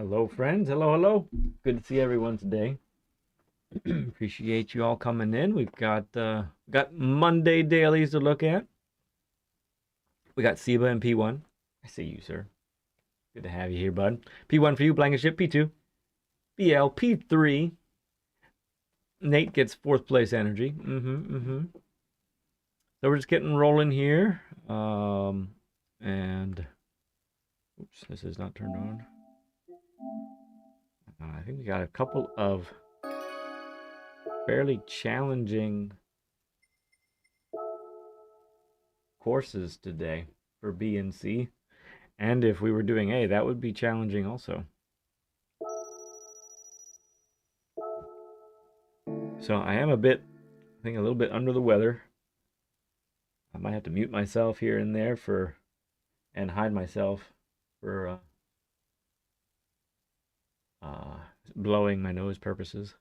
Hello, friends. Hello, hello. Good to see everyone today. Appreciate you all coming in. We've got Monday dailies to look at. We got Seba and P1. I see you, sir. Good to have you here, bud. P1 for you, Blankenship. P2, BL. P3, Nate gets fourth place energy. So we're just getting rolling here. And oops, this is not turned on. I think we got a couple of fairly challenging courses today for B and C. And if we were doing A, that would be challenging also. So I am I think a little bit under the weather. I might have to mute myself here and there and hide myself for blowing my nose purposes.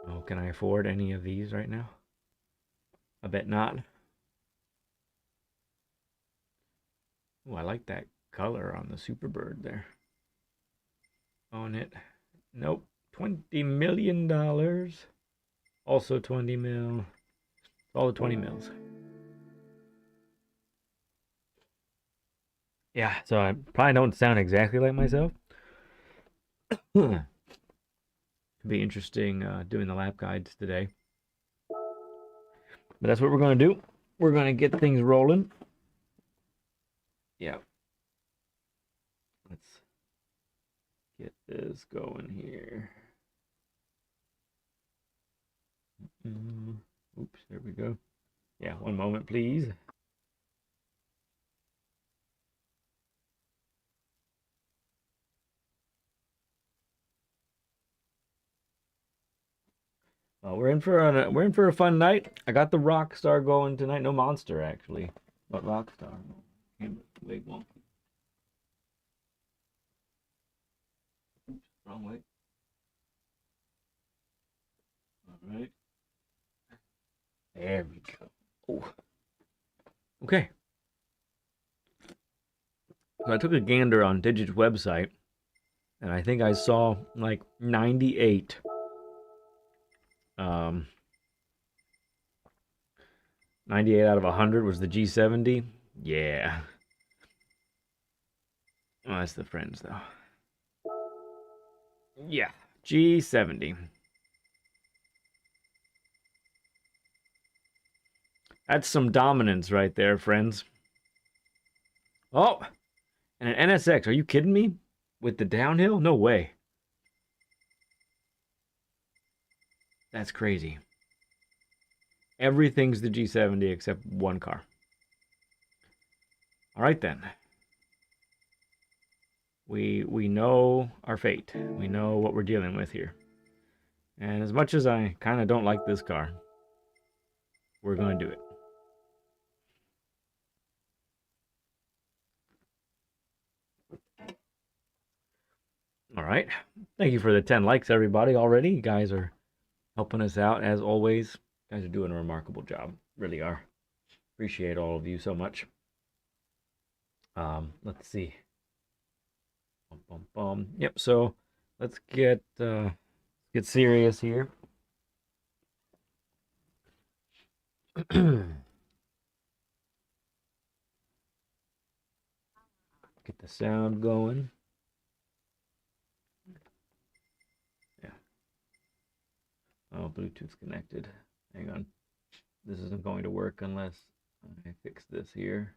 Oh, can I afford any of these right now? I bet not. Oh, I like that color on the Superbird there. Own it. Nope. $20 million. Also 20 mil. All the 20 mils. Yeah, so I probably don't sound exactly like myself. Could be interesting doing the lap guides today. But that's what we're going to do. We're going to get things rolling. Yeah. Let's get this going here. Oops, there we go. Yeah, one moment, please. We're in for a fun night. I got the Rockstar going tonight. No Monster actually, but Rockstar. Wait, wonky. Oops, wrong way. All right. There we go. Oh. Okay. So I took a gander on Digit's website, and I think I saw like 98. 98 out of 100 was the G70. Yeah. Oh, that's the friends, though. Yeah. G70. That's some dominance right there, friends. Oh! And an NSX. Are you kidding me? With the downhill? No way. That's crazy. Everything's the G70 except one car. All right, then. We know our fate. We know what we're dealing with here. And as much as I kind of don't like this car, we're going to do it. All right. Thank you for the 10 likes, everybody, already. You guys are helping us out, as always. You guys are doing a remarkable job. Really are. Appreciate all of you so much. Let's see. Yep, so let's get serious here. Get the sound going. Yeah. Oh, Bluetooth's connected. Hang on. This isn't going to work unless I fix this here.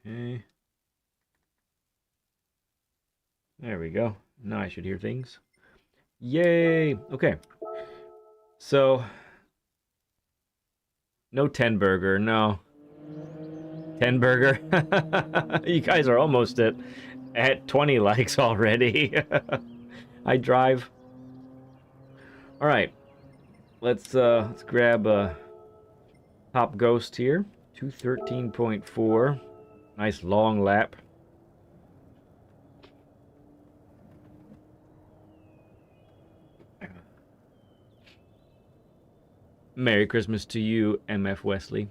Okay. There we go. Now I should hear things. Yay! Okay. So, no 10 burger, no. 10 burger. You guys are almost at 20 likes already. I drive. All right. Let's grab a Top Ghost here. 213.4. Nice long lap. Merry Christmas to you, MF Wesley.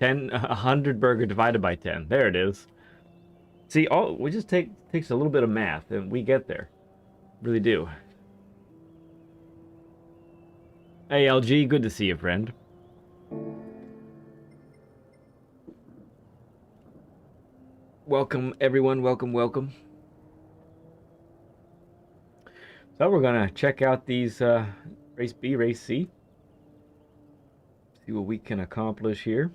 100 burger divided by 10. There it is. See, all we just takes a little bit of math, and we get there. Really do. Hey, LG, good to see you, friend. Welcome, everyone. Welcome, welcome. So we're gonna check out these race B, race C. See what we can accomplish here.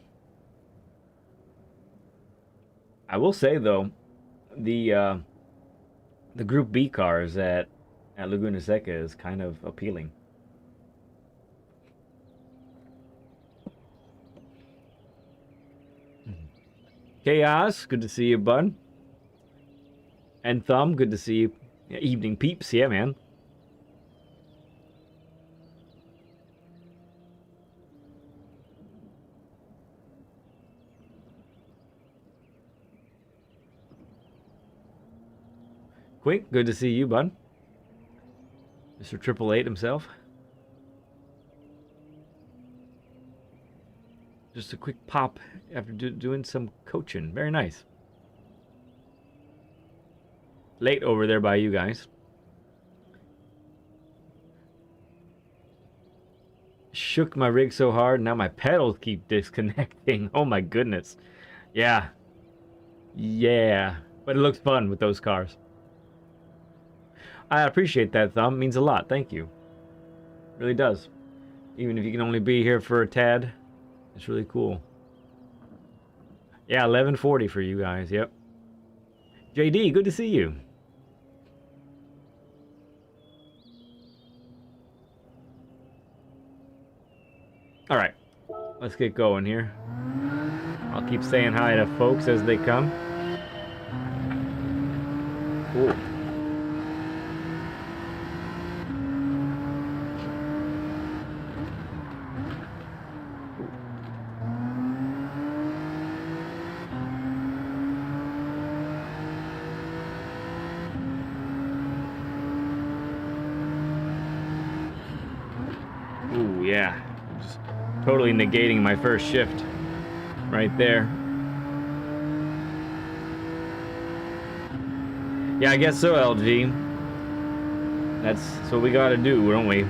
I will say though, the Group B cars at Laguna Seca is kind of appealing. Chaos, good to see you, bud. And Thumb, good to see you. Yeah, evening peeps, yeah, man. Quink, good to see you, bud. Mr. 888 himself. Just a quick pop after doing some coaching. Very nice. Late over there by you guys. Shook my rig so hard, now my pedals keep disconnecting. Oh my goodness. Yeah. Yeah. But it looks fun with those cars. I appreciate that, Thumb. It means a lot. Thank you. It really does. Even if you can only be here for a tad. It's really cool. Yeah, 11:40 for you guys. Yep. JD, good to see you. All right, let's get going here. I'll keep saying hi to folks as they come. Cool. Ooh, yeah. Just totally negating my first shift right there. Yeah, I guess so, LG. That's what we gotta do, don't we?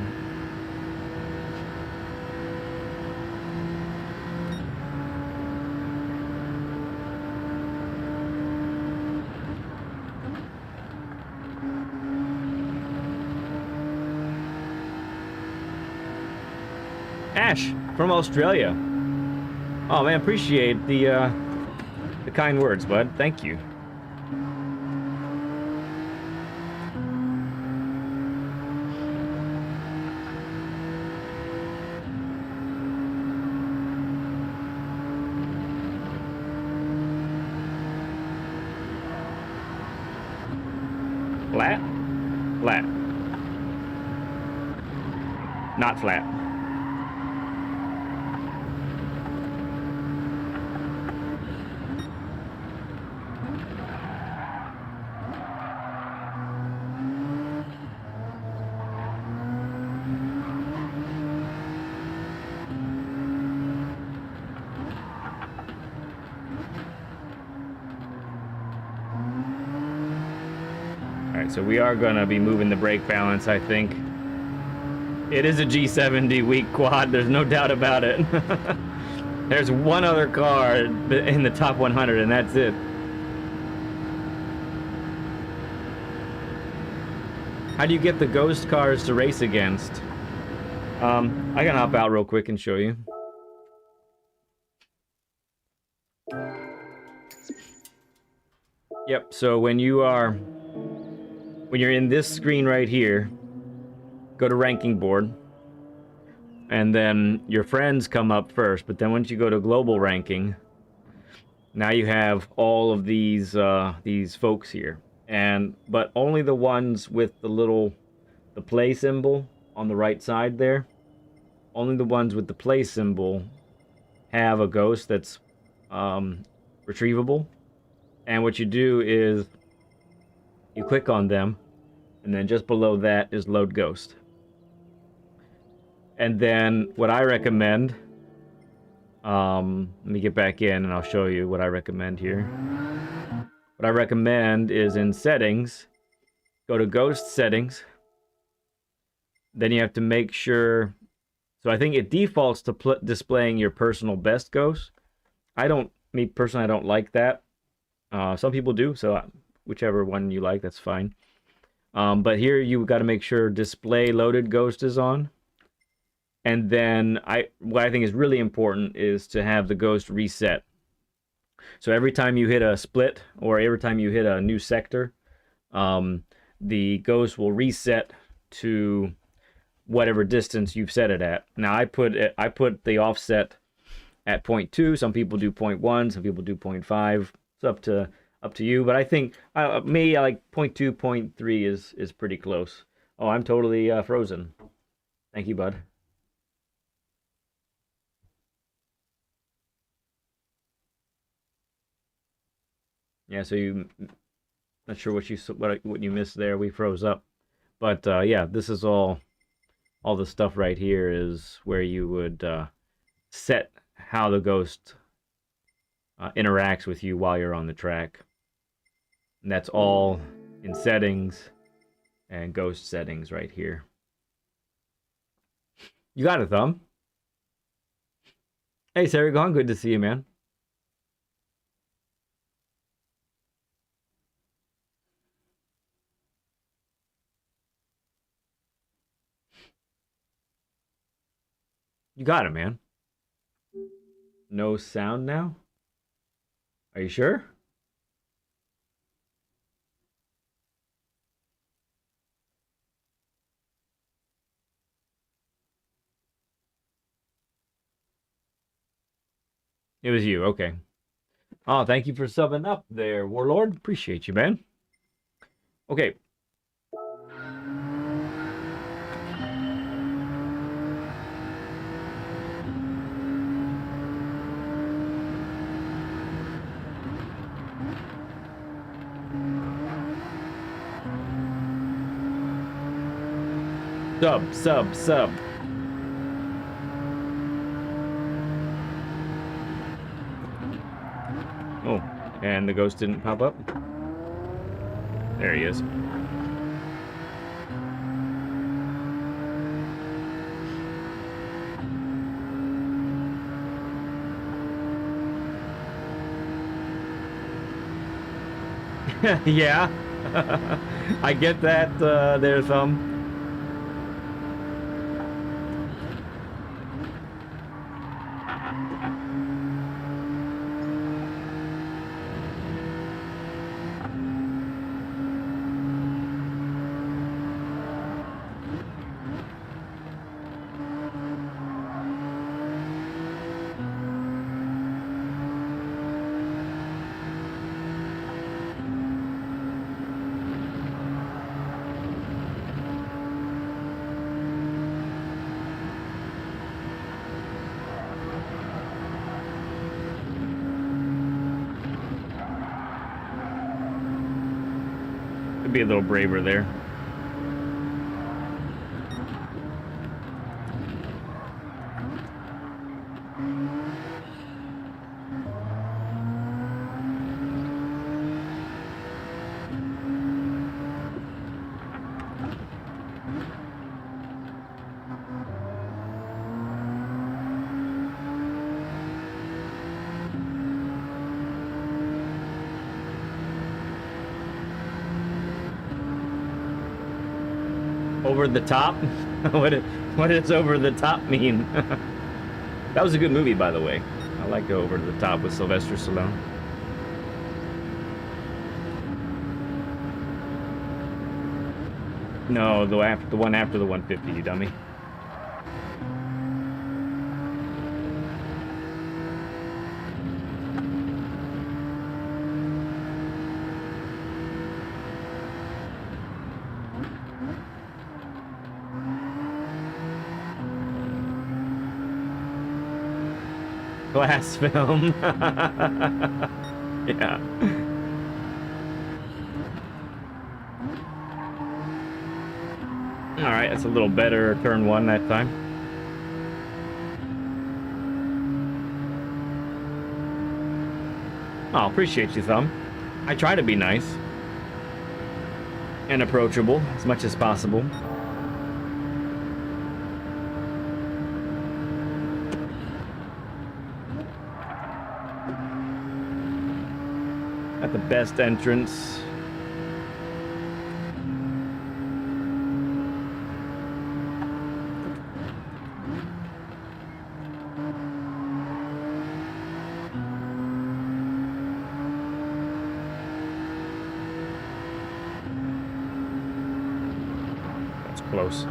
Ash from Australia. Oh man, appreciate the kind words, bud. Thank you. Flat? Flat. Not flat. So we are going to be moving the brake balance, I think. It is a G70 weak quad, there's no doubt about it. There's one other car in the top 100, and that's it. How do you get the ghost cars to race against? I can hop out real quick and show you. Yep, so when you're in this screen right here, go to ranking board, and then your friends come up first, but then once you go to global ranking, now you have all of these folks here, but only the ones with the play symbol on the right side there, only the ones with the play symbol have a ghost that's retrievable. And what you do is you click on them, and then just below that is load ghost. And then what I recommend Let me get back in and I'll show you what I recommend here. What I recommend is in settings, go to ghost settings. Then you have to make sure. So I think it defaults to displaying your personal best ghost. Me personally, I don't like that. Some people do, so whichever one you like, that's fine. But here you got to make sure display loaded ghost is on. And then what I think is really important is to have the ghost reset. So every time you hit a split or every time you hit a new sector, the ghost will reset to whatever distance you've set it at. Now I put the offset at 0.2. Some people do 0.1. Some people do 0.5. It's up to you. But I think I like 0.2, 0.3 is pretty close. Oh, I'm totally frozen. Thank you, bud. Yeah, so not sure what you missed there. We froze up, but yeah, this is all the stuff right here is where you would set how the ghost interacts with you while you're on the track. And that's all in settings and ghost settings right here. You got a thumb. Hey, Sarah, gone. Good to see you, man. You got it, man. No sound now? Are you sure? It was you, okay. Oh, thank you for subbing up there, Warlord. Appreciate you, man. Okay. Sub. Oh, and the ghost didn't pop up? There he is. Yeah. I get that there, Thumb. Could be a little braver there. Over the top? What does over the top mean? That was a good movie, by the way. I like Over the Top with Sylvester Stallone. No, the one after the 150, you dummy. Glass film. Yeah. All right, that's a little better turn one that time. Oh, appreciate you, Thumb. I try to be nice and approachable as much as possible. At the best entrance. That's close.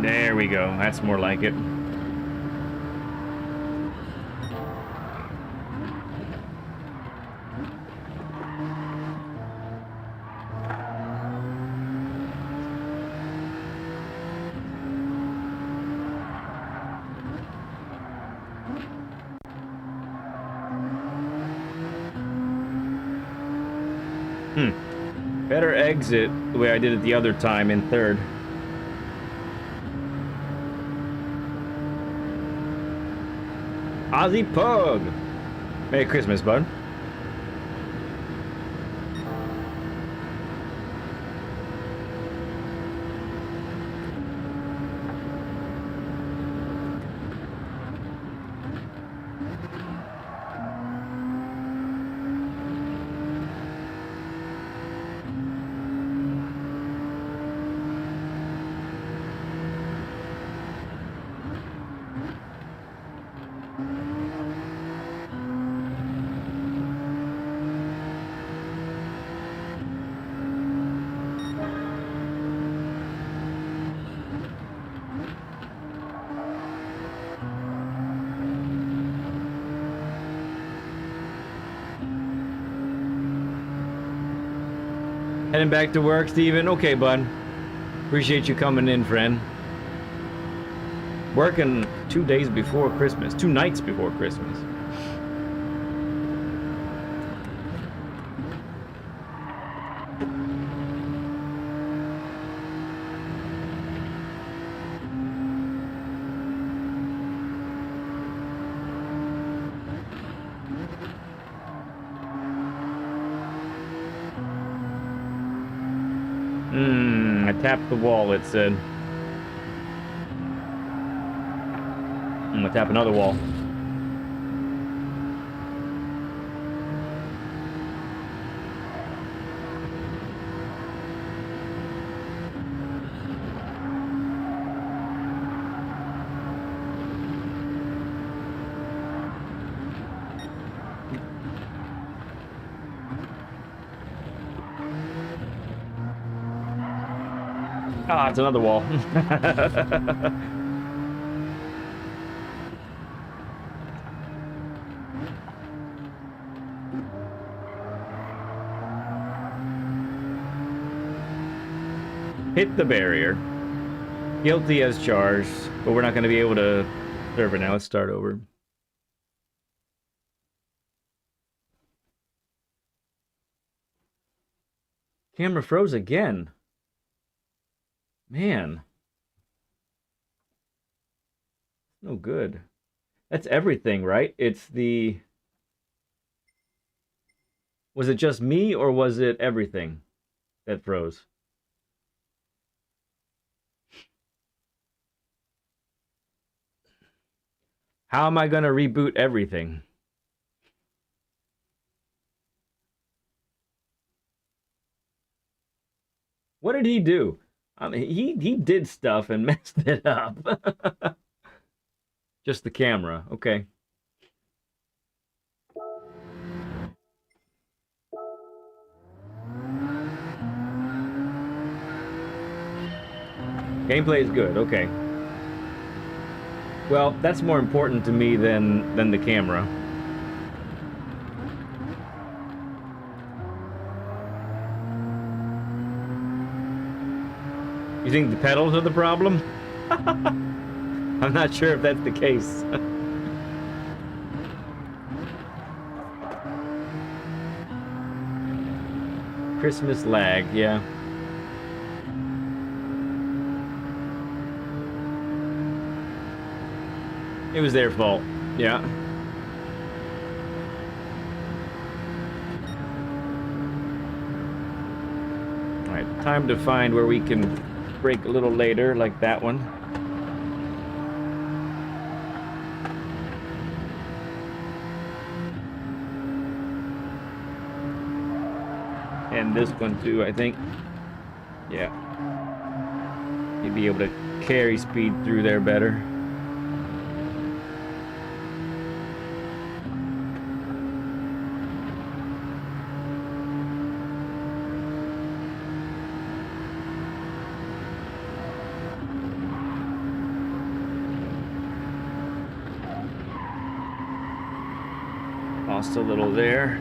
There we go. That's more like it. Better exit the way I did it the other time in third. Ozzy Pug! Merry Christmas, bud. Heading back to work, Steven? Okay, bud. Appreciate you coming in, friend. Working 2 days before Christmas. 2 nights before Christmas. I tapped the wall, it said. I'm gonna tap another wall. Ah, it's another wall. Hit the barrier. Guilty as charged, but we're not going to be able to serve it now. Let's start over. Camera froze again. Man. No good. That's everything, right? It's the... Was it just me, or was it everything that froze? How am I going to reboot everything? What did he do? I mean, he did stuff and messed it up. Just the camera. Okay. Gameplay is good. Okay. Well, that's more important to me than the camera. You think the pedals are the problem? I'm not sure if that's the case. Christmas lag, yeah. It was their fault, yeah. All right, time to find where we can break a little later, like that one. And this one too, I think. Yeah. You'd be able to carry speed through there better. Lost a little there.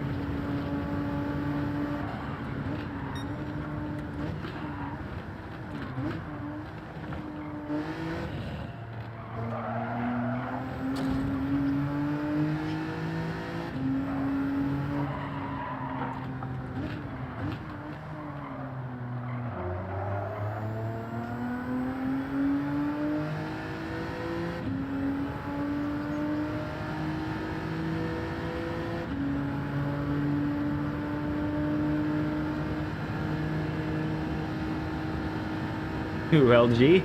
Ooh, LG.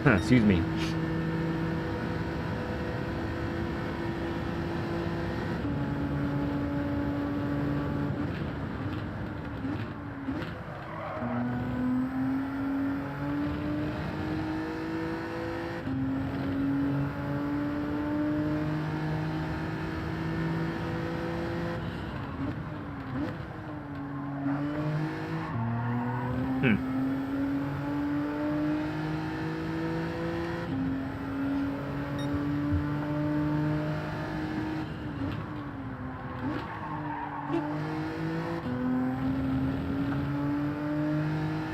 Excuse me.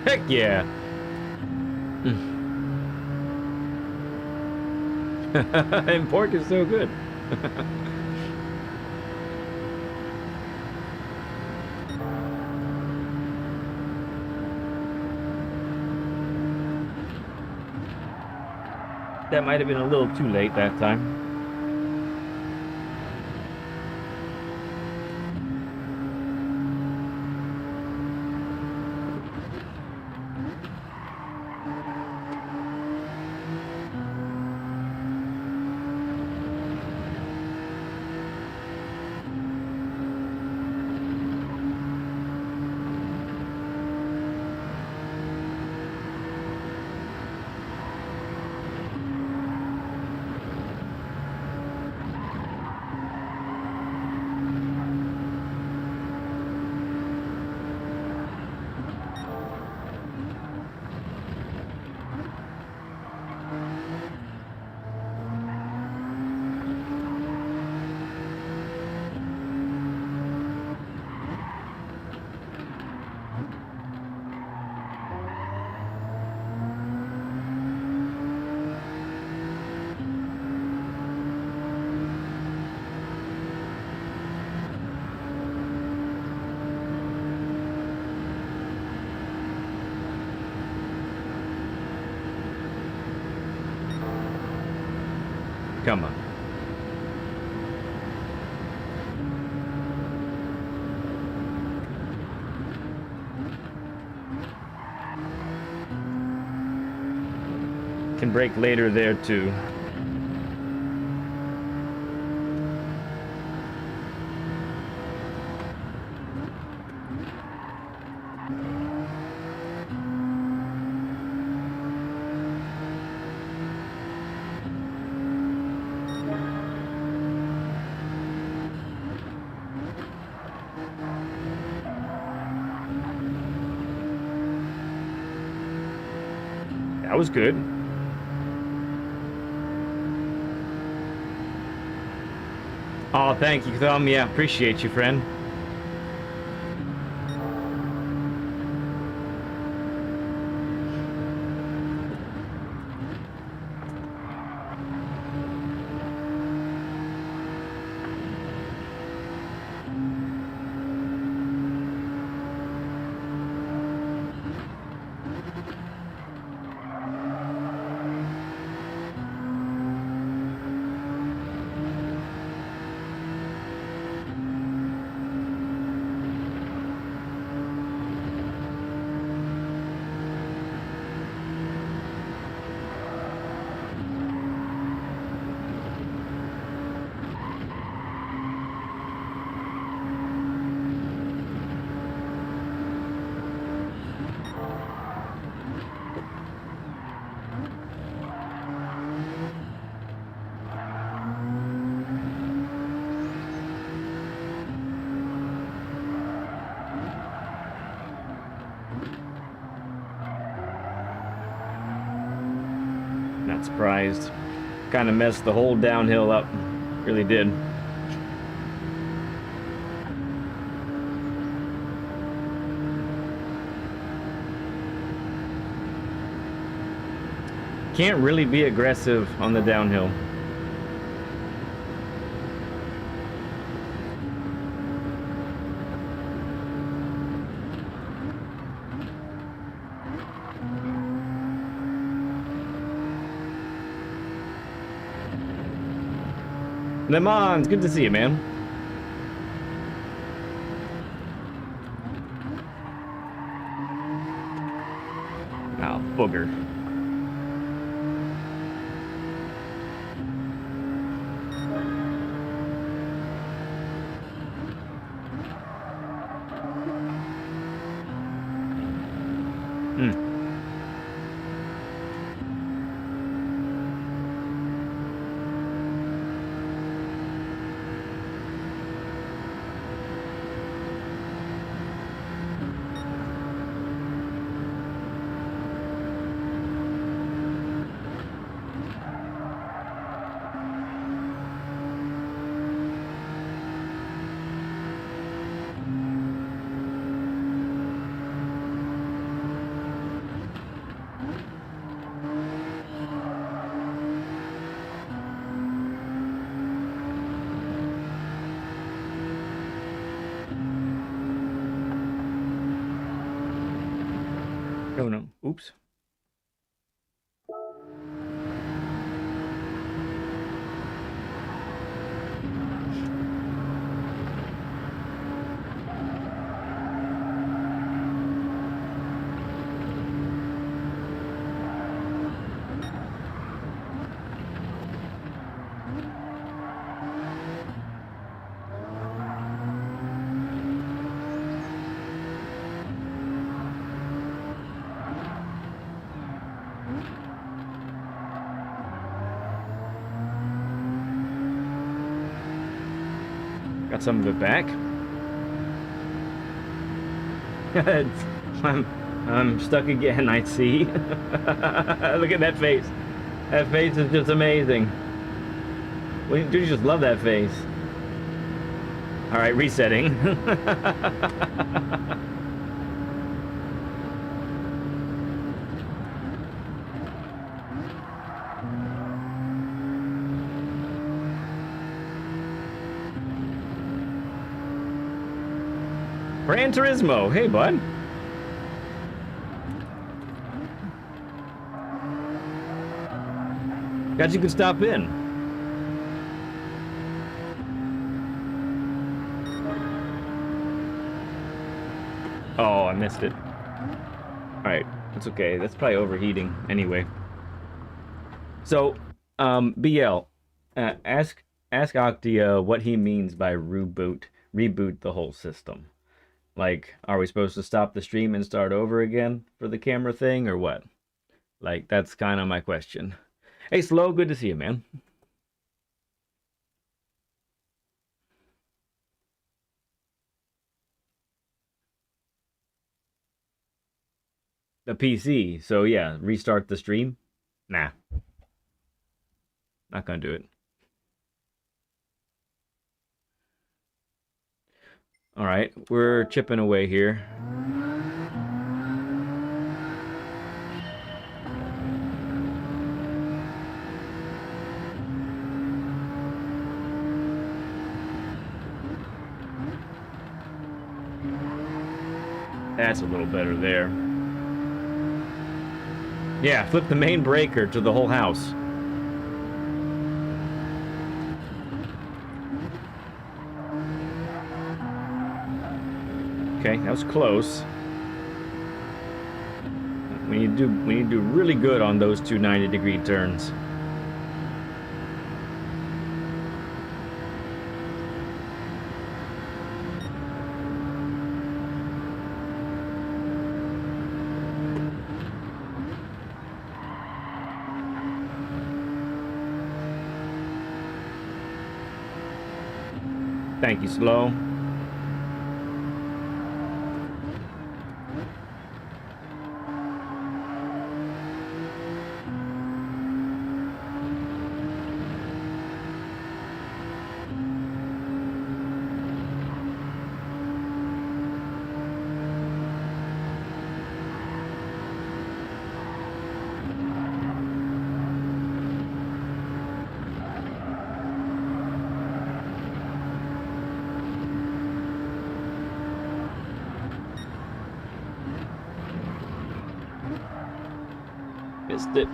Heck yeah. And pork is so good. That might have been a little too late that time. Come on. Can break later there too. That was good. Oh, thank you, Thumb. Yeah, appreciate you, friend. Not surprised. Kind of messed the whole downhill up. Really did. Can't really be aggressive on the downhill. Lemons, good to see you, man. Oh, booger. Oh no, oops. Got some of it back. I'm stuck again, I see. Look at that face. That face is just amazing. Don't you just love that face? Alright, resetting. Gran Turismo, hey bud. Glad you could stop in. Oh, I missed it. Alright, that's okay. That's probably overheating anyway. So, BL, ask Octia what he means by reboot the whole system. Like, are we supposed to stop the stream and start over again for the camera thing, or what? Like, that's kind of my question. Hey, Slow, good to see you, man. The PC, so yeah, restart the stream? Nah. Not gonna do it. Alright, we're chipping away here. That's a little better there. Yeah, flip the main breaker to the whole house. Okay, that was close. We need to do really good on those two 90-degree turns. Thank you, Slow. Missed it.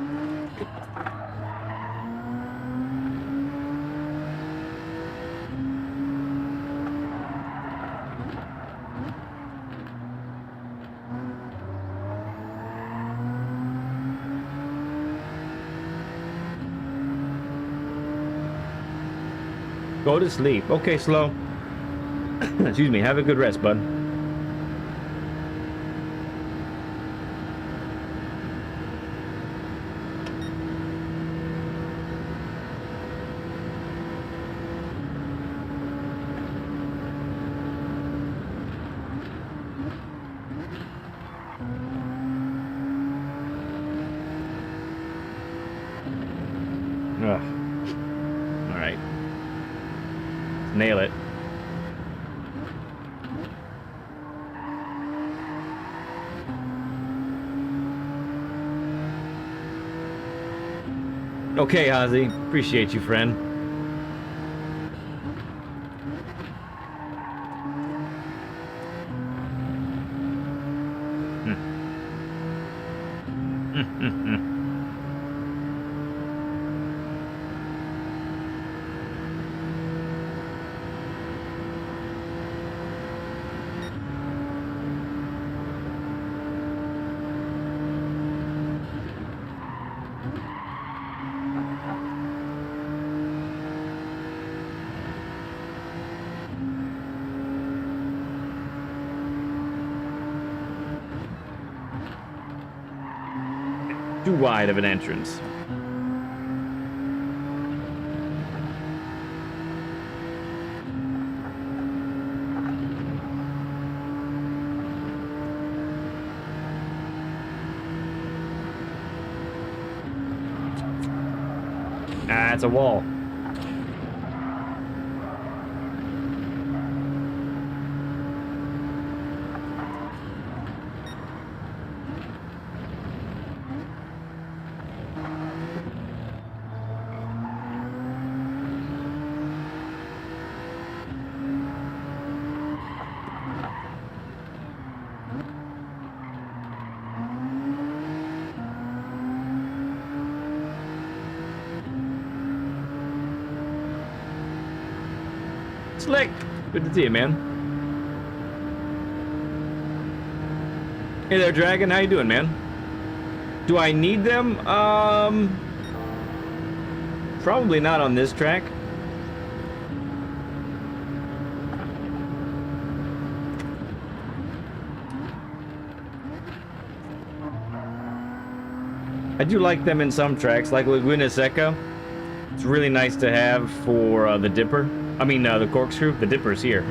Go to sleep. Okay, Slow. Excuse me. Have a good rest, bud. Ugh. All right. Nail it. Okay, Ozzy. Appreciate you, friend. Too wide of an entrance. Ah, it's a wall. Slick! Good to see you, man. Hey there, Dragon. How you doing, man? Do I need them? Probably not on this track. I do like them in some tracks, like Laguna Seca. It's really nice to have for the dipper. I mean, the corkscrew. The dipper's here.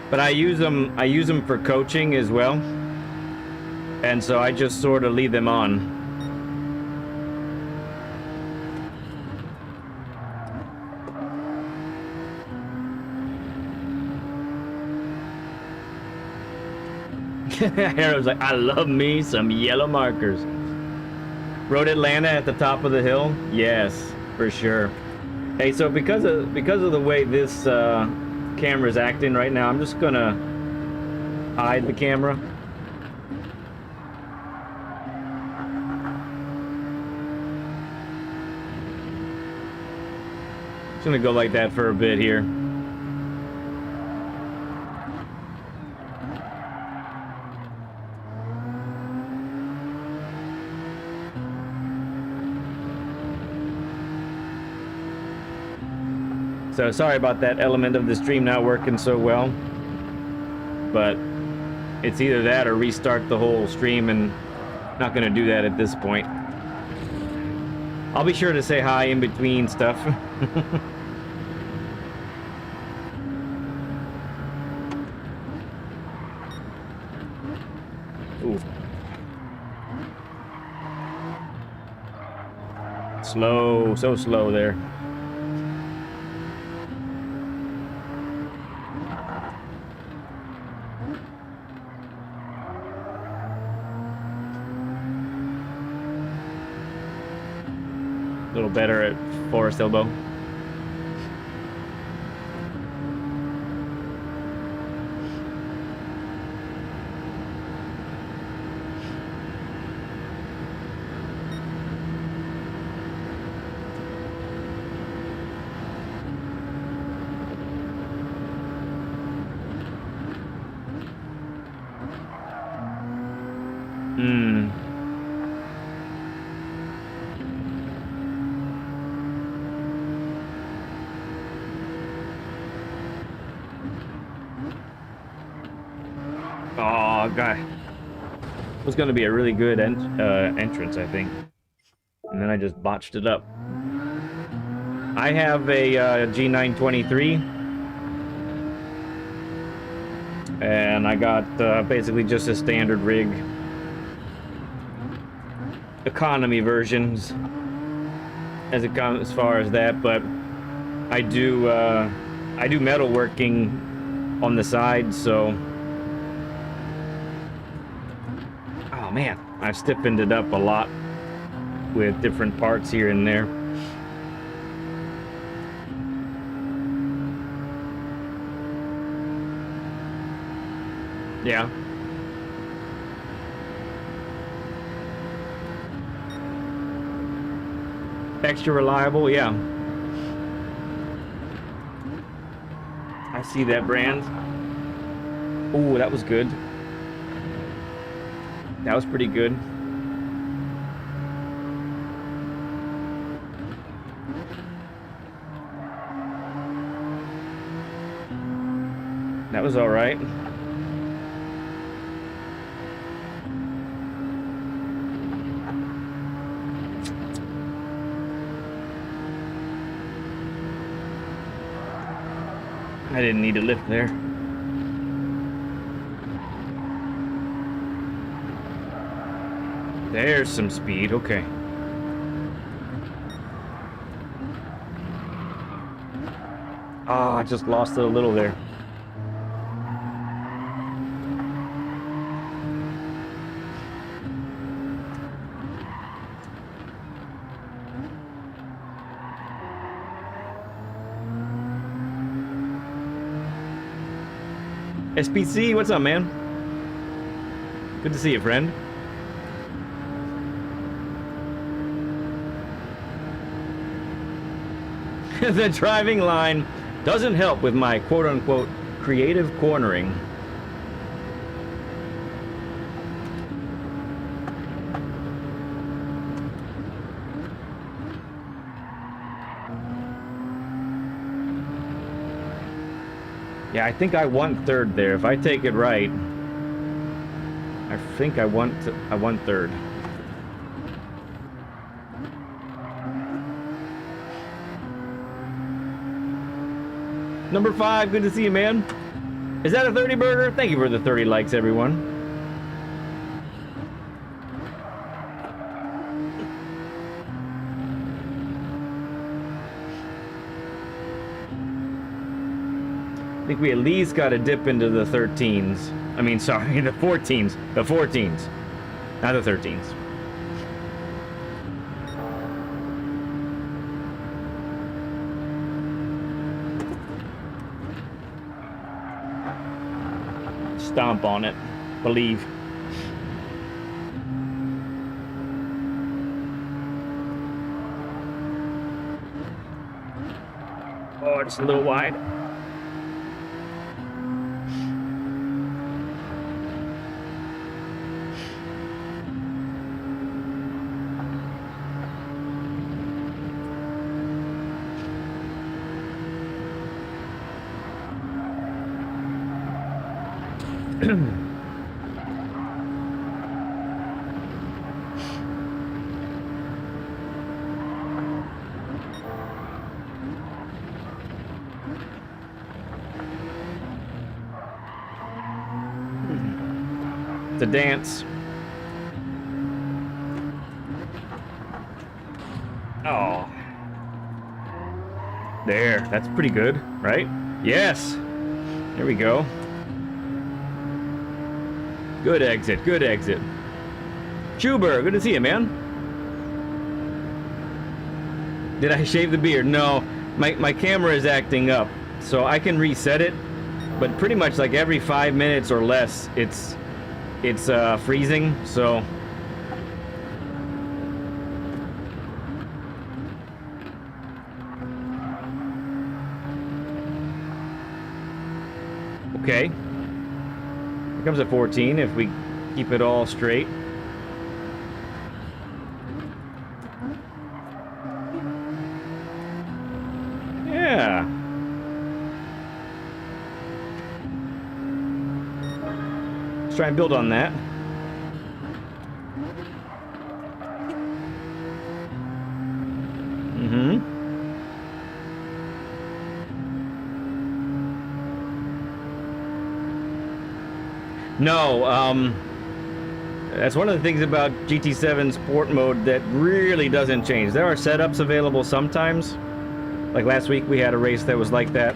But I use them for coaching as well. And so I just sort of leave them on. Harold's like, I love me some yellow markers. Road Atlanta at the top of the hill? Yes, for sure. Hey, so because of the way this camera's acting right now, I'm just gonna hide the camera. Just gonna go like that for a bit here. So sorry about that element of the stream not working so well, but it's either that or restart the whole stream, and not gonna do that at this point. I'll be sure to say hi in between stuff. Ooh. Slow, so slow there. A little better at Forest Elbow. Hmm. Oh, God. It was going to be a really good entrance, I think. And then I just botched it up. I have a G923. And I got basically just a standard rig. Economy versions. As it comes as far as that, but I do metalworking on the side, so... Oh, man. I've stiffened it up a lot with different parts here and there. Yeah. Extra reliable, yeah. I see that brand. Ooh, that was good. That was pretty good. That was all right. I didn't need to lift there. There's some speed, okay. Ah, I just lost it a little there. SPC, what's up, man? Good to see you, friend. The driving line doesn't help with my quote-unquote creative cornering. Yeah, I think I won third there. If I take it right, I think I won third. Number 5, good to see you, man. Is that a 30 burger? Thank you for the 30 likes, everyone. I think we at least got to dip into the 13s. I mean, sorry, the 14s. The 14s. Not the 13s. Stomp on it. Believe. Oh, just a little wide. It's a dance. Oh. There. That's pretty good, right? Yes. There we go. Good exit. Good exit. Chuber, good to see you, man. Did I shave the beard? No. My camera is acting up, so I can reset it, but pretty much like every 5 minutes or less, it's freezing, so... Okay. Here comes a 14 if we keep it all straight. try and build on that. No, that's one of the things about GT7 Sport Mode that really doesn't change. There are setups available sometimes. Like last week we had a race that was like that.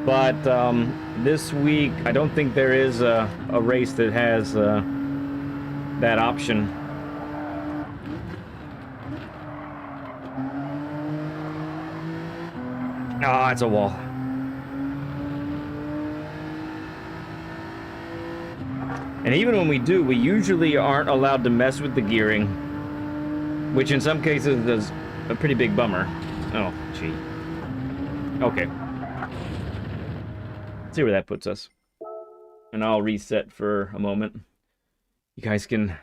But this week I don't think there is a race that has that option. Ah, it's a wall. And even when we do, we usually aren't allowed to mess with the gearing, which in some cases is a pretty big bummer. Oh, gee. Okay. Let's see where that puts us. And I'll reset for a moment. You guys can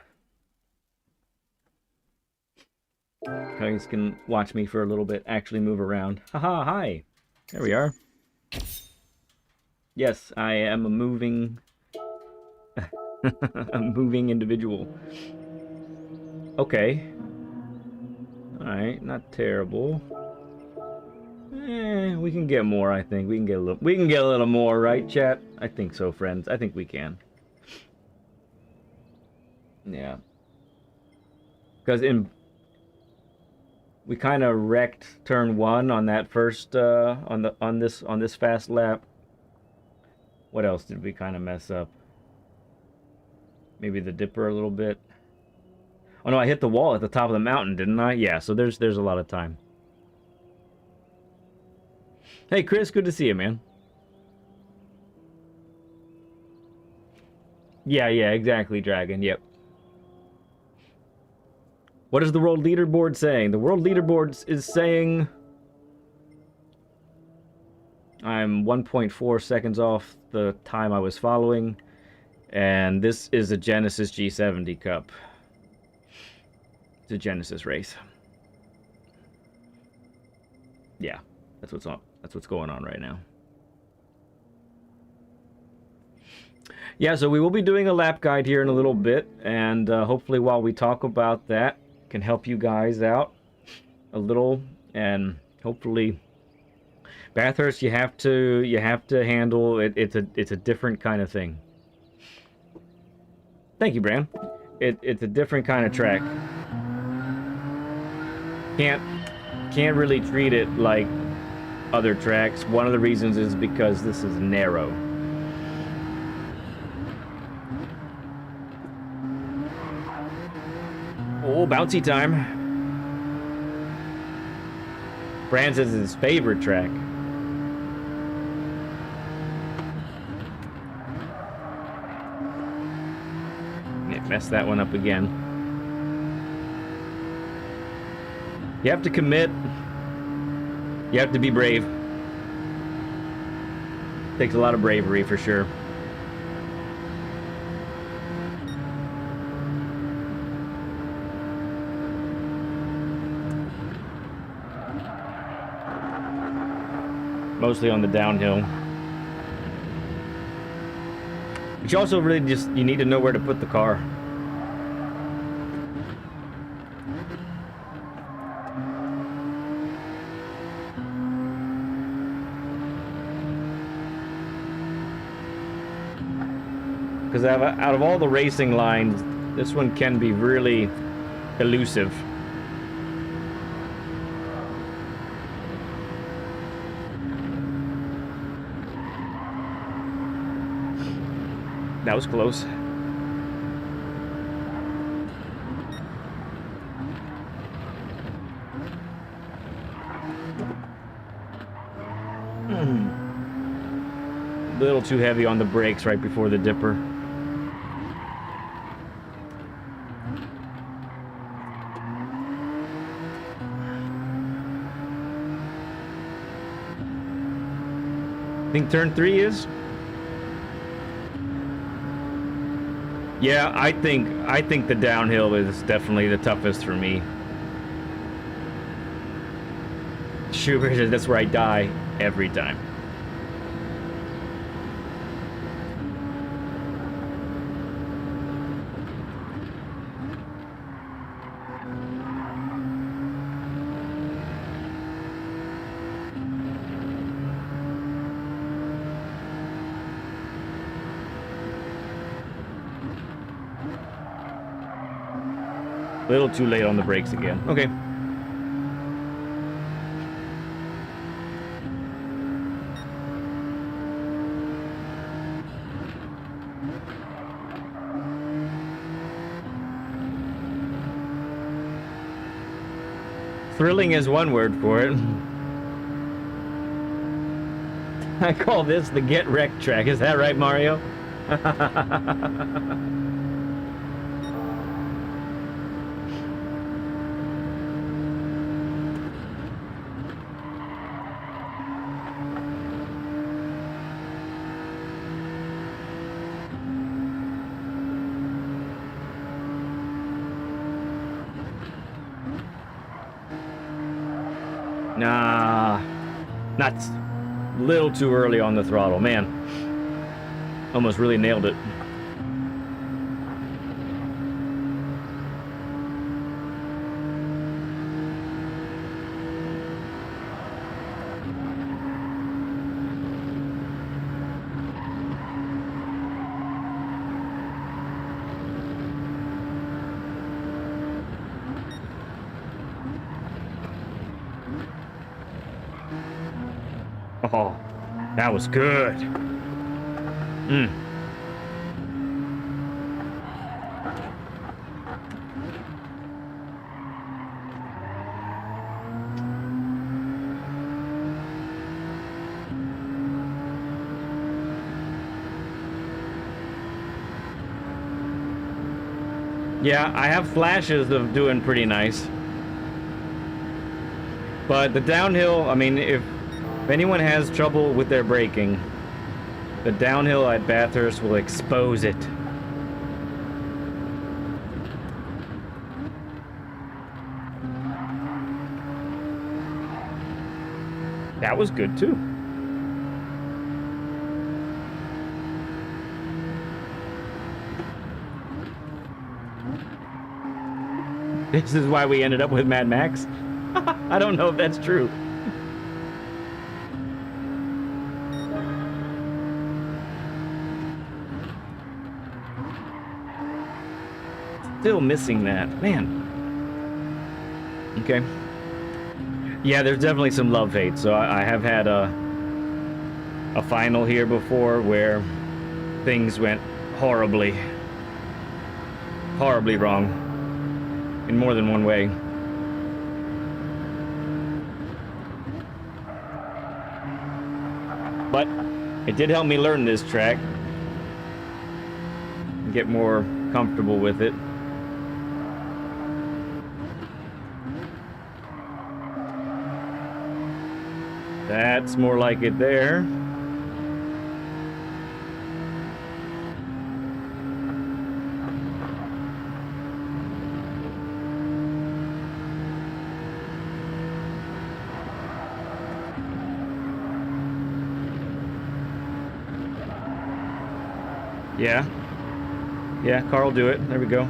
watch me for a little bit, actually move around. Haha, hi. There we are. Yes, I am a moving a moving individual. Okay. Alright, not terrible. We can get more, I think. We can get a little more, right, chat? I think so, friends. I think we can. Yeah. Because we kind of wrecked turn 1 on that first on this fast lap. What else did we kind of mess up? Maybe the dipper a little bit. Oh no, I hit the wall at the top of the mountain, didn't I? Yeah, so there's a lot of time. Hey Chris, good to see you, man. Yeah, exactly, Dragon. Yep. What is the world leaderboard saying? The world leaderboard is saying I'm 1.4 seconds off the time I was following, and this is a Genesis G70 Cup. It's a Genesis race. Yeah, that's what's on. That's what's going on right now. Yeah, so we will be doing a lap guide here in a little bit, and hopefully while we talk about that, can help you guys out a little, and hopefully Bathurst you have to handle it. It's a different kind of thing. Thank you, Bran. It's a different kind of track. Can't really treat it like other tracks. One of the reasons is because this is narrow. Oh, bouncy time. Bran says it's his favorite track. Yeah, messed that one up again. You have to commit. You have to be brave. Takes a lot of bravery for sure. Mostly on the downhill. But you also really you need to know where to put the car. Because out of all the racing lines, this one can be really elusive. That was close. A little too heavy on the brakes right before the dipper. Think turn 3 is? Yeah, I think the downhill is definitely the toughest for me. Schubert, that's where I die every time. A little too late on the brakes again. Okay. Thrilling is one word for it. I call this the get wrecked track. Is that right, Mario? Nah, not a little too early on the throttle, man. Almost really nailed it. Oh, that was good. Yeah, I have flashes of doing pretty nice. But the downhill, I mean, if anyone has trouble with their braking, the downhill at Bathurst will expose it. That was good too. This is why we ended up with Mad Max? I don't know if that's true. Still missing that, man. Okay. Yeah, there's definitely some love-hate. So I have had a final here before where things went horribly wrong in more than one way. But it did help me learn this track, get more comfortable with it. That's more like it there. Yeah. Yeah, Carl, do it. There we go.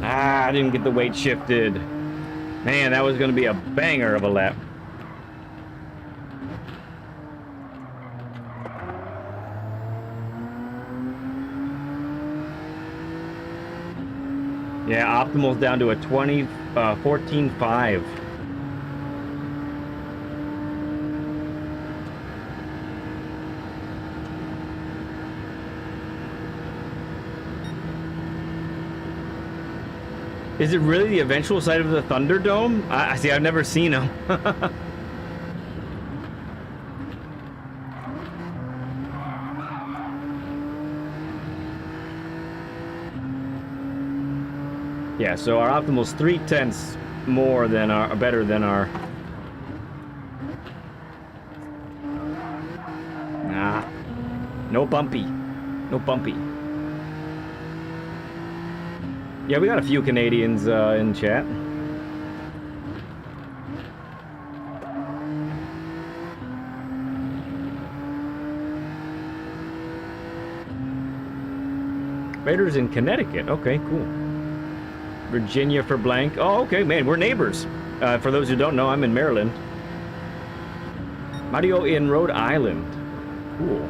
Ah, I didn't get the weight shifted. Man, that was going to be a banger of a lap. Yeah, optimal's down to a 14.5. Is it really the eventual site of the Thunderdome? I see, I've never seen them. Yeah, so our optimal's 0.3 more than our, better than our. Nah, no bumpy, no bumpy. Yeah, we got a few Canadians in chat. Raiders in Connecticut. Okay, cool. Virginia for blank. Oh, okay, man, we're neighbors. For those who don't know, I'm in Maryland. Audio in Rhode Island. Cool.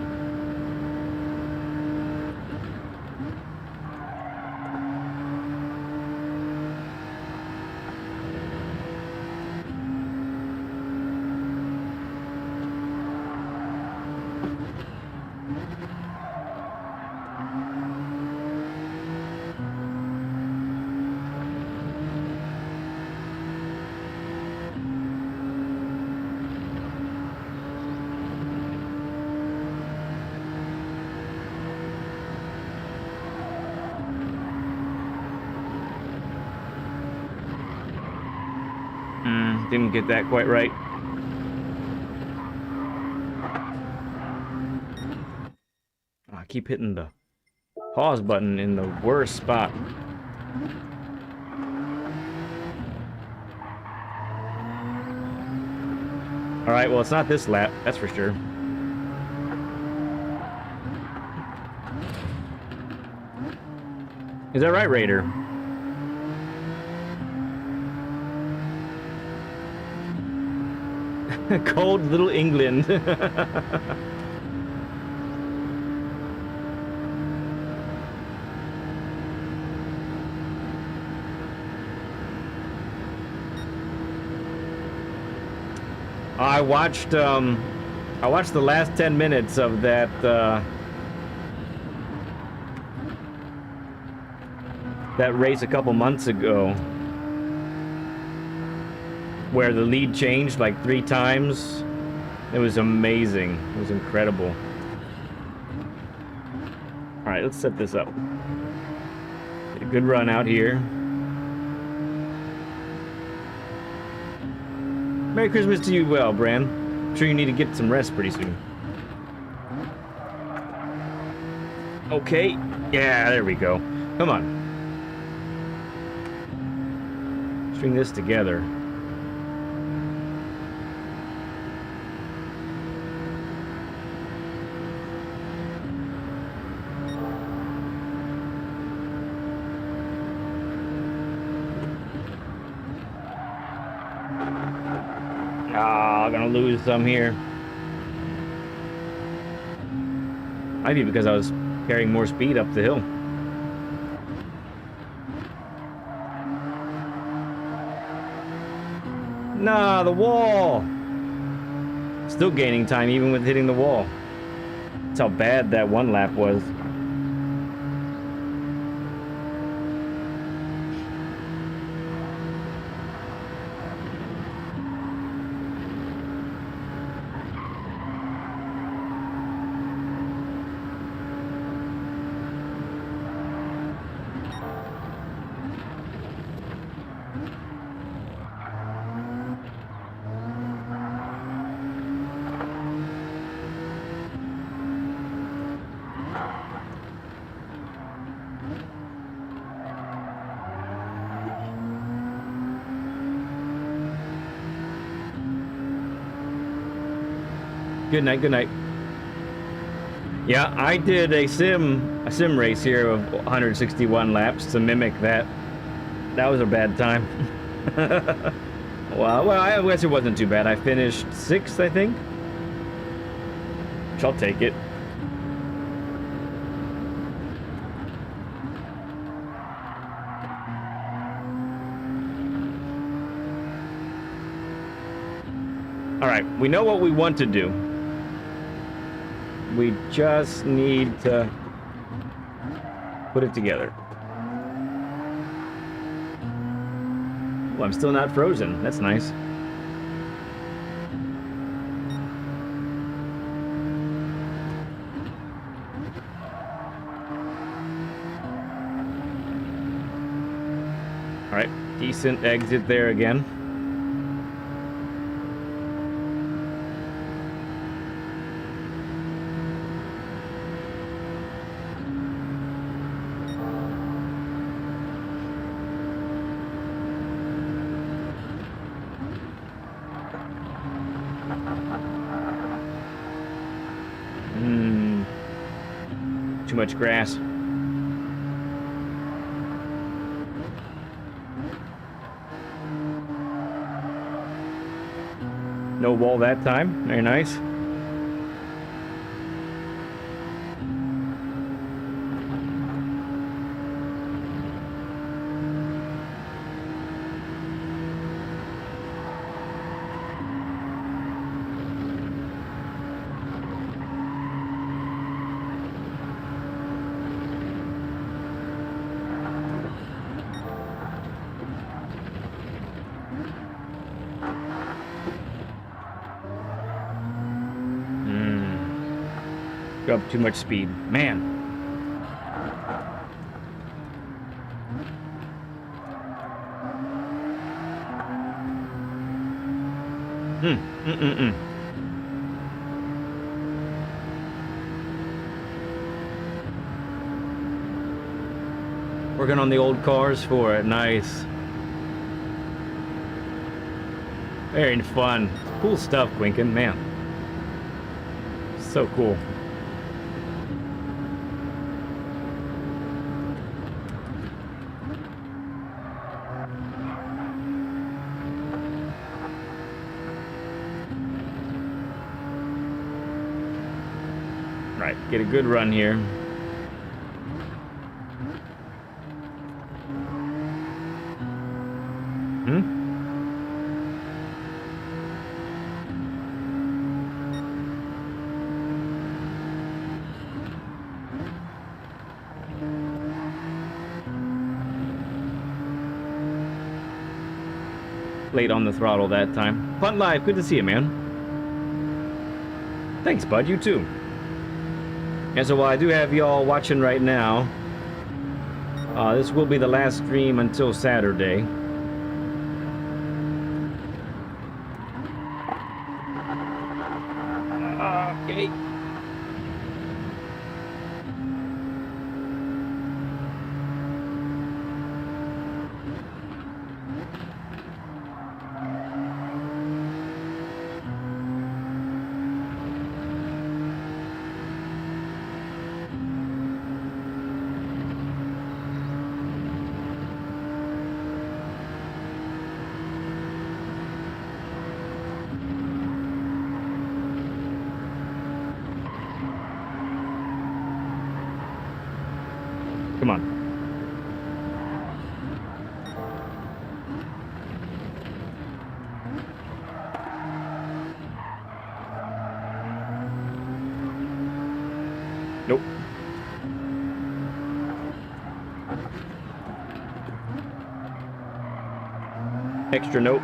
Didn't get that quite right. Oh, I keep hitting the pause button in the worst spot. Alright, well, it's not this lap, that's for sure. Is that right, Raider? Cold little England. I watched the last 10 minutes of that that race a couple months ago, where the lead changed like 3 times. It was amazing. It was incredible. All right, let's set this up. Get a good run out here. Merry Christmas to you, well, Gran. I'm sure you need to get some rest pretty soon. Okay. Yeah, there we go. Come on. String this together. Ah, gonna lose some here. Might be because I was carrying more speed up the hill. Nah, the wall! Still gaining time even with hitting the wall. That's how bad that one lap was. Good night, good night. Yeah, I did a sim race here of 161 laps to mimic that. That was a bad time. Well, I guess it wasn't too bad. I finished 6th, I think. Which I'll take it. All right, we know what we want to do. We just need to put it together. Well, I'm still not frozen. That's nice. All right, decent exit there again. Too much grass. No wall that time. Very nice. Go up too much speed. Man. Working on the old cars for it. Nice. Very fun. Cool stuff, Quinkin. Man. So cool. Right, get a good run here. Late on the throttle that time. Fun live, good to see you, man. Thanks, bud, you too. And so while I do have y'all watching right now, this will be the last stream until Saturday. Okay. Come on. Nope. Extra nope.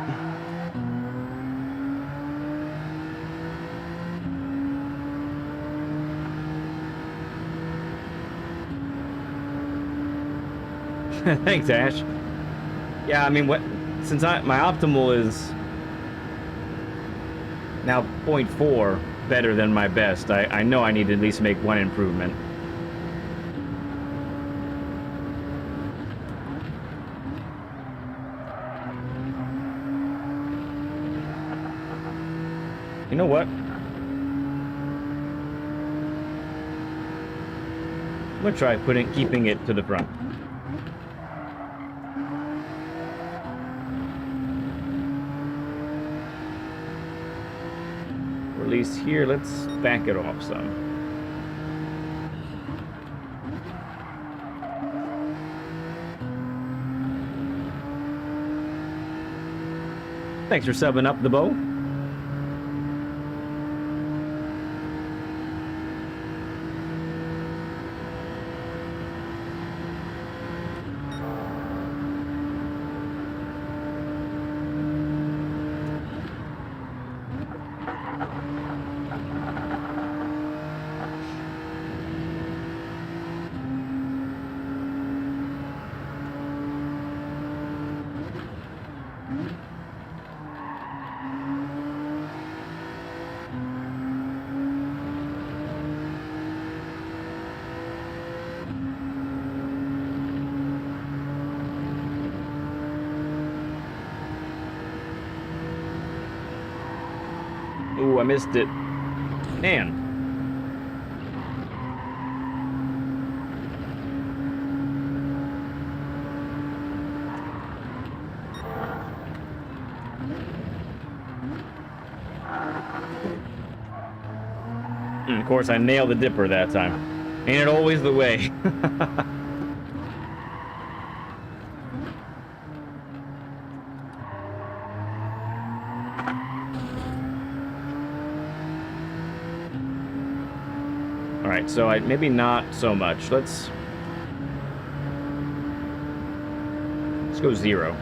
Thanks, Ash. Yeah, I mean, since my optimal is now 0.4 better than my best, I know I need to at least make one improvement. You know what? I'm gonna try keeping it to the front. Or at least here, let's back it off some. Thanks for subbing up the bow. Ooh, I missed it. Man. course, I nailed the dipper that time. Ain't it always the way? Alright, so maybe not so much. Let's go 0.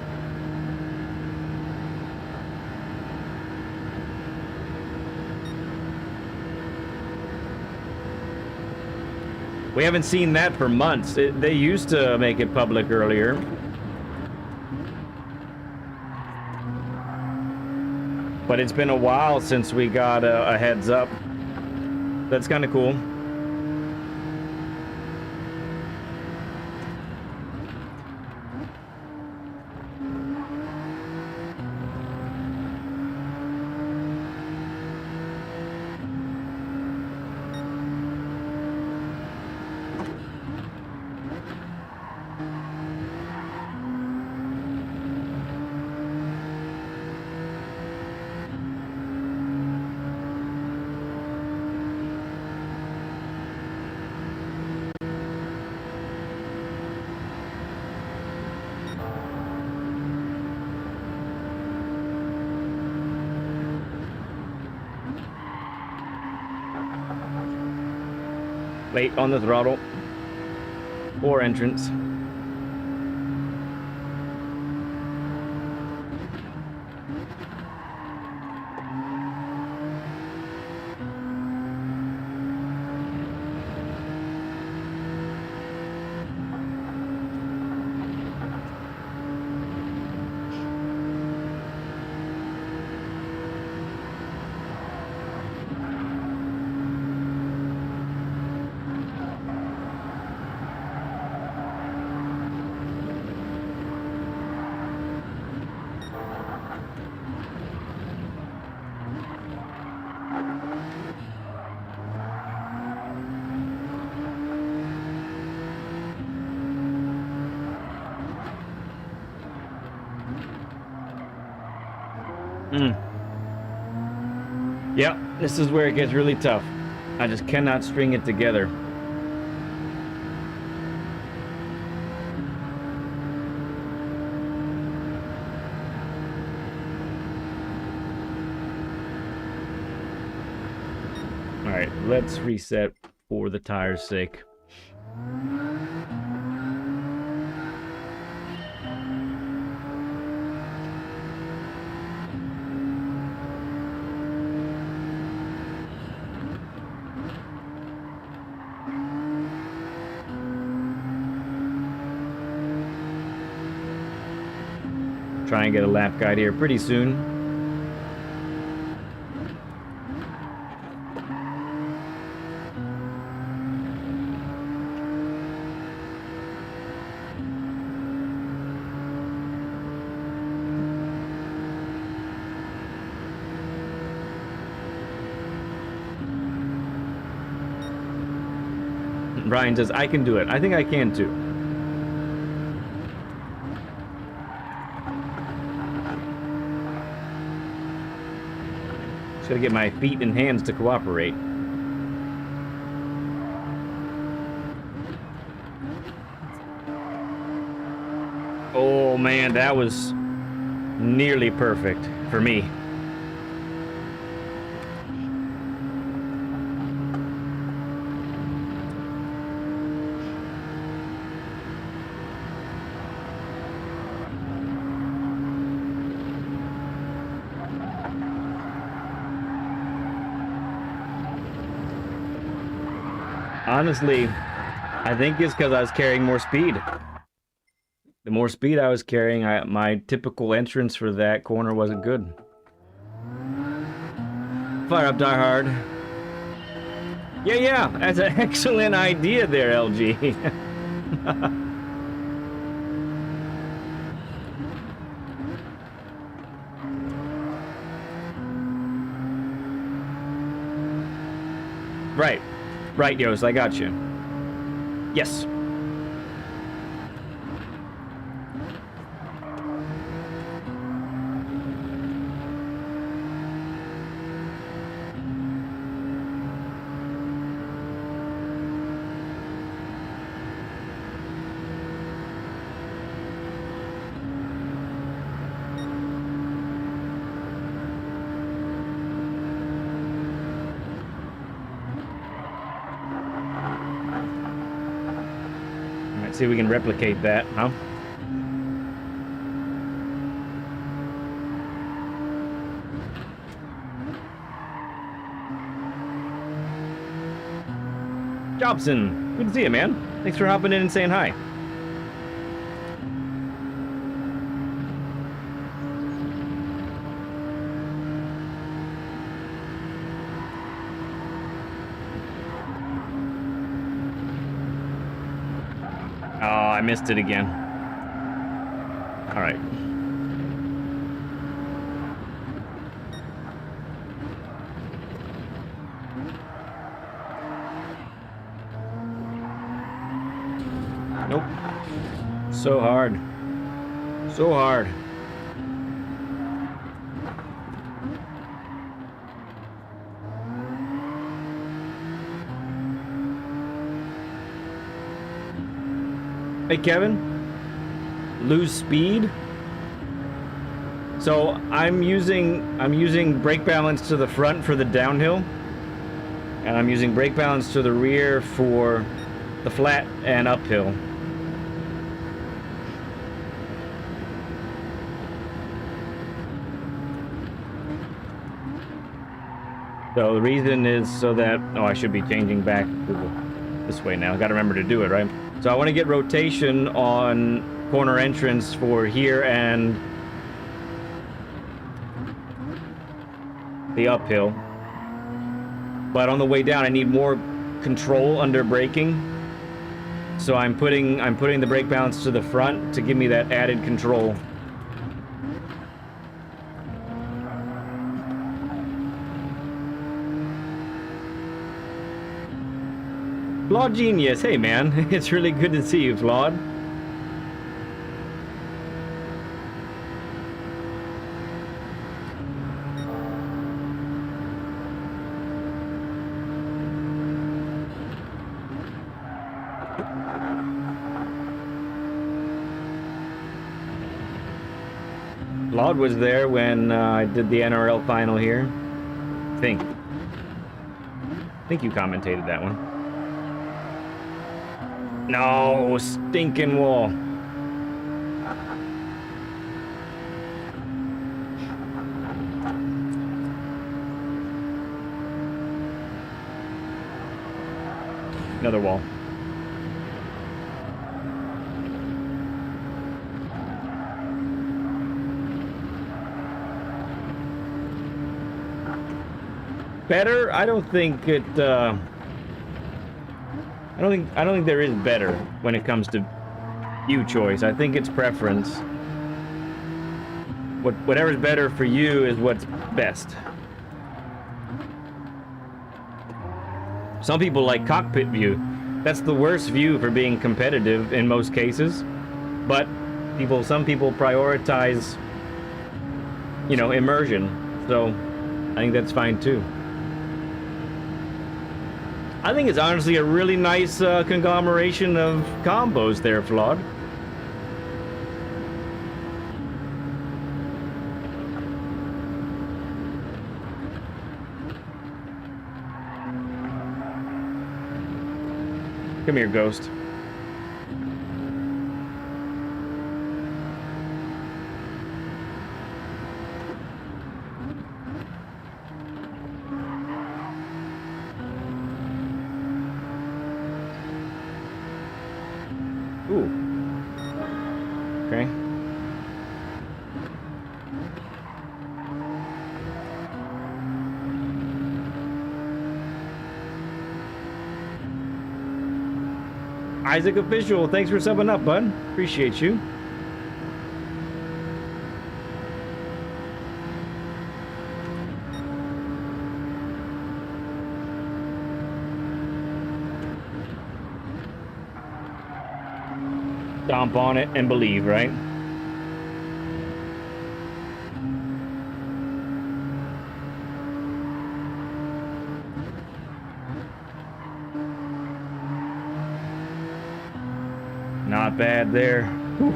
We haven't seen that for months. They used to make it public earlier. But it's been a while since we got a heads up. That's kind of cool. Late on the throttle or entrance. Yep, this is where it gets really tough. I just cannot string it together. Alright, let's reset for the tire's sake. Try and get a lap guide here pretty soon. Brian says, I can do it. I think I can too. Just gotta get my feet and hands to cooperate. Oh man, that was nearly perfect for me. Honestly, I think it's because I was carrying more speed. The more speed I was carrying, my typical entrance for that corner wasn't good. Fire up, Die Hard. Yeah, that's an excellent idea there, LG. Right, Yos, I got you. Yes. Let's see if we can replicate that, huh? Jobson, good to see you, man. Thanks for hopping in and saying hi. Oh, I missed it again. All right. Nope. So hard. So hard. Hey, Kevin. Lose speed. So I'm using brake balance to the front for the downhill, and I'm using brake balance to the rear for the flat and uphill. So the reason is so that, oh, I should be changing back this way now. I gotta remember to do it, right? So I want to get rotation on corner entrance for here and the uphill. But on the way down, I need more control under braking. So I'm putting the brake balance to the front to give me that added control. Flawed Genius, hey man, it's really good to see you, Flawed. Flawed was there when I did the NRL final here. I think you commentated that one. No, stinking wall. Another wall. Better? I don't think it, I don't think there is better when it comes to view choice. I think it's preference. Whatever's better for you is what's best. Some people like cockpit view. That's the worst view for being competitive in most cases. But some people prioritize, you know, immersion. So I think that's fine too. I think it's honestly a really nice conglomeration of combos there, Flawed. Come here, Ghost. Ooh. Okay. Isaac Official, thanks for subbing up, bud. Appreciate you. Stomp on it and believe, right? Not bad there. Whew.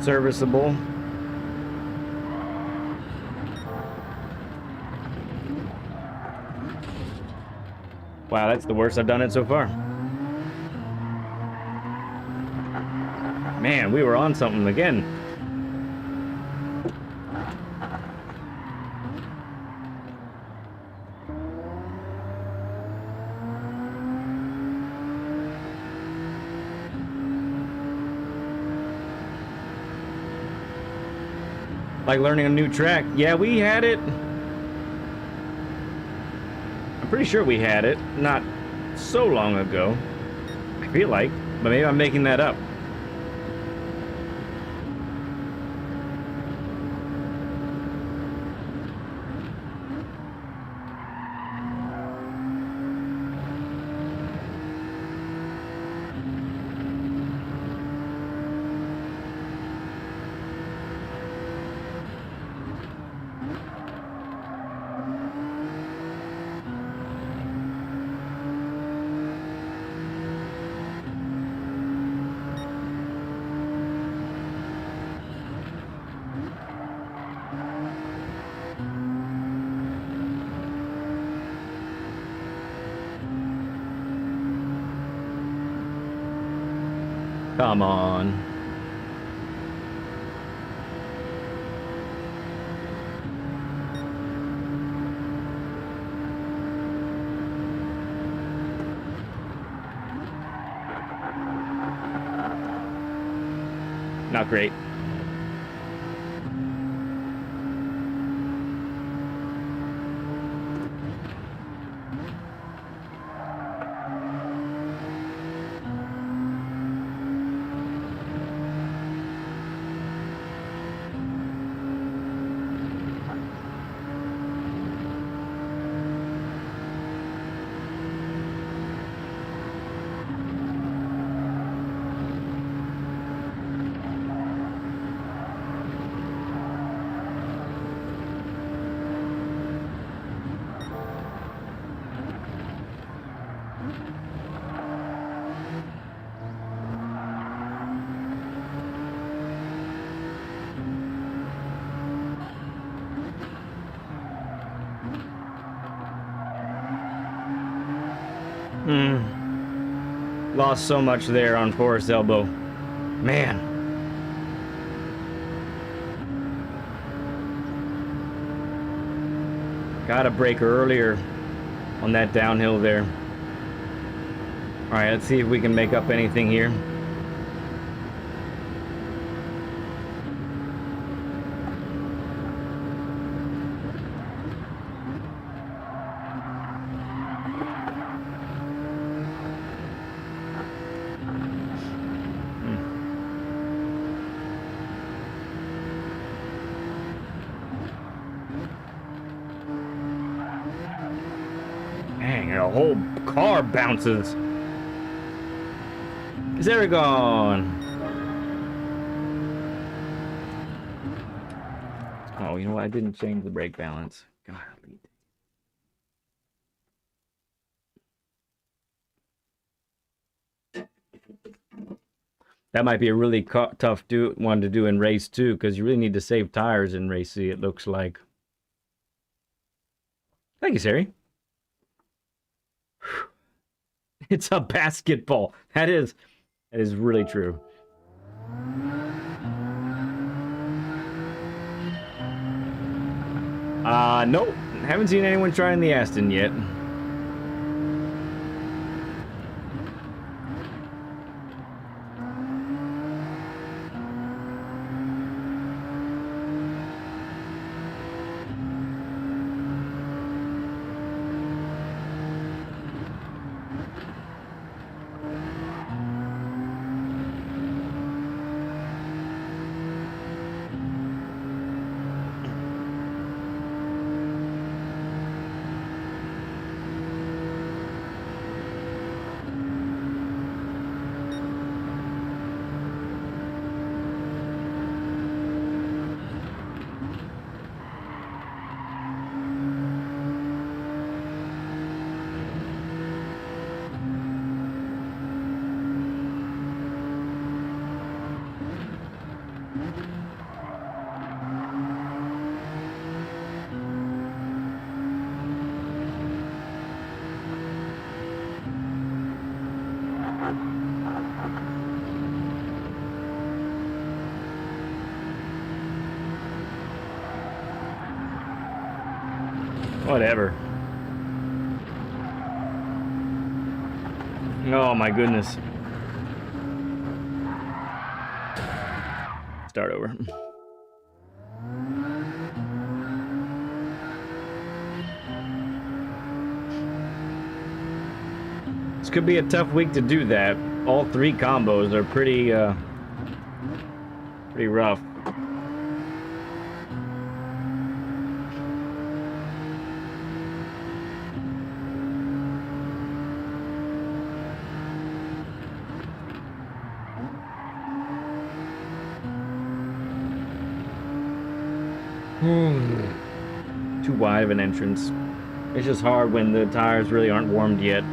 serviceable. Wow, that's the worst I've done it so far. Man, we were on something again. Like learning a new track. Yeah, we had it. I'm pretty sure we had it not so long ago. I feel like, but maybe I'm making that up. Come on. Not great. Lost so much there on Forest Elbow. Man. Got a break earlier on that downhill there. Alright, let's see if we can make up anything here. The whole car bounces. Is there gone? Oh, you know what? I didn't change the brake balance. God. That might be a really tough one to do in race 2, because you really need to save tires in race C, it looks like. Thank you, Sari. It's a basketball. That is really true. Nope. Haven't seen anyone trying the Aston yet. Whatever. Oh my goodness. Start over. This could be a tough week to do that. All three combos are pretty rough. Too wide of an entrance. It's just hard when the tires really aren't warmed yet.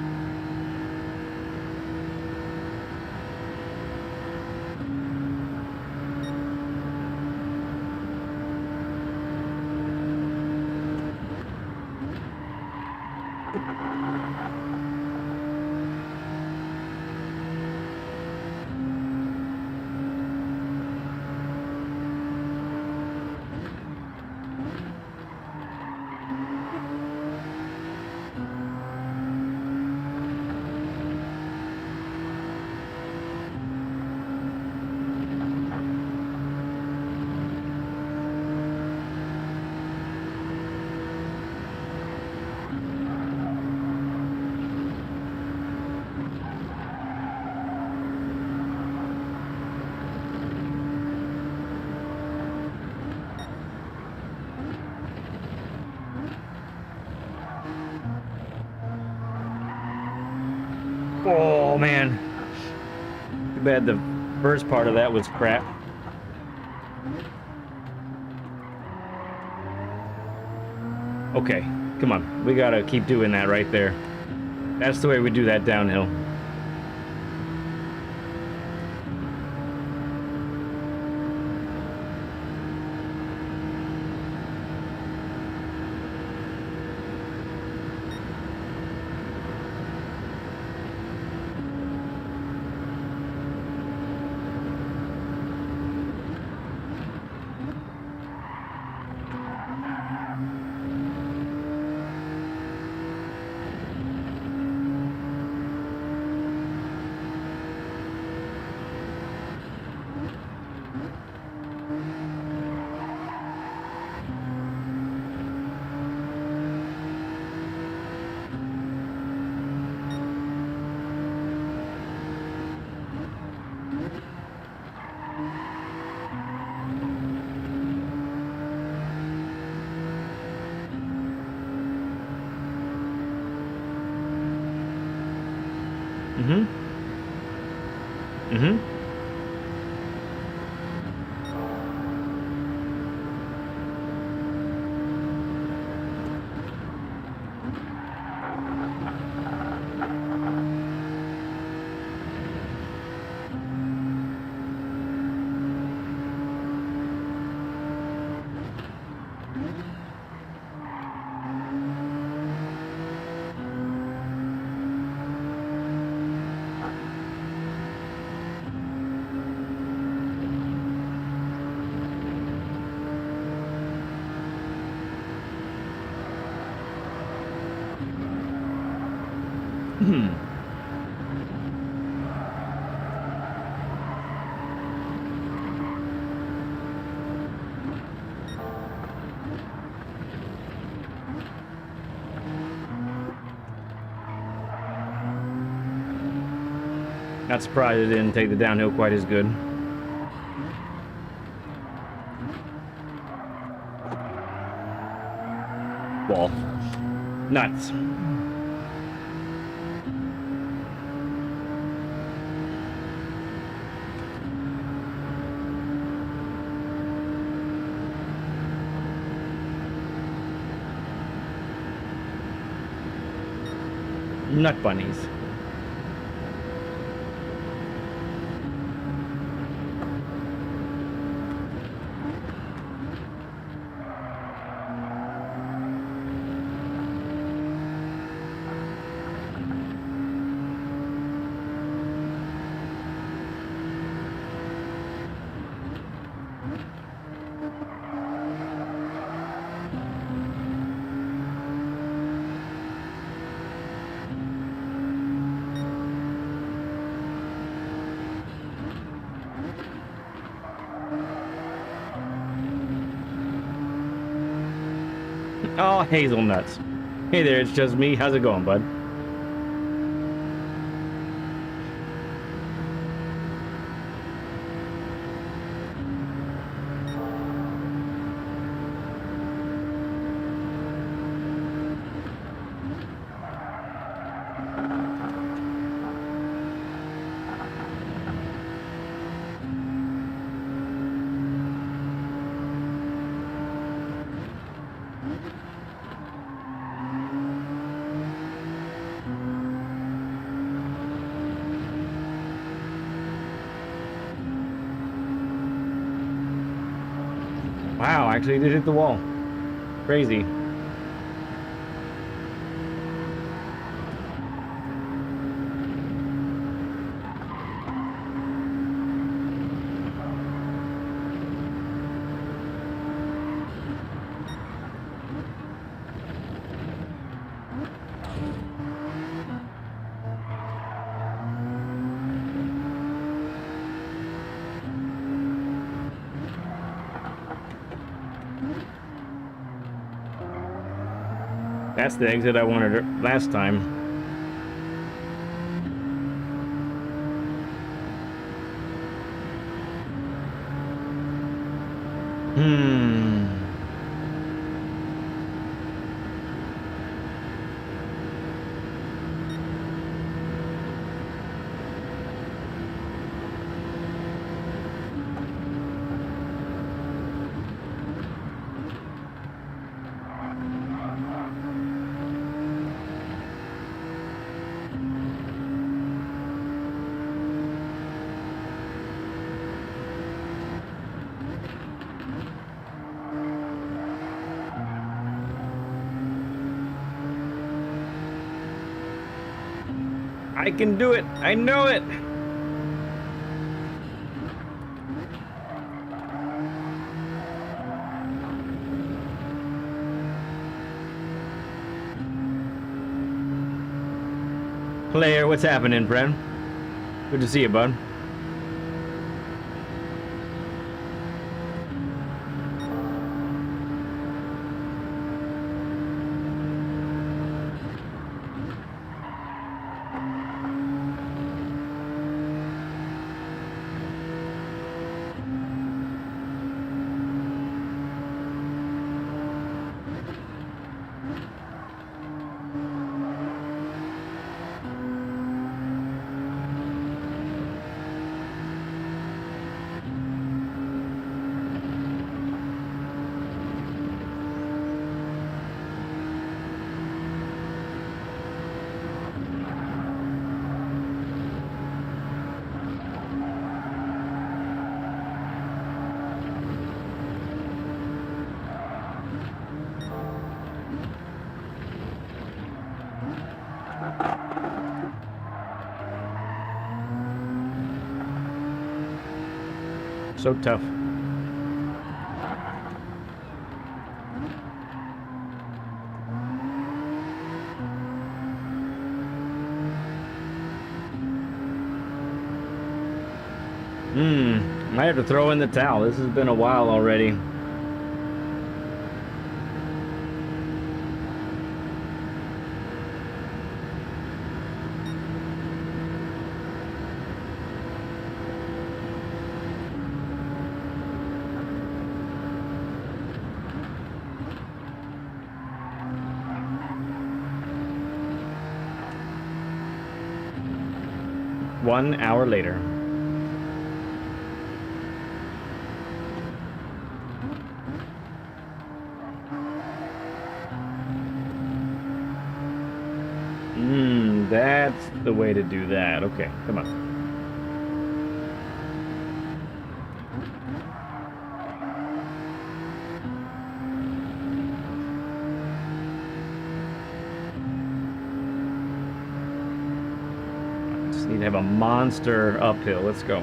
Oh man, too bad the first part of that was crap. Okay, come on, we gotta keep doing that right there. That's the way we do that downhill. Not surprised it didn't take the downhill quite as good. Wall. Nuts. Nut bunnies. Oh, hazelnuts. Hey there, it's just me. How's it going, bud? Wow, actually did hit the wall. Crazy. That's the exit I wanted last time. I can do it. I know it. Player, what's happening, friend? Good to see you, bud. So tough. Might have to throw in the towel. This has been a while already. One hour later. That's the way to do that. Okay, come on. Just need to have a monster uphill. Let's go.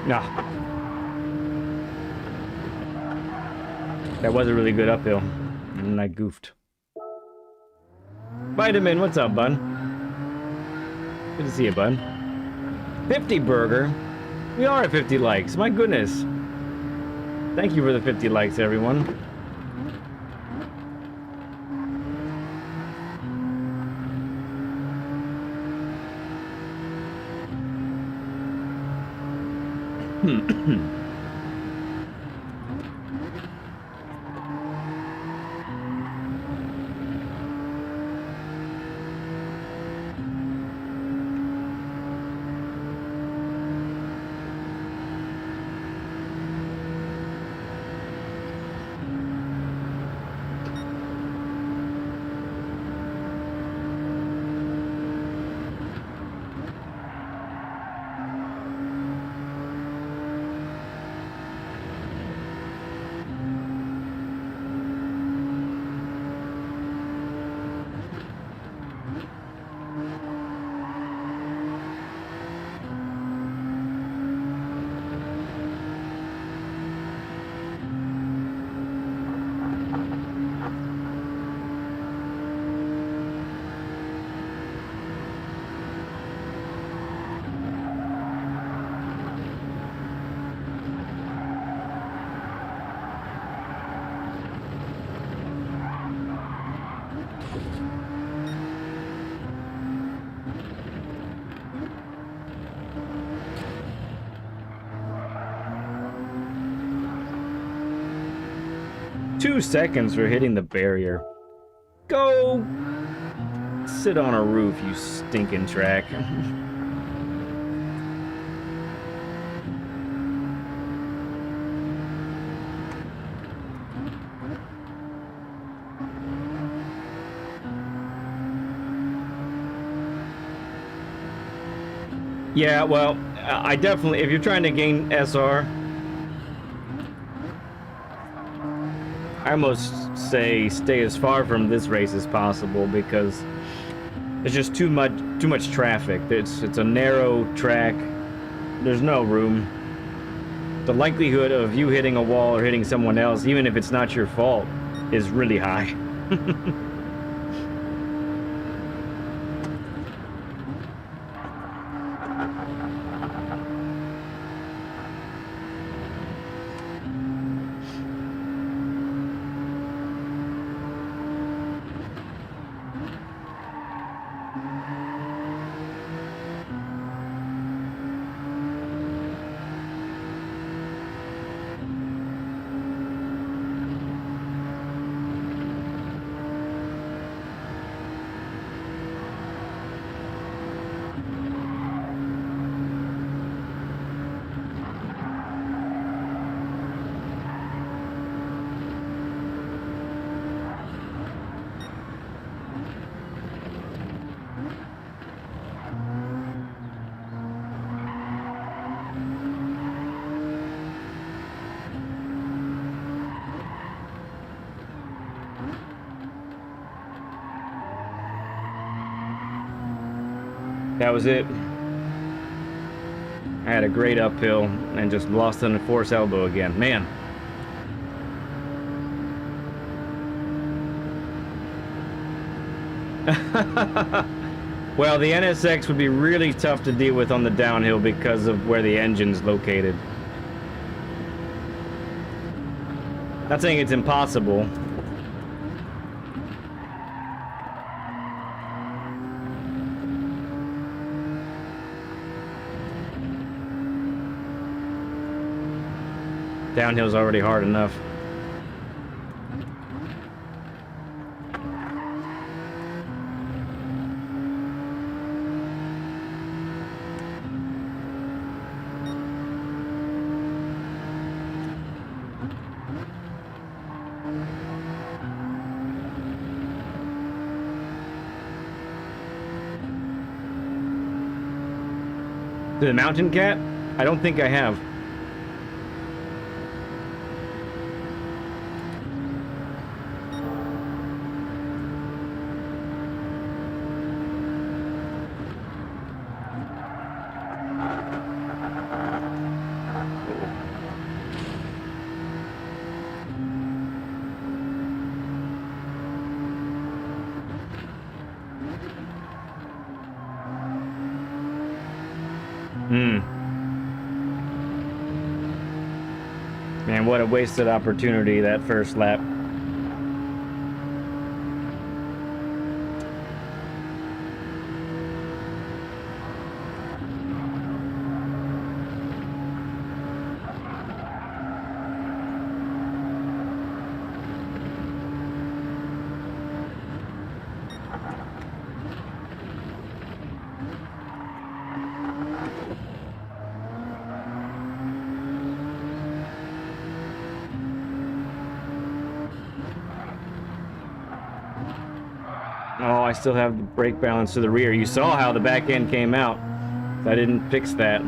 Nah. That was a really good uphill. And I goofed. Vitamin, what's up, bud? Good to see you, bud. 50 burger. We are at 50 likes. My goodness. Thank you for the 50 likes, everyone. Two seconds for hitting the barrier. Go sit on a roof, you stinking track. Yeah, well, I definitely, if you're trying to gain SR, I almost say stay as far from this race as possible because there's just too much traffic. It's a narrow track. There's no room. The likelihood of you hitting a wall or hitting someone else, even if it's not your fault, is really high. That was it. I had a great uphill and just lost on a force elbow again. Man. Well, the NSX would be really tough to deal with on the downhill because of where the engine's located. Not saying it's impossible. Downhill's already hard enough. To the Mountain Cat? I don't think I have. what a wasted opportunity that first lap. Oh, I still have the brake balance to the rear. You saw how the back end came out. I didn't fix that.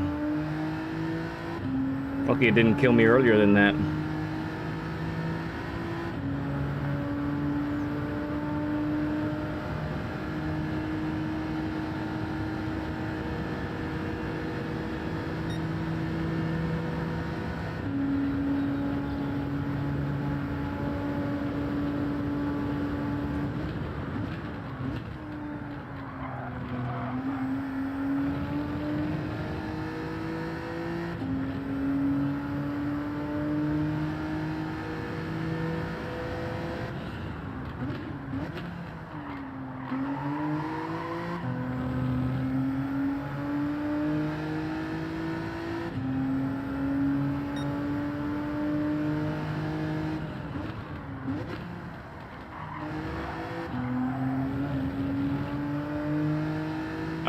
Lucky it didn't kill me earlier than that.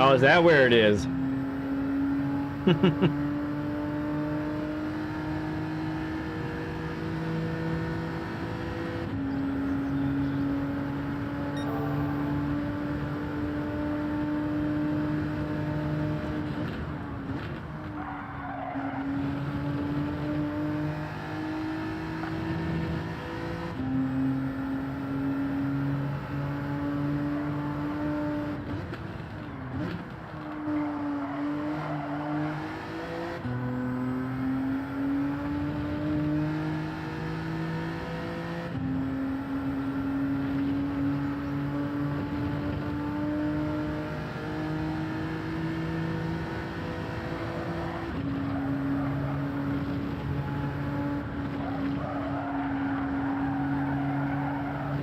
Oh, is that where it is?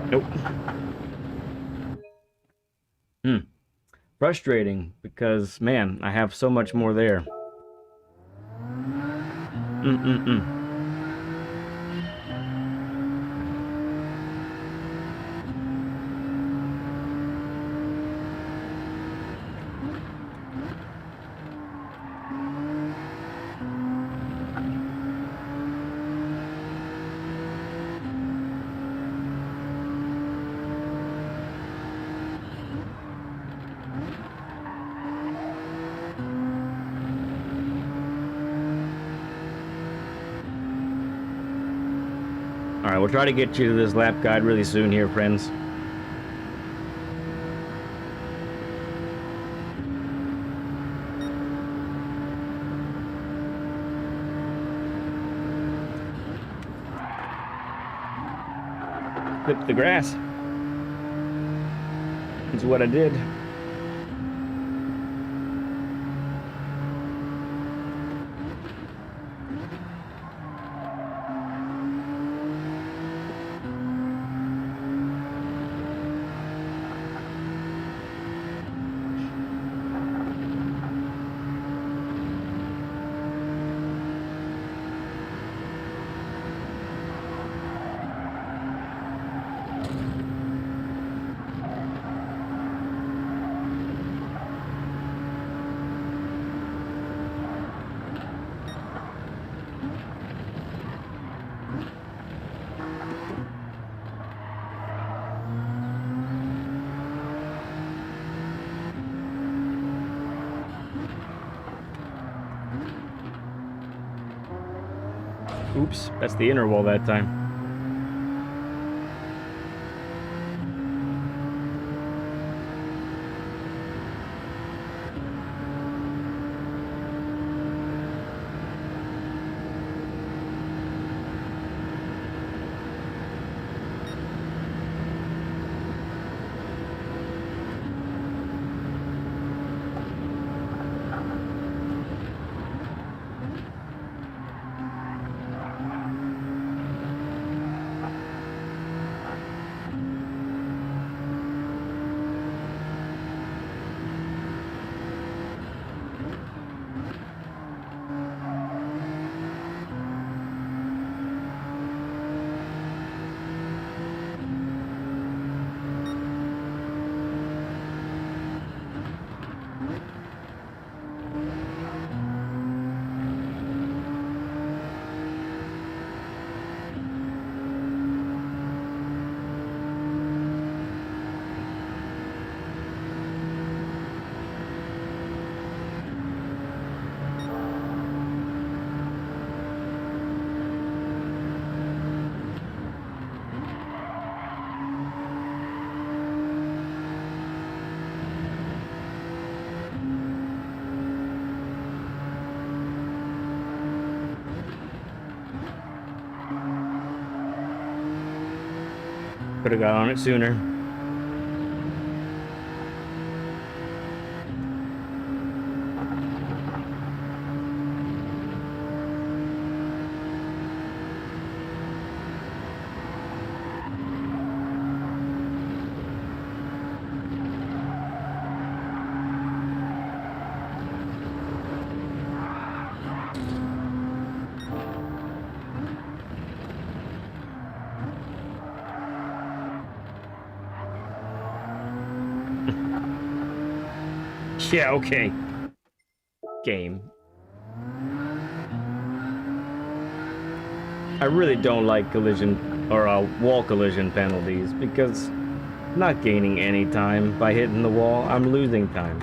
Nope. Frustrating because, man, I have so much more there. All right, we'll try to get you to this lap guide really soon here, friends. Clip the grass. That's what I did. Oops, that's the inner wall that time. Could have got on it sooner. Yeah, okay. Game. I really don't like collision or wall collision penalties because I'm not gaining any time by hitting the wall. I'm losing time.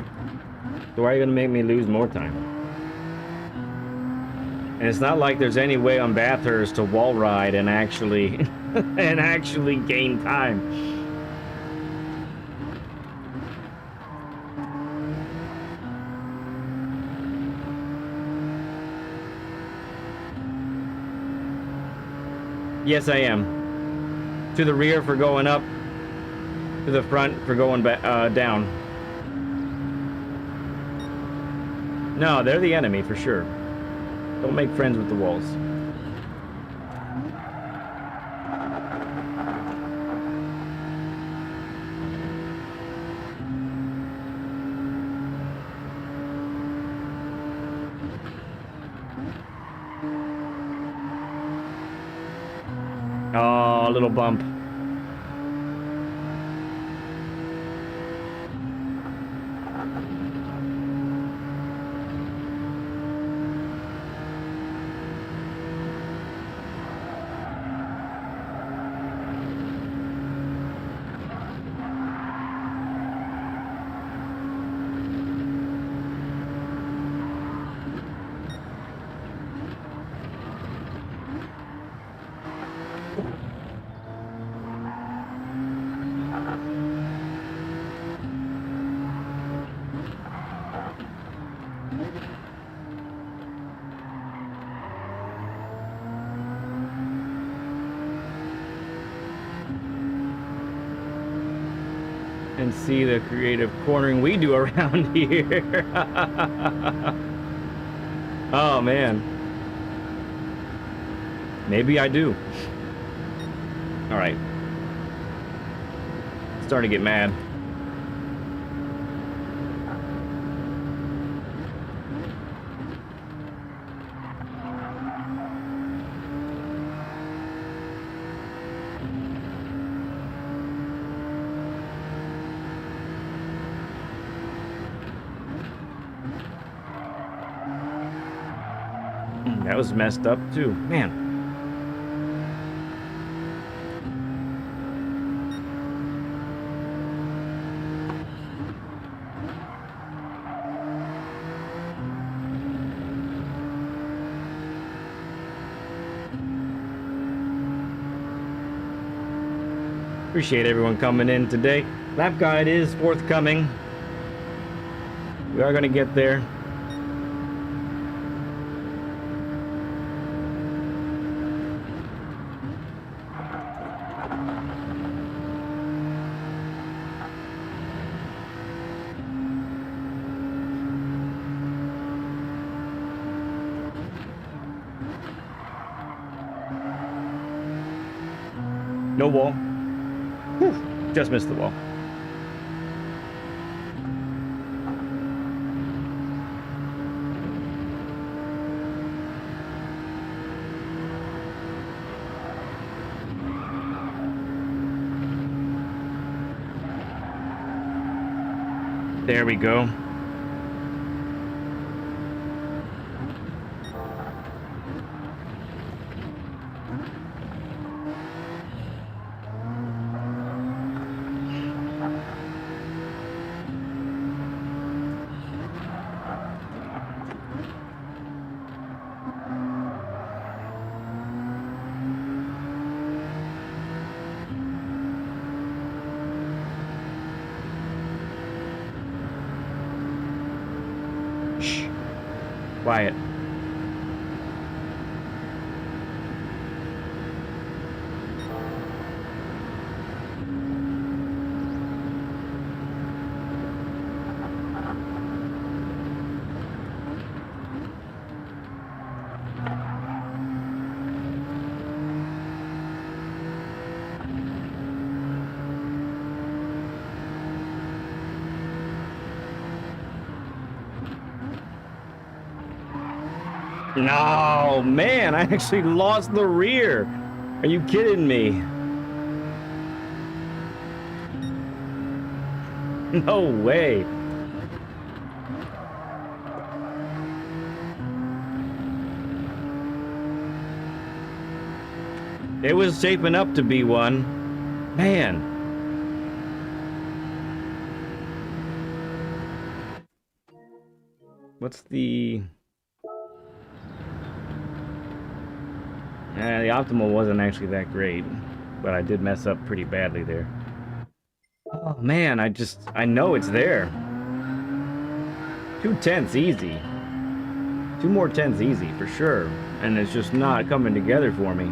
So why are you gonna make me lose more time? And it's not like there's any way on Bathurst to wall ride and actually and actually gain time. Yes, I am. To the rear for going up. To the front for going down. No, they're the enemy for sure. Don't make friends with the walls. Oh, a little bump. And see the creative cornering we do around here. Oh man, maybe I do. All right, starting to get mad. That was messed up too, man. Appreciate everyone coming in today. Lap guide is forthcoming. We are going to get there. No wall. Whew, just missed the wall. There we go. Quiet. No, man, I actually lost the rear. Are you kidding me? No way. It was shaping up to be one. Man. What's the... the optimal wasn't actually that great, but I did mess up pretty badly there. Oh man, I know it's there. 2 tenths easy. 2 more tenths easy for sure, and it's just not coming together for me.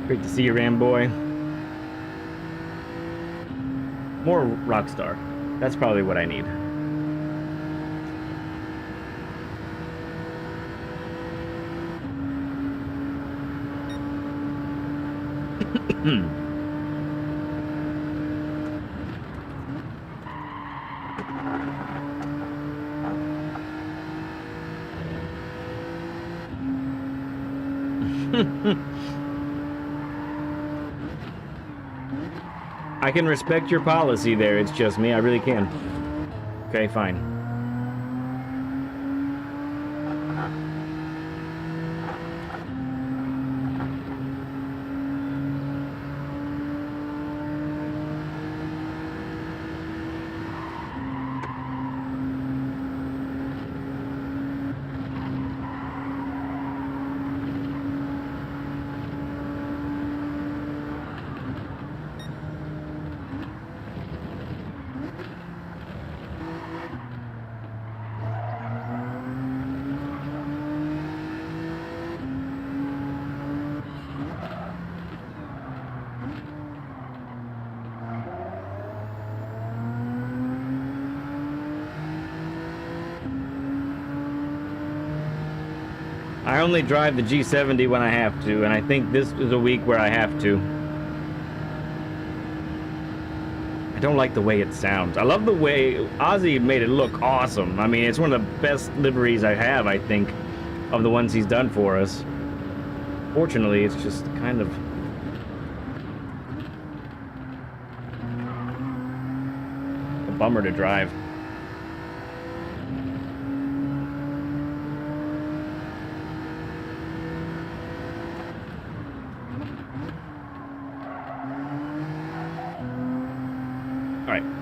Great to see you, Ram boy. More Rockstar. That's probably what I need. I can respect your policy there, it's just me, I really can. Okay, fine. I only drive the G70 when I have to, and I think this is a week where I have to. I don't like the way it sounds. I love the way Ozzy made it look awesome. I mean, it's one of the best liveries I have, I think, of the ones he's done for us. Fortunately, it's just kind of... a bummer to drive.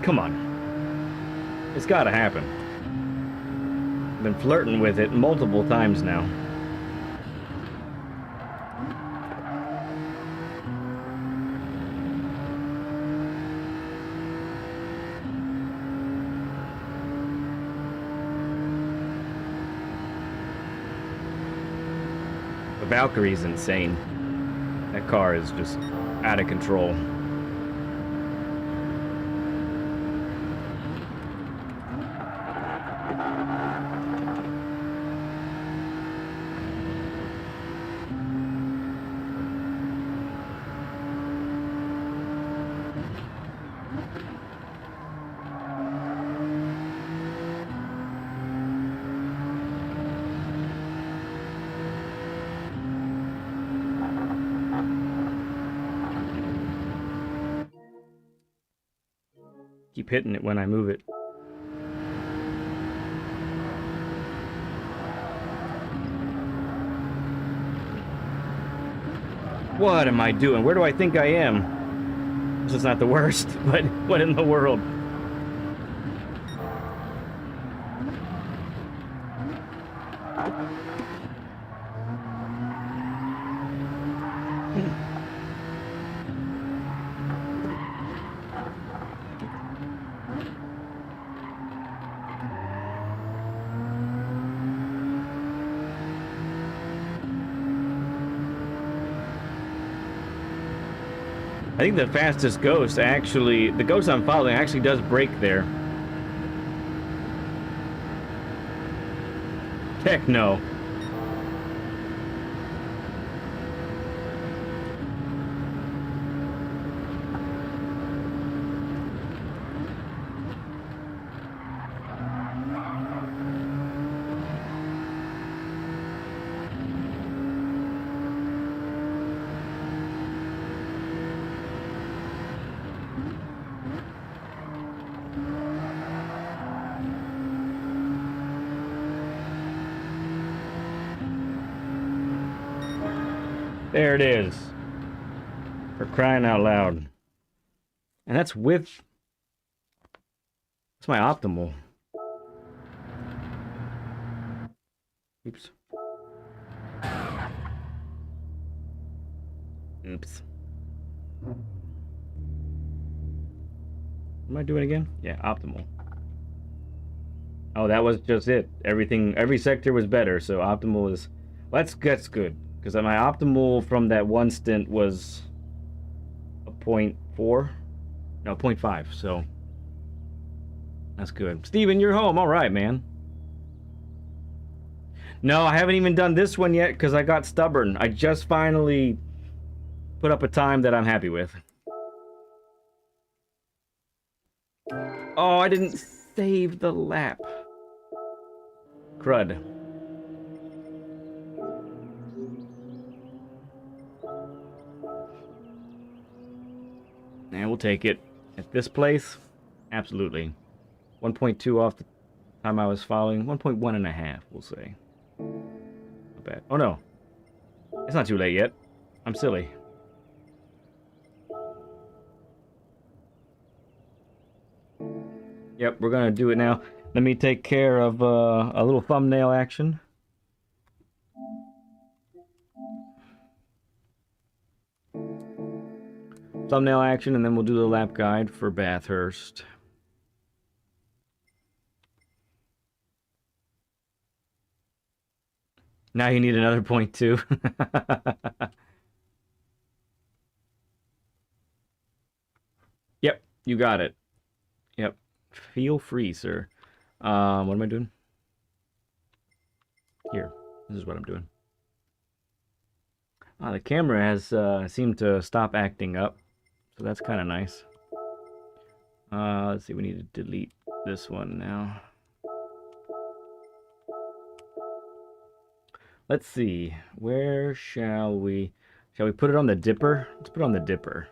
Come on. It's gotta happen. I've been flirting with it multiple times now. The Valkyrie's insane. That car is just out of control. Keep hitting it when I move it. What am I doing? Where do I think I am? This is not the worst, but what in the world? I think the fastest ghost actually, the ghost I'm following actually does brake there. Heck no. There it is. For crying out loud. And that's with... That's my optimal. Oops. Oops. What am I doing again? Yeah, optimal. Oh, that was just it. Every sector was better, so optimal is... Well, that's good. Because my optimal from that one stint was a 0.4? No, 0.5, so... That's good. Steven, you're home. All right, man. No, I haven't even done this one yet because I got stubborn. I just finally put up a time that I'm happy with. Oh, I didn't save the lap. Crud. And we'll take it. At this place, absolutely. 1.2 off the time I was following. 1.1 and a half, we'll say. Not bad. Oh no. It's not too late yet. I'm silly. Yep, we're gonna do it now. Let me take care of a little thumbnail action. Thumbnail action, and then we'll do the lap guide for Bathurst. Now you need another 0.2. Yep, you got it. Yep. Feel free, sir. What am I doing? Here. This is what I'm doing. The camera has seemed to stop acting up, so that's kind of nice. Let's see, we need to delete this one now. Let's see, where shall we put it on the dipper? Let's put it on the dipper.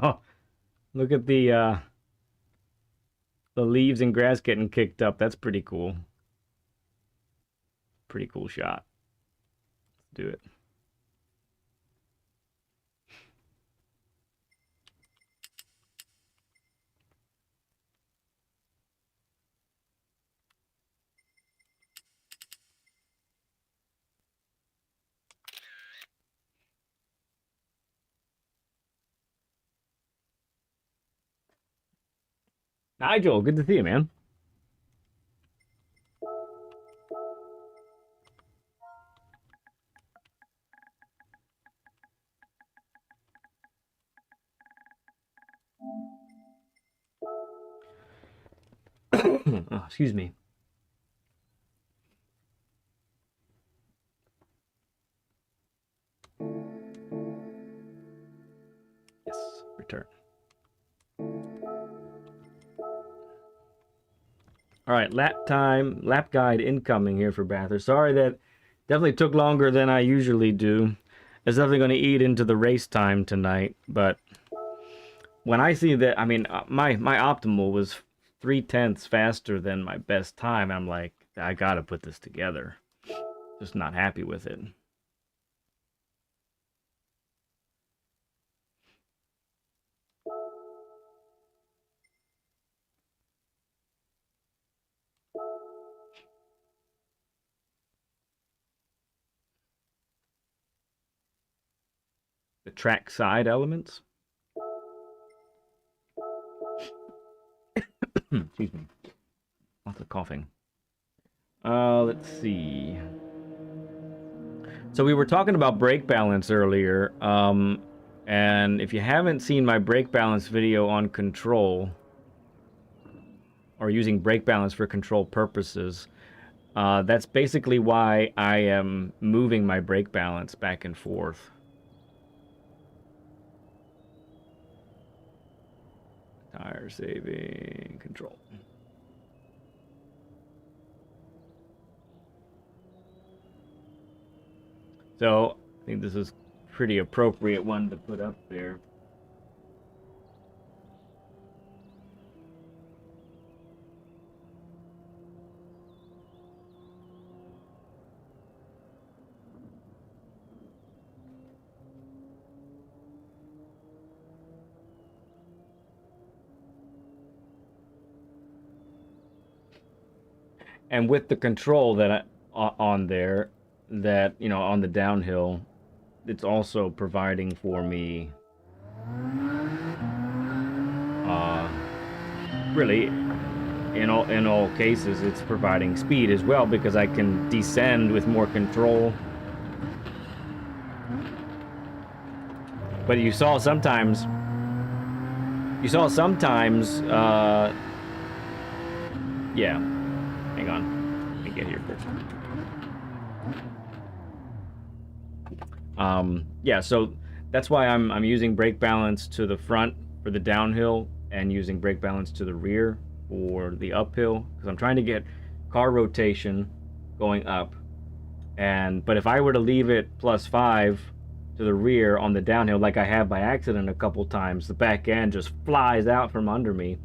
Oh, look at the leaves and grass getting kicked up. That's pretty cool. Pretty cool shot. Let's do it. Nigel, good to see you, man. Oh, excuse me. Yes, return. All right, lap guide incoming here for Bathurst. Sorry that definitely took longer than I usually do. It's definitely going to eat into the race time tonight, but when I see that, I mean, my optimal was 0.3 faster than my best time. I'm like, I gotta put this together. Just not happy with it. track side elements. Excuse me. Lots of coughing. Let's see. So we were talking about brake balance earlier, and if you haven't seen my brake balance video on control, or using brake balance for control purposes, that's basically why I am moving my brake balance back and forth. Tire saving, control. So I think this is a pretty appropriate one to put up there. And with the control that on there, that, you know, on the downhill, it's also providing for me really in all cases it's providing speed as well, because I can descend with more control. But you saw sometimes yeah. Hang on. Let me get here first. Yeah, so that's why I'm using brake balance to the front for the downhill and using brake balance to the rear for the uphill, because I'm trying to get car rotation going up. But if I were to leave it +5 to the rear on the downhill, like I have by accident a couple times, the back end just flies out from under me.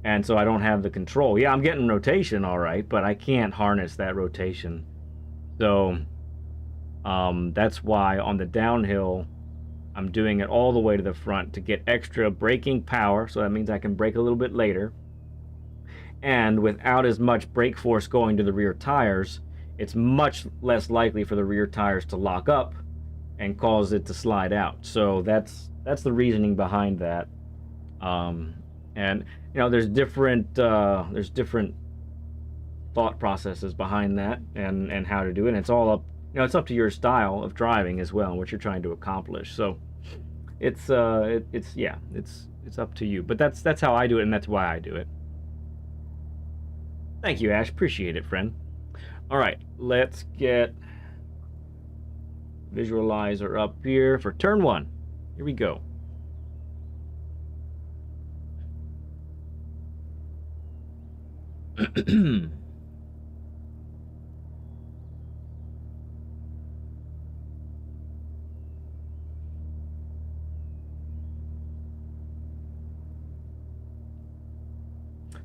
And so I don't have the control. Yeah, I'm getting rotation all right, but I can't harness that rotation. So that's why on the downhill, I'm doing it all the way to the front to get extra braking power. So that means I can brake a little bit later. And without as much brake force going to the rear tires, it's much less likely for the rear tires to lock up and cause it to slide out. So that's the reasoning behind that. And you know, there's different thought processes behind that and how to do it. And it's all up, you know, it's up to your style of driving as well and what you're trying to accomplish. So it's up to you. But that's how I do it, and that's why I do it. Thank you, Ash. Appreciate it, friend. All right, let's get visualizer up here for turn 1. Here we go.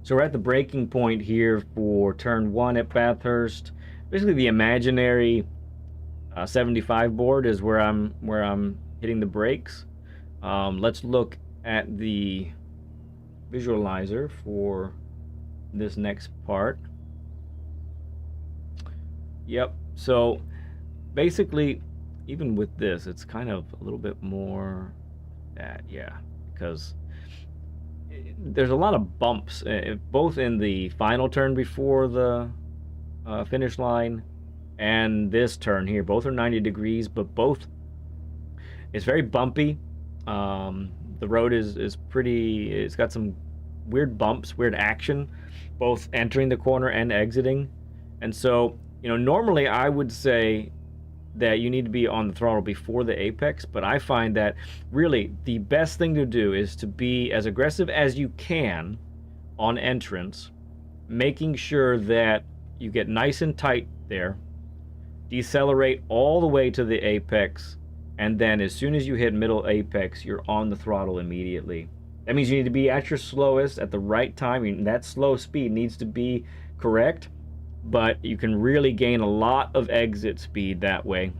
So we're at the breaking point here for turn 1 at Bathurst. Basically, the imaginary 75 board is where I'm hitting the brakes. Let's look at the visualizer for this next part. Yep. So basically, even with this, it's kind of a little bit more that, yeah, because there's a lot of bumps, both in the final turn before the finish line and this turn here. Both are 90 degrees, but both, it's very bumpy. The road is pretty, it's got some weird bumps, weird action, both entering the corner and exiting. And so, you know, normally I would say that you need to be on the throttle before the apex, but I find that really the best thing to do is to be as aggressive as you can on entrance, making sure that you get nice and tight there, decelerate all the way to the apex, and then as soon as you hit middle apex, you're on the throttle immediately. That means you need to be at your slowest at the right time. That slow speed needs to be correct, but you can really gain a lot of exit speed that way.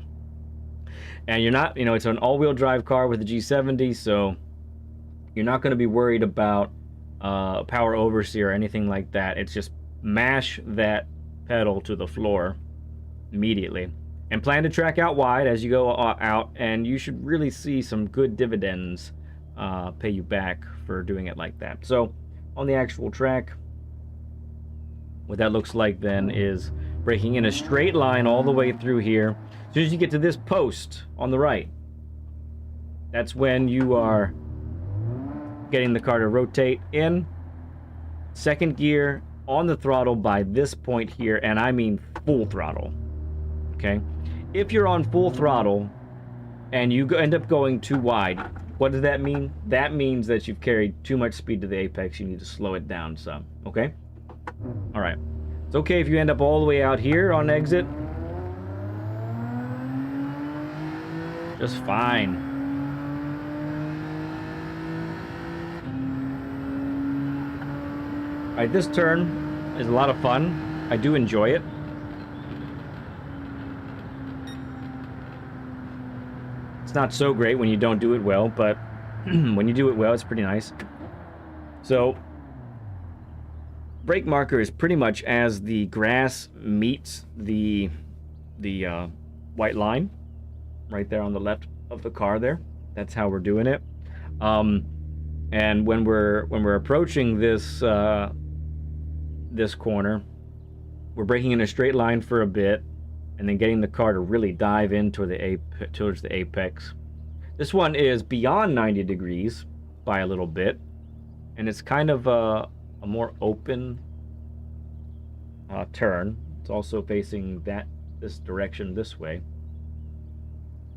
And you're not, you know, it's an all-wheel drive car with a G70, so you're not going to be worried about power oversteer or anything like that. It's just mash that pedal to the floor immediately, And plan to track out wide as you go out, and you should really see some good dividends pay you back for doing it like that. So on the actual track, what that looks like then is braking in a straight line all the way through here. As soon as you get to this post on the right, that's when you are getting the car to rotate in second gear on the throttle by this point here, and I mean full throttle. Okay, if you're on full throttle and you end up going too wide, what does that mean? That means that you've carried too much speed to the apex. You need to slow it down some. Okay, all right, it's okay if you end up all the way out here on exit, just fine. All right, this turn is a lot of fun. I do enjoy it. It's not so great when you don't do it well, but when you do it well, it's pretty nice. So, brake marker is pretty much as the grass meets the white line right there on the left of the car there. That's how we're doing it. And when we're approaching this this corner, we're braking in a straight line for a bit, and then getting the car to really dive into towards the apex. This one is beyond 90 degrees by a little bit, and it's kind of a more open turn. It's also facing this direction this way.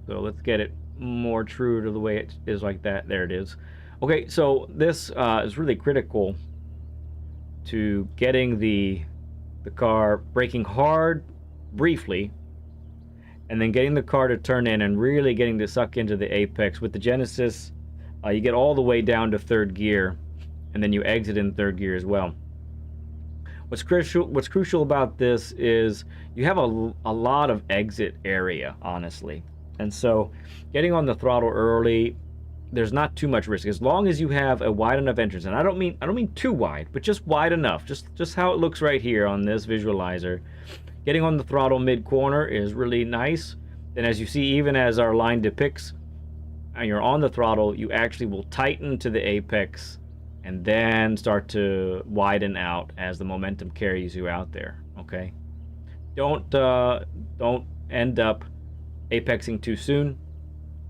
So let's get it more true to the way it is like that. There it is. Okay, so this is really critical to getting the car braking hard briefly, and then getting the car to turn in and really getting to suck into the apex. With the Genesis, you get all the way down to third gear, and then you exit in third gear as well. What's crucial about this is you have a lot of exit area, honestly. And so getting on the throttle early, there's not too much risk as long as you have a wide enough entrance. And I don't mean too wide, but just wide enough, just how it looks right here on this visualizer. Getting on the throttle mid-corner is really nice. And as you see, even as our line depicts, and you're on the throttle, you actually will tighten to the apex and then start to widen out as the momentum carries you out there. Okay, don't end up apexing too soon.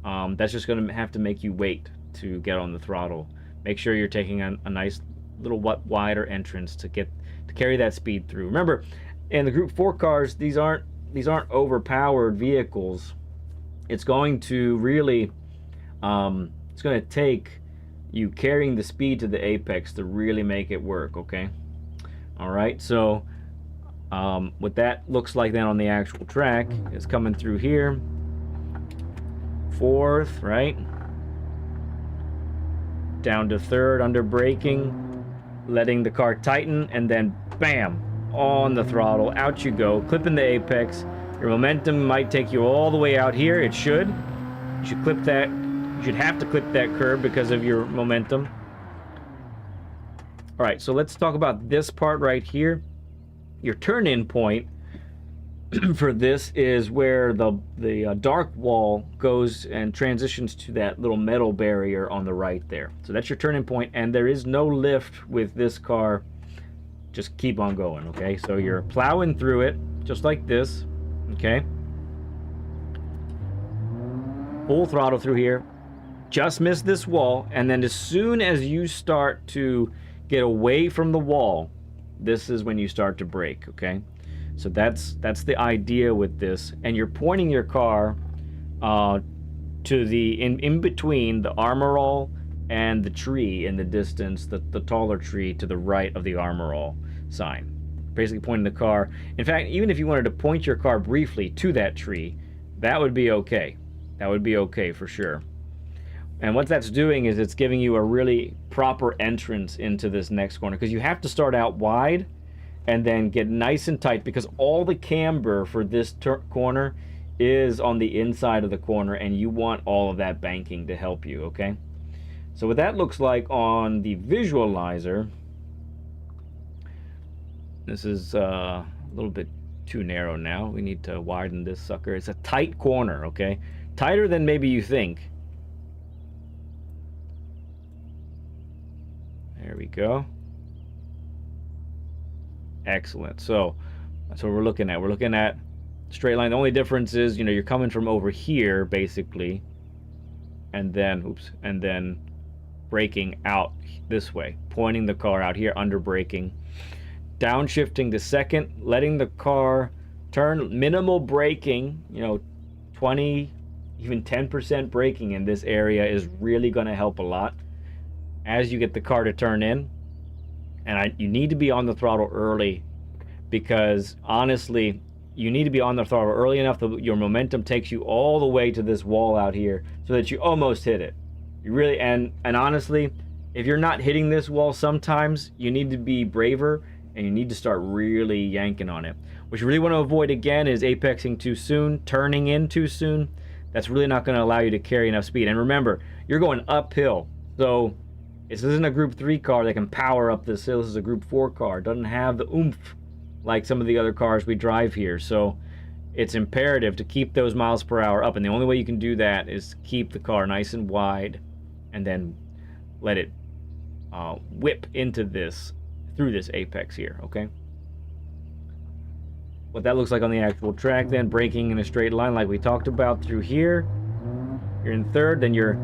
That's just going to have to make you wait to get on the throttle. Make sure you're taking a nice little wider entrance to carry that speed through. Remember, in the Group 4 cars, these aren't overpowered vehicles. It's going to really it's going to take you carrying the speed to the apex to really make it work. Okay, all right. So what that looks like then on the actual track is coming through here. Fourth, right? Down to third under braking, letting the car tighten, and then bam, on the throttle, out you go, clipping the apex. Your momentum might take you all the way out here. It should. You should clip that. You should have to clip that curb because of your momentum. All right, so let's talk about this part right here. Your turn-in point for this is where the dark wall goes and transitions to that little metal barrier on the right there. So that's your turn-in point, and there is no lift with this car. Just keep on going, okay? So you're plowing through it just like this, okay? Full throttle through here. Just missed this wall, and then as soon as you start to get away from the wall, this is when you start to brake, okay? So that's the idea with this, and you're pointing your car to the in between the armor all and the tree in the distance, the taller tree to the right of the armor all sign. Basically pointing the car. In fact, even if you wanted to point your car briefly to that tree, that would be okay. That would be okay for sure. And what that's doing is it's giving you a really proper entrance into this next corner, because you have to start out wide and then get nice and tight, because all the camber for this corner is on the inside of the corner, and you want all of that banking to help you, okay? So what that looks like on the visualizer, this is a little bit too narrow now. We need to widen this sucker. It's a tight corner, okay? Tighter than maybe you think. There we go. Excellent. So that's what we're looking at. We're looking at straight line. The only difference is, you know, you're coming from over here basically, and then and then braking out this way, pointing the car out here, under braking, downshifting to second, letting the car turn, minimal braking, you know, 20, even 10% braking in this area is really going to help a lot as you get the car to turn in. And you need to be on the throttle early, because honestly, you need to be on the throttle early enough that your momentum takes you all the way to this wall out here so that you almost hit it. You really, and honestly, if you're not hitting this wall sometimes, you need to be braver and you need to start really yanking on it. What you really want to avoid again is apexing too soon, turning in too soon. That's really not going to allow you to carry enough speed. And remember, you're going uphill. So this isn't a Group 3 car that can power up this hill. This is a Group 4 car. It doesn't have the oomph like some of the other cars we drive here. So it's imperative to keep those miles per hour up. And the only way you can do that is keep the car nice and wide and then let it whip into this, through this apex here, okay? What that looks like on the actual track then, braking in a straight line like we talked about through here. You're in third, then you're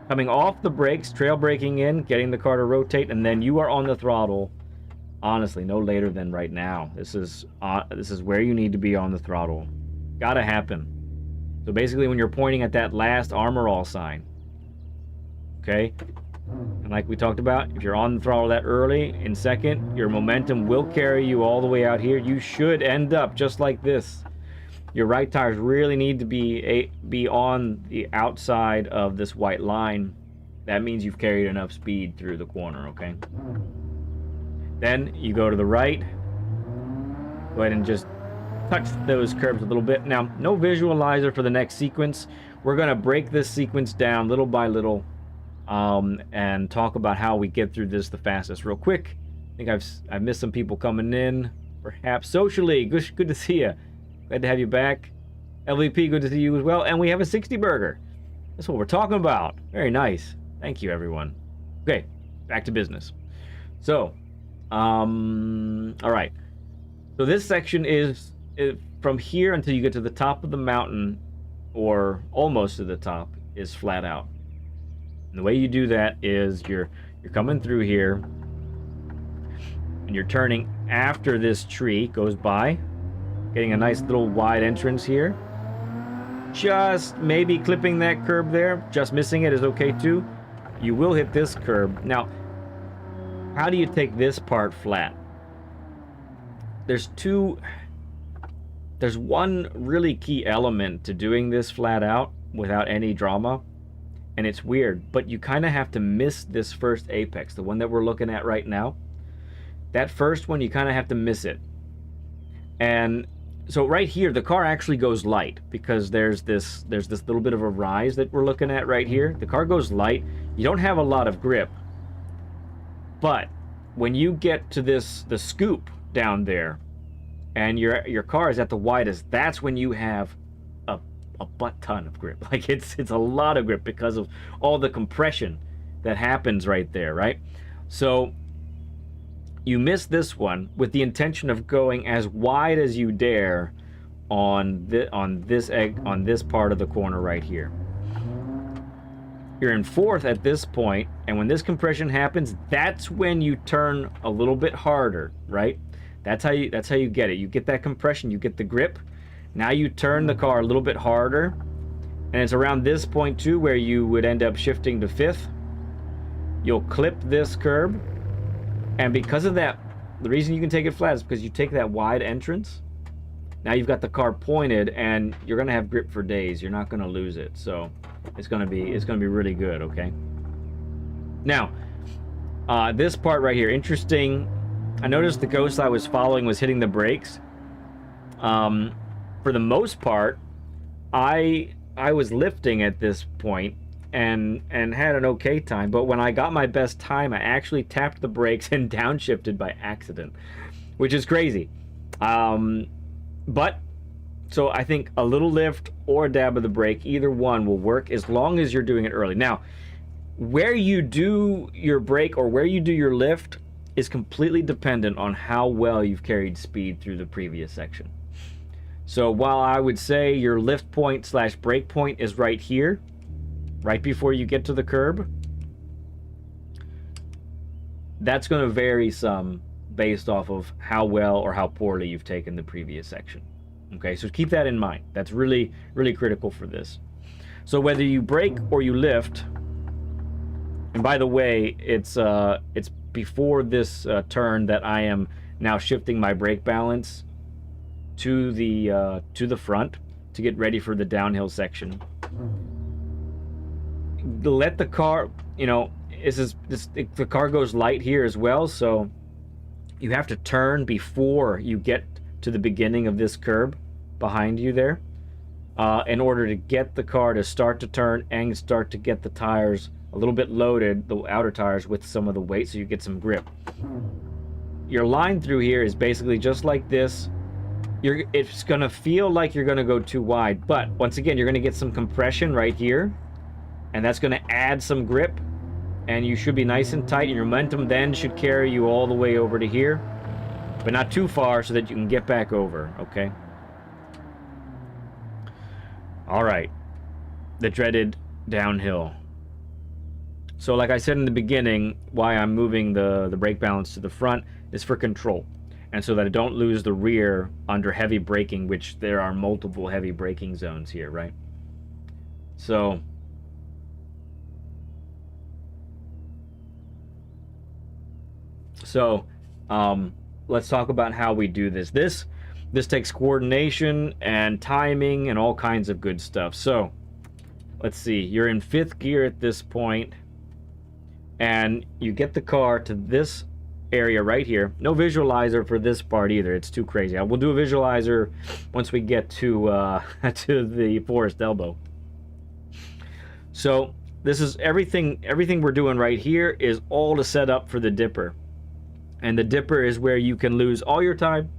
coming off the brakes, trail braking in, getting the car to rotate, and then you are on the throttle, honestly, no later than right now. This is where you need to be on the throttle. Gotta happen. So basically when you're pointing at that last Armor All sign, okay? And like we talked about, if you're on the throttle that early, in second, your momentum will carry you all the way out here. You should end up just like this. Your right tires really need to be on the outside of this white line. That means you've carried enough speed through the corner, okay? Then you go to the right. Go ahead and just touch those curbs a little bit. Now, no visualizer for the next sequence. We're going to break this sequence down little by little and talk about how we get through this the fastest real quick. I think I've missed some people coming in, perhaps socially. Good to see you. Glad to have you back. LVP, good to see you as well. And we have a 60 burger. That's what we're talking about. Very nice. Thank you, everyone. Okay, back to business. So, all right. So this section is from here until you get to the top of the mountain, or almost to the top, is flat out. And the way you do that is you're coming through here, and you're turning after this tree goes by, getting a nice little wide entrance here. Just maybe clipping that curb there, just missing it is okay too. You will hit this curb. Now, how do you take this part flat? There's one really key element to doing this flat out without any drama, and it's weird, but you kind of have to miss this first apex, the one that we're looking at right now. That first one, you kind of have to miss it. And so right here, the car actually goes light because there's this little bit of a rise that we're looking at right here. The car goes light. You don't have a lot of grip. But when you get to the scoop down there and your car is at the widest, that's when you have a butt ton of grip. Like it's a lot of grip because of all the compression that happens right there, right? So you miss this one with the intention of going as wide as you dare on this part of the corner right here. You're in fourth at this point, and when this compression happens, that's when you turn a little bit harder, right? That's how you get it. You get that compression, you get the grip. Now you turn the car a little bit harder, and it's around this point too where you would end up shifting to fifth. You'll clip this curb, and because of that, the reason you can take it flat is because you take that wide entrance. Now you've got the car pointed, and you're gonna have grip for days. You're not gonna lose it, so it's gonna be really good. Okay. Now, this part right here, interesting. I noticed the ghost I was following was hitting the brakes. For the most part, I was lifting at this point and had an okay time, but when I got my best time, I actually tapped the brakes and downshifted by accident, which is crazy. But so I think a little lift or a dab of the brake, either one will work as long as you're doing it early. Now, where you do your brake or where you do your lift is completely dependent on how well you've carried speed through the previous section. So while I would say your lift point slash brake point is right here, right before you get to the curb, that's going to vary some based off of how well or how poorly you've taken the previous section. Okay, so keep that in mind. That's really, really critical for this. So whether you brake or you lift, and by the way, it's before this turn that I am now shifting my brake balance to the front to get ready for the downhill section. Let the car, you know, the car goes light here as well, so you have to turn before you get to the beginning of this curb behind you there, in order to get the car to start to turn and start to get the tires a little bit loaded, the outer tires, with some of the weight so you get some grip. Your line through here is basically just like this. It's going to feel like you're going to go too wide, but once again, you're going to get some compression right here, and that's going to add some grip, and you should be nice and tight, and your momentum then should carry you all the way over to here, but not too far so that you can get back over, okay? All right, the dreaded downhill. So like I said in the beginning, why I'm moving the brake balance to the front is for control, and so that I don't lose the rear under heavy braking, which there are multiple heavy braking zones here, right? So let's talk about how we do this. This takes coordination and timing and all kinds of good stuff. So let's see, you're in 5th gear at this point, and you get the car to this area right here. No visualizer for this part either. It's too crazy. I will do a visualizer once we get to to the forest elbow. So this is everything we're doing right here is all to set up for the dipper. And the dipper is where you can lose all your time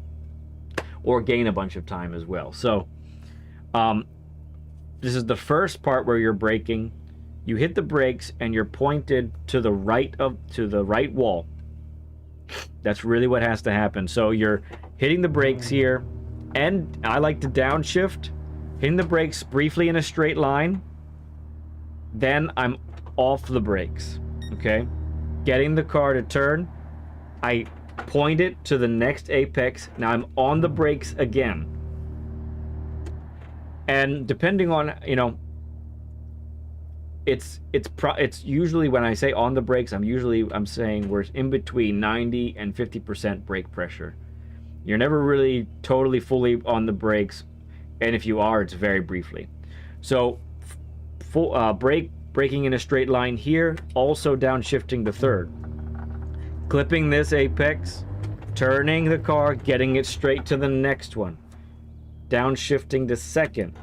or gain a bunch of time as well. So this is the first part where you're braking. You hit the brakes and you're pointed to the right wall. That's really what has to happen. So you're hitting the brakes here, and I like to downshift, hitting the brakes briefly in a straight line. Then I'm off the brakes, okay? Getting the car to turn, I point it to the next apex. Now I'm on the brakes again. And depending on, you know, it's usually, when I say on the brakes, I'm saying we're in between 90 and 50% brake pressure. You're never really totally fully on the brakes, and if you are, it's very briefly. So braking in a straight line here, also downshifting the 3rd. Clipping this apex, turning the car, getting it straight to the next one. Downshifting the 2nd,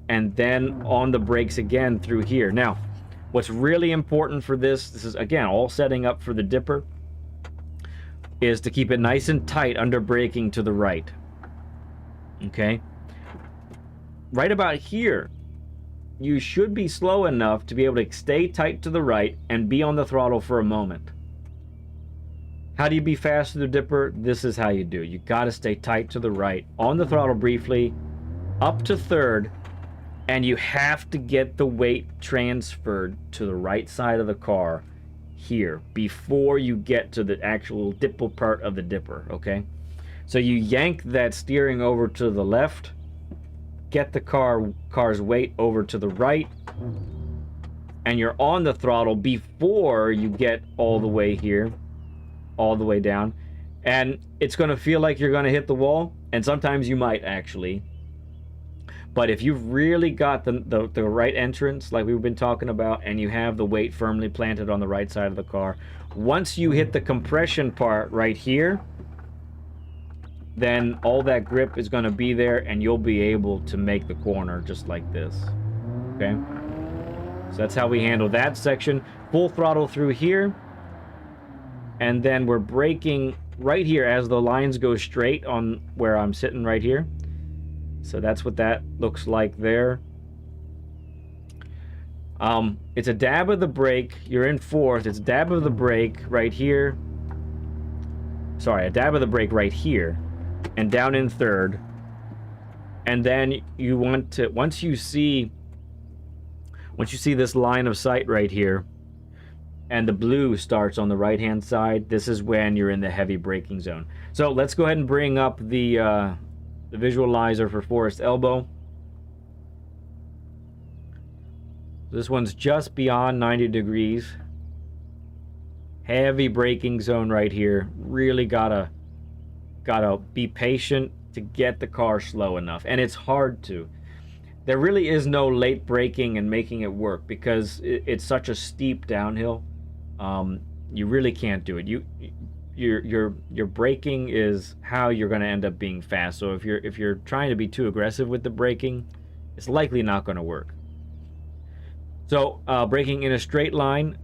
and then on the brakes again through here. Now, what's really important for this is, again, all setting up for the dipper, is to keep it nice and tight under braking to the right. Okay? Right about here, you should be slow enough to be able to stay tight to the right and be on the throttle for a moment. How do you be fast to the dipper? This is how you do. You got to stay tight to the right, on the throttle briefly, up to 3rd, and you have to get the weight transferred to the right side of the car here before you get to the actual dipple part of the dipper, okay? So you yank that steering over to the left, get the car's weight over to the right, and you're on the throttle before you get all the way here, all the way down. And it's going to feel like you're going to hit the wall, and sometimes you might actually. But if you've really got the right entrance, like we've been talking about, and you have the weight firmly planted on the right side of the car, once you hit the compression part right here, then all that grip is going to be there, and you'll be able to make the corner just like this. Okay? So that's how we handle that section. Full throttle through here, and then we're braking right here as the lines go straight on where I'm sitting right here. So that's what that looks like there. It's a dab of the brake. You're in fourth. It's a dab of the brake right here. Sorry, a dab of the brake right here. And down in third. And then you want to, once you see this line of sight right here, and the blue starts on the right-hand side, this is when you're in the heavy braking zone. So let's go ahead and bring up the visualizer for Forest Elbow. This one's just beyond 90 degrees. Heavy braking zone right here. Really gotta be patient to get the car slow enough. And it's hard to. There really is no late braking and making it work because it's such a steep downhill. You really can't do it. Your braking is how you're going to end up being fast. So if you're trying to be too aggressive with the braking, it's likely not going to work. So braking in a straight line,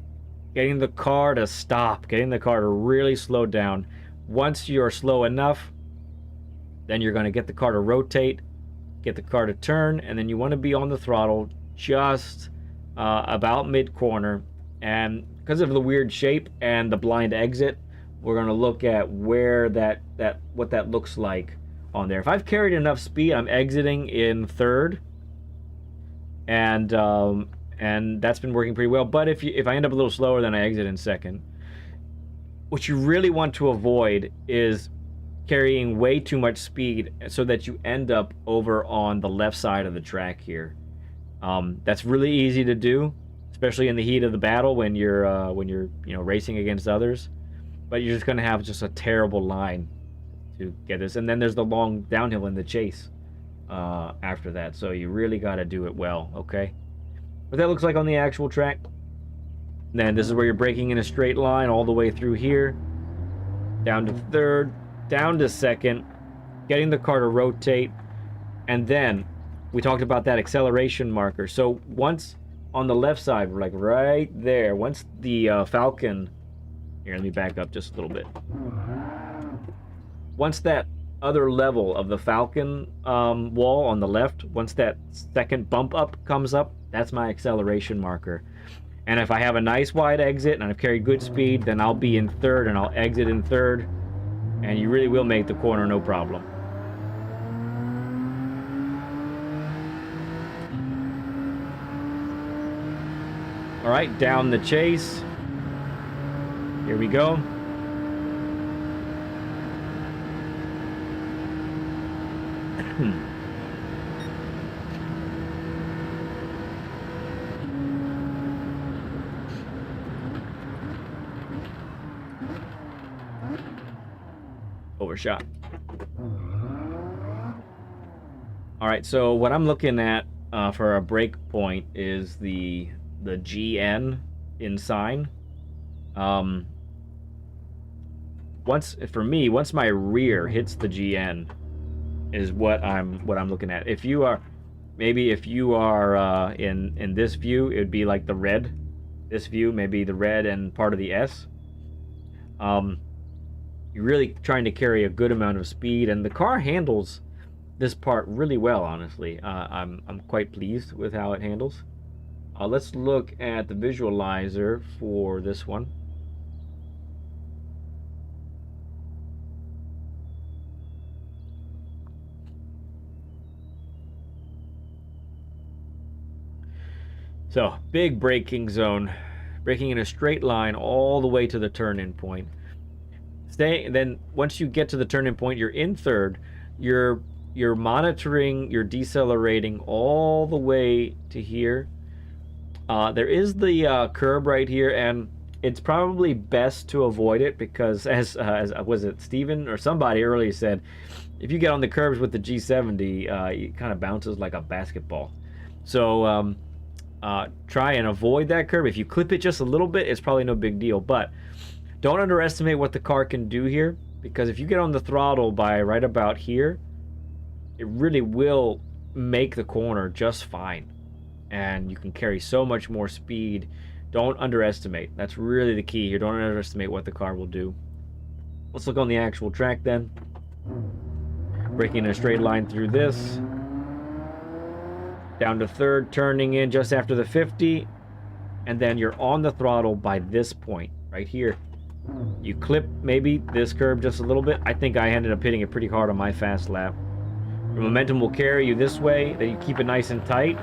getting the car to stop, getting the car to really slow down. Once you're slow enough, then you're going to get the car to rotate, get the car to turn, and then you want to be on the throttle just about mid-corner. And because of the weird shape and the blind exit, we're going to look at where what that looks like on there. If I've carried enough speed, I'm exiting in third, and that's been working pretty well. But if I end up a little slower, then I exit in second. What you really want to avoid is carrying way too much speed so that you end up over on the left side of the track here. That's really easy to do, especially in the heat of the battle when you're racing against others. But you're just going to have just a terrible line to get this. And then there's the long downhill in the chase after that. So you really got to do it well, okay? What that looks like on the actual track. Then this is where you're braking in a straight line all the way through here. Down to third, down to second, getting the car to rotate. And then we talked about that acceleration marker. So once on the left side, we're like right there. Once the Falcon... Here, let me back up just a little bit. Once that other level of the Falcon wall on the left, once that second bump up comes up, that's my acceleration marker. And if I have a nice wide exit and I've carried good speed, then I'll be in third and I'll exit in third. And you really will make the corner no problem. All right, down the chase. Here we go. Overshot. All right, so what I'm looking at for a break point is the GN in sign. Once my rear hits the GN is what I'm looking at. If you are in this view, it would be like the red. This view, maybe the red and part of the S. You're really trying to carry a good amount of speed, and the car handles this part really well, honestly. I'm quite pleased with how it handles. Let's look at the visualizer for this one. So, big braking zone. Braking in a straight line all the way to the turn-in point. Then once you get to the turn-in point, you're in third. You're monitoring, you're decelerating all the way to here. There is the curb right here, and it's probably best to avoid it because, as was it Steven or somebody earlier said, if you get on the curbs with the G70, it kind of bounces like a basketball. So try and avoid that curb. If you clip it just a little bit, it's probably no big deal. But don't underestimate what the car can do here, because if you get on the throttle by right about here, it really will make the corner just fine. And you can carry so much more speed. Don't underestimate. That's really the key here. Don't underestimate what the car will do. Let's look on the actual track then. Braking in a straight line through this. down to third, turning in just after the 50, and then you're on the throttle by this point right here. You clip maybe this curb just a little bit. I think I ended up hitting it pretty hard on my fast lap. Your momentum will carry you this way, then you keep it nice and tight.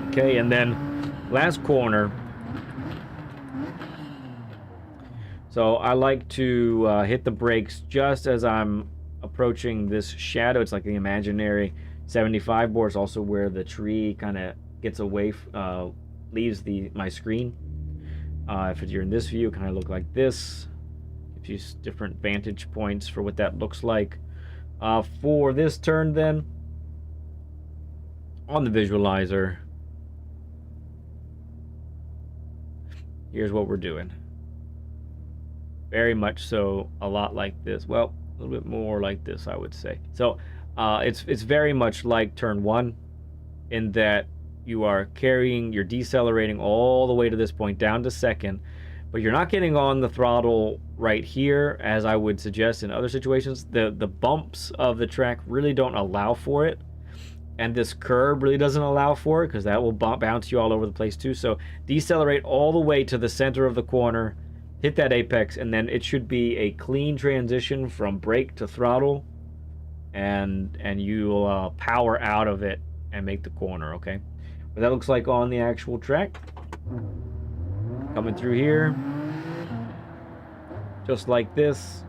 Okay, and then last corner. So I like to hit the brakes just as I'm approaching this shadow. It's like the imaginary 75 board. It's also where the tree kind of gets away, leaves my screen. If you're in this view, it kind of look like this. Gives you different vantage points for what that looks like. For this turn then, on the visualizer, here's what we're doing. Very much so, a lot like this. Well, a little bit more like this, I would say. So it's very much like turn one, in that you are you're decelerating all the way to this point down to second, but you're not getting on the throttle right here, as I would suggest in other situations. The bumps of the track really don't allow for it, and this curb really doesn't allow for it, because that will bounce you all over the place too. So decelerate all the way to the center of the corner, hit that apex, and then it should be a clean transition from brake to throttle, and you'll power out of it and make the corner. Okay, what that looks like on the actual track. Coming through here, just like this,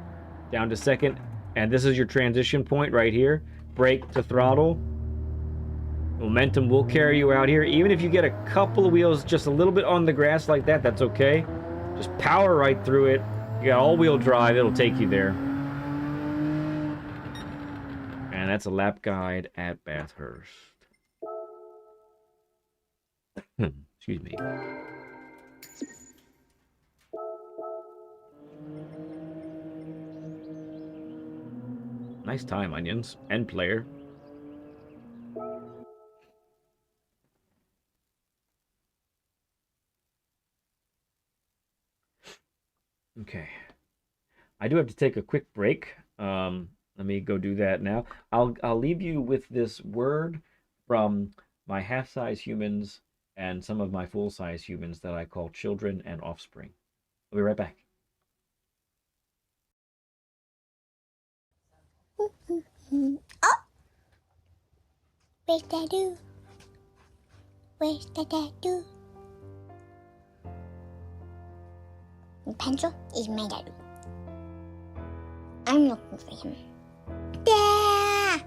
down to second, and this is your transition point right here. Brake to throttle. Momentum will carry you out here. Even if you get a couple of wheels just a little bit on the grass like that, that's okay. Just power right through it. You got all-wheel drive. It'll take you there. And that's a lap guide at Bathurst. Excuse me. Nice time, Onions. And player. Okay. I do have to take a quick break. Let me go do that now. I'll leave you with this word from my half-size humans and some of my full-size humans that I call children and offspring. I'll be right back. Oh! Where's Dadoo? Where's the Dadoo? The pencil is my Dadoo. I'm looking for him. Dad!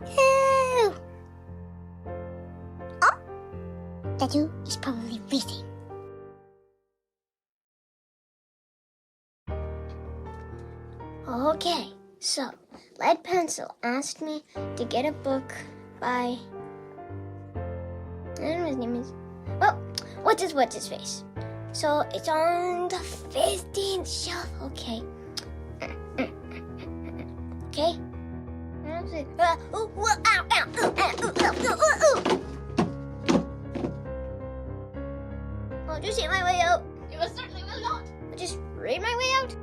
Oh! Dadoo is probably racing. Okay, so Lead Pencil asked me to get a book by, I don't know his name is, well, what's his face? So it's on the 15th shelf. Okay. Okay. I'll just hit my way out. You most certainly will not. I'll just read my way out.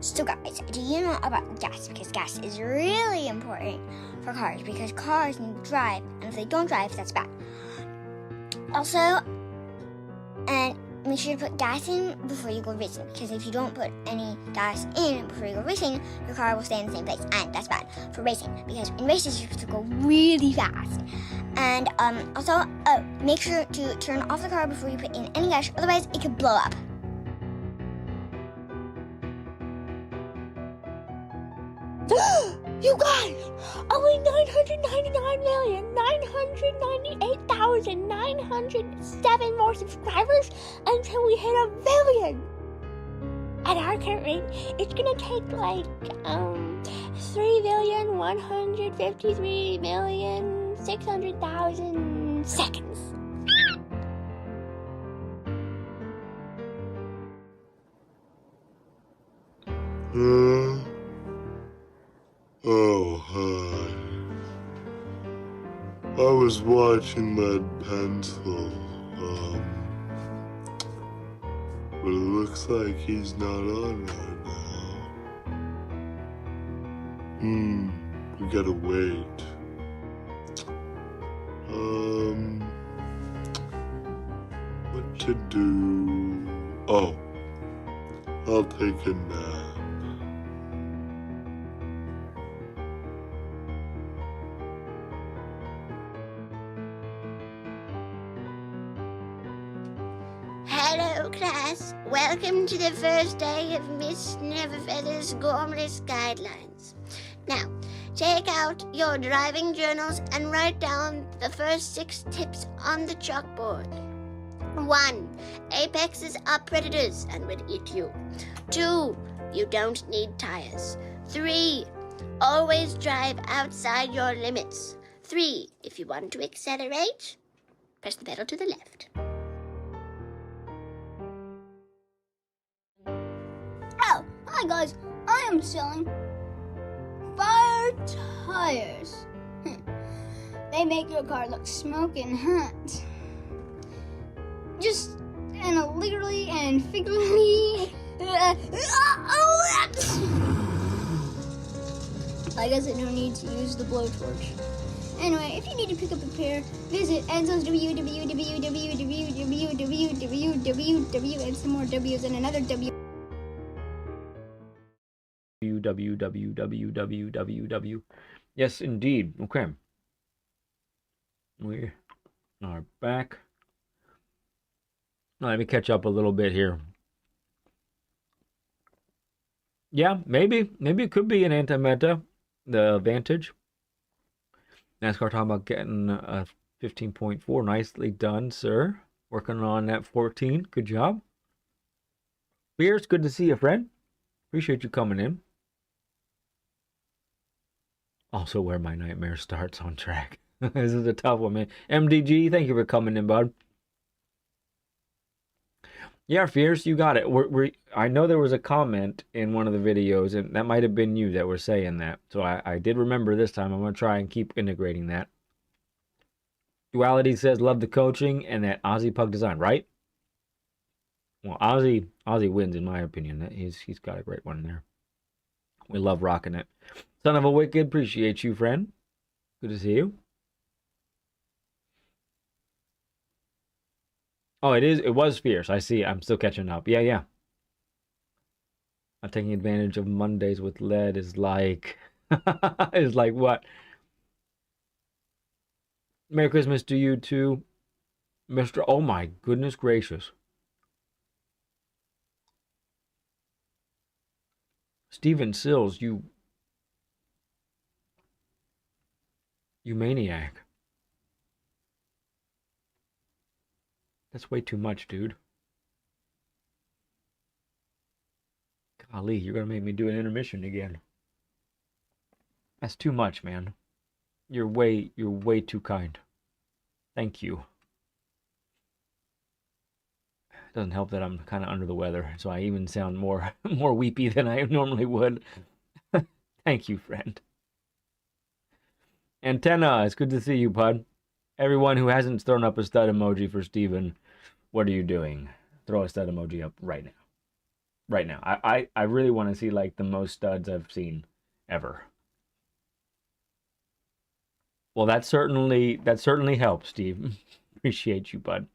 So guys, do you know about gas? Because gas is really important for cars, because cars need to drive, and if they don't drive, that's bad. Also, and make sure to put gas in before you go racing, because if you don't put any gas in before you go racing, your car will stay in the same place, and that's bad for racing, because in races you have to go really fast. And also, make sure to turn off the car before you put in any gas, otherwise it could blow up. You guys, only 999,998,907 more subscribers until we hit 1 billion. At our current rate, it's gonna take like 3,153,600,000 seconds. Oh, hi. I was watching Lead Pencil. but it looks like he's not on right now. We gotta wait. What to do? Oh, I'll take a nap. Hello, class. Welcome to the first day of Miss Neverfeather's Gormless Guidelines. Now, take out your driving journals and write down the first 6 tips on the chalkboard. 1. Apexes are predators and will eat you. 2. You don't need tires. 3. Always drive outside your limits. 3. If you want to accelerate, press the pedal to the left. Oh, hi guys. I am selling fire tires. They make your car look smoking hot. Just and literally and figuratively. I guess I don't need to use the blowtorch. Anyway, if you need to pick up a pair, visit Enzo's www and some more W's and another W. www. Yes, indeed. Okay. We are back. Let me catch up a little bit here. Yeah, maybe it could be an anti-meta, the Vantage. NASCAR talking about getting a 15.4. Nicely done, sir. Working on that 14. Good job. Fierce, good to see you, friend. Appreciate you coming in. Also where my nightmare starts on track. This is a tough one, man. MDG, thank you for coming in, bud. Yeah, Fierce, you got it. I know there was a comment in one of the videos, and that might have been you that were saying that. So I did remember this time. I'm going to try and keep integrating that. Duality says, love the coaching and that Aussie Pug design, right? Well, Aussie wins, in my opinion. He's got a great one there. We love rocking it. Son of a Wicked, appreciate you, friend. Good to see you. Oh, it was Fierce. I see. I'm still catching up. Yeah. I'm taking advantage of Mondays with lead is like is like what? Merry Christmas to you too, Mr. Oh my goodness gracious. Steven Sills, you maniac. That's way too much, dude. Golly, you're gonna make me do an intermission again. That's too much, man. You're way too kind. Thank you. It doesn't help that I'm kind of under the weather, so I even sound more weepy than I normally would. Thank you, friend. Antenna, it's good to see you, bud. Everyone who hasn't thrown up a stud emoji for Steven, what are you doing? Throw a stud emoji up right now. Right now. I really want to see like the most studs I've seen ever. Well, that certainly helps, Steve. Appreciate you, bud.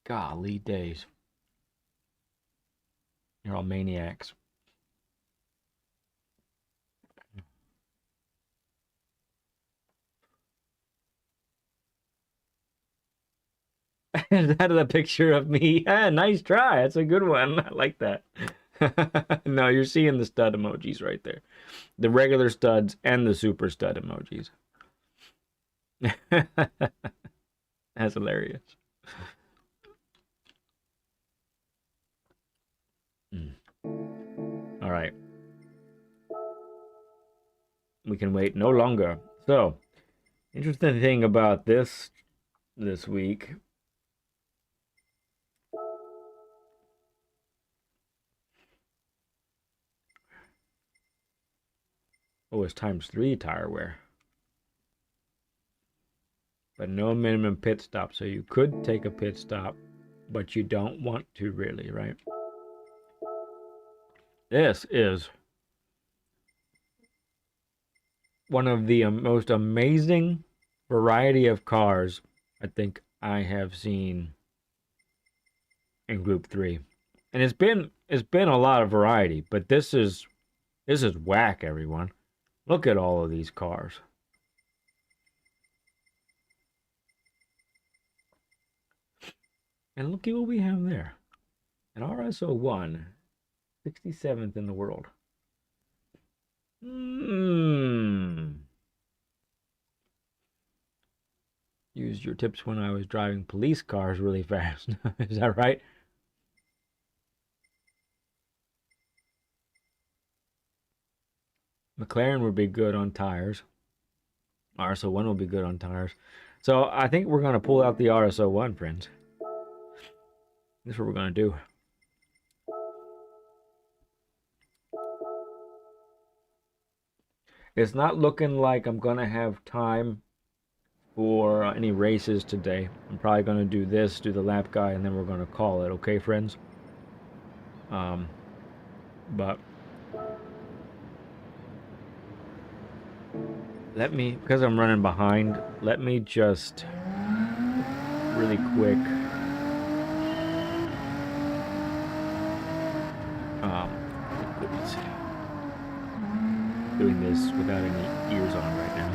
Golly days. You're all maniacs. Is that a picture of me? Yeah, nice try. That's a good one. I like that. No, you're seeing the stud emojis right there. The regular studs and the super stud emojis. That's hilarious. All right. We can wait no longer. So, interesting thing about this week. Oh, it's ×3 tire wear. But no minimum pit stop, so you could take a pit stop, but you don't want to really, right? This is one of the most amazing variety of cars I think I have seen in Group 3. And it's been a lot of variety, but this is whack, everyone. Look at all of these cars. And look at what we have there. An RS01, 67th in the world. Used your tips when I was driving police cars really fast. Is that right? McLaren would be good on tires. RS01 will be good on tires. So I think we're going to pull out the RS01, friends. That's what we're going to do. It's not looking like I'm going to have time for any races today. I'm probably going to do this, do the lap guy, and then we're going to call it. Okay, friends? But let me, because I'm running behind, let me just really quick doing this without any ears on right now.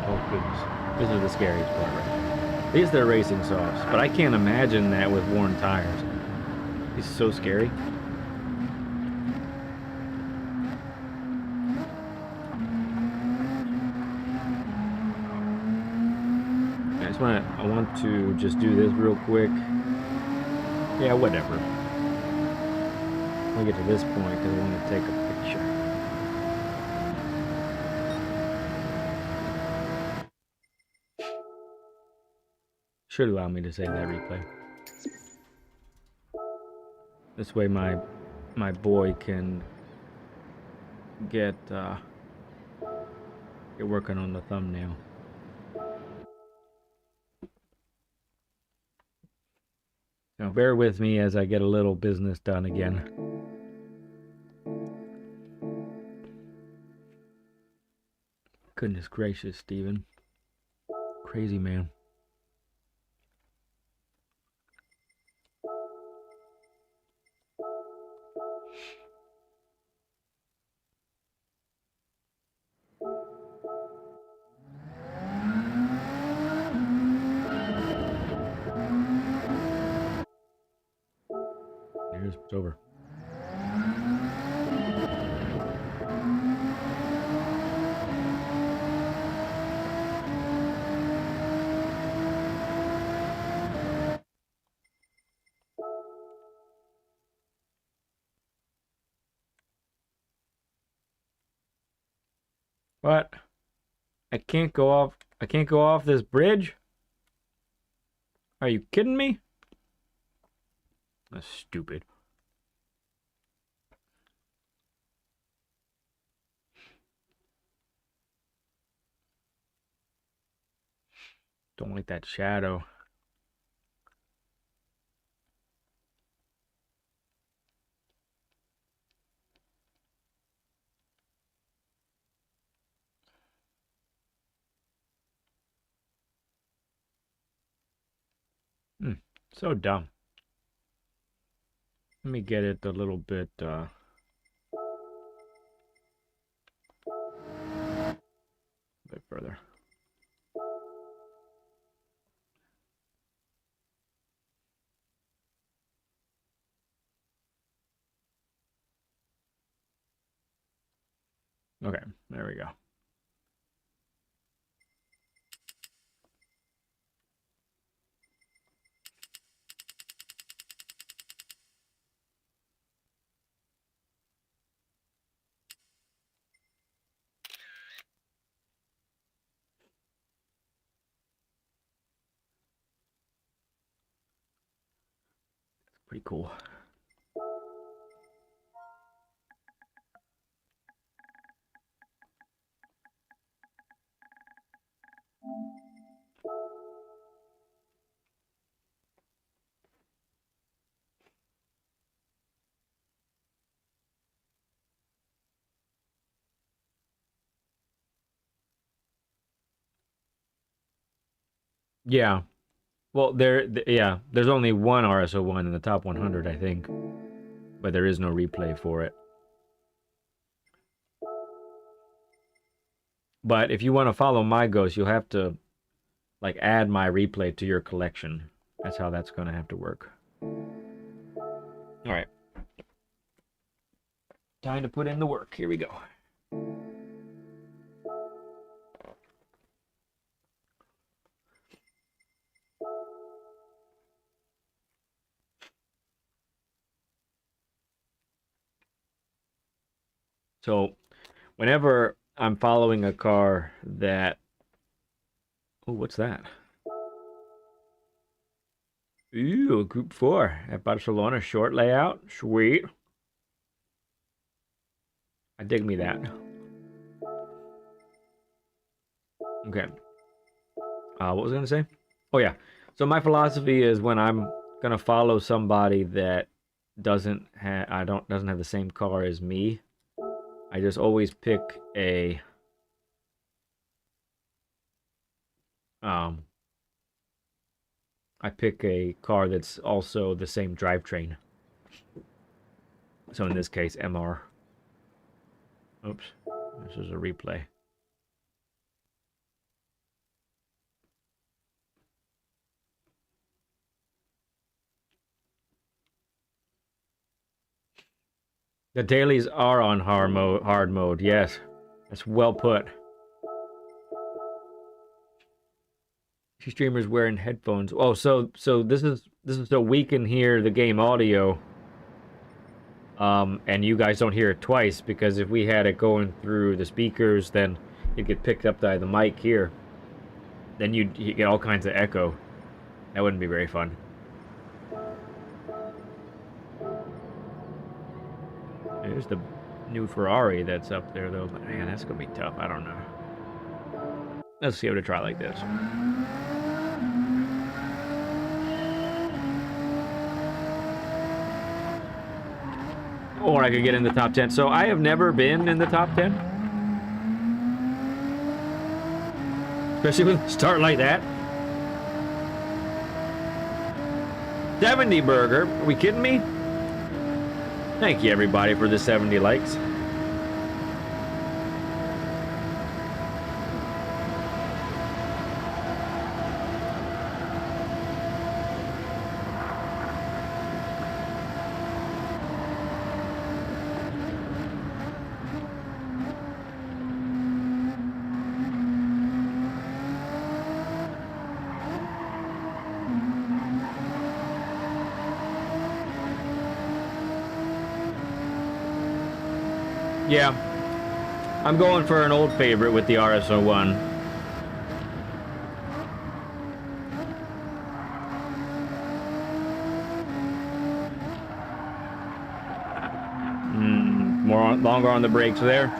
Oh goodness, this is the scariest part right now. At least they're racing softs, but I can't imagine that with worn tires. It's so scary. I want to just do this real quick. Yeah, whatever. I'll get to this point because I want to take a picture. Should allow me to save that replay. This way my boy can get working on the thumbnail. Now bear with me as I get a little business done again. Goodness gracious, Steven. Crazy man. It's over. What? I can't go off this bridge? Are you kidding me? That's stupid. Don't like that shadow. So dumb. Let me get it a little bit further. Okay, there we go. Pretty cool. Yeah. Well, yeah, there's only one RSO1 in the top 100, I think. But there is no replay for it. But if you want to follow my ghost, you'll have to, like, add my replay to your collection. That's how that's going to have to work. All right. Time to put in the work. Here we go. So, whenever I'm following a car that... Oh, what's that? Ooh, Group 4 at Barcelona. Short layout. Sweet. I dig me that. Okay. What was I going to say? Oh, yeah. So my philosophy is when I'm going to follow somebody that doesn't have the same car as me, I just always pick a car that's also the same drivetrain. So in this case, MR. Oops. This is a replay. The dailies are on hard mode. Yes, that's well put. Streamers wearing headphones. Oh, so this is so we can hear the game audio. And you guys don't hear it twice, because if we had it going through the speakers, then it'd get picked up by the mic here. Then you'd get all kinds of echo. That wouldn't be very fun. There's the new Ferrari that's up there, though. But man, that's gonna be tough. I don't know. Let's see how to try like this. Or I could get in the top 10. So I have never been in the top 10. Especially with a start like that. 70 burger. Are we kidding me? Thank you, everybody, for the 70 likes. Yeah, I'm going for an old favorite with the RSO1. Longer on the brakes there.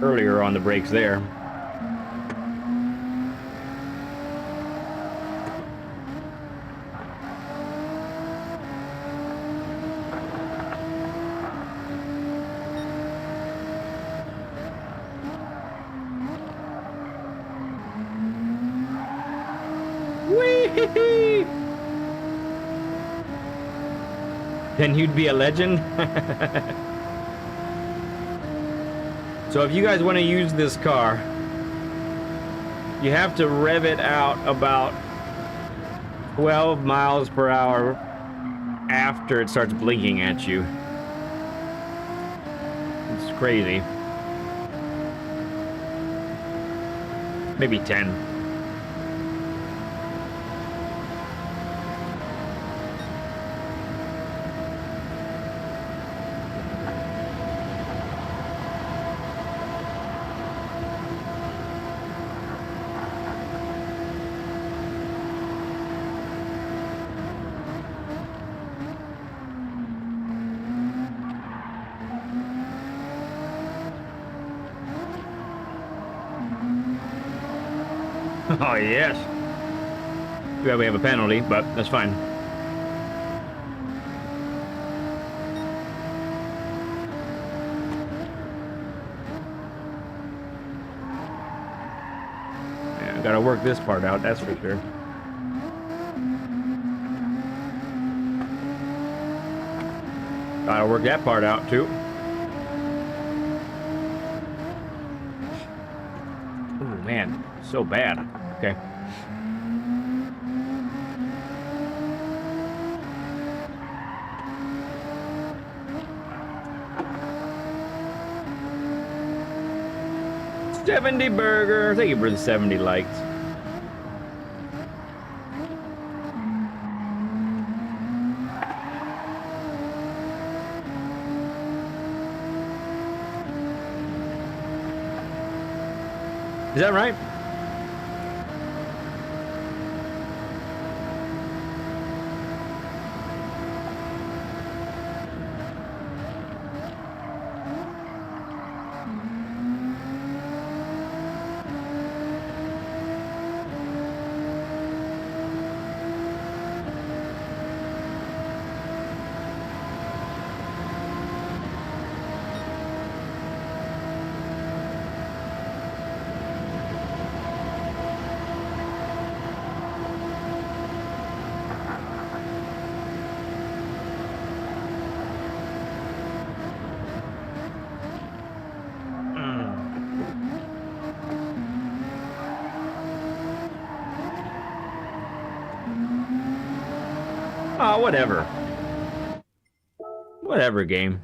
Earlier on the brakes there. Then you'd be a legend. So if you guys want to use this car, you have to rev it out about 12 miles per hour after it starts blinking at you. It's crazy. Maybe 10. Oh, yes. Yeah, we have a penalty, but that's fine. Yeah, gotta work this part out, that's for sure. Gotta work that part out, too. Oh, man. So bad. Okay. $70 burger. Thank you for the 70 likes. Is that right? Oh, whatever. Whatever, game.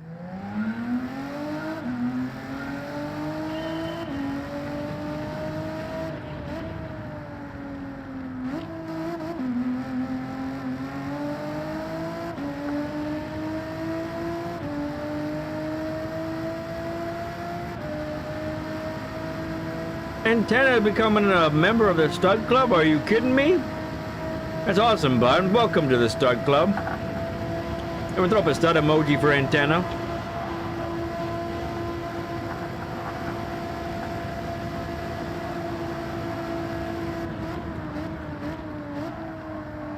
Antenna becoming a member of the Stud Club? Are you kidding me? That's awesome, bud. Welcome to the Stud Club. Everyone throw up a stud emoji for Antenna.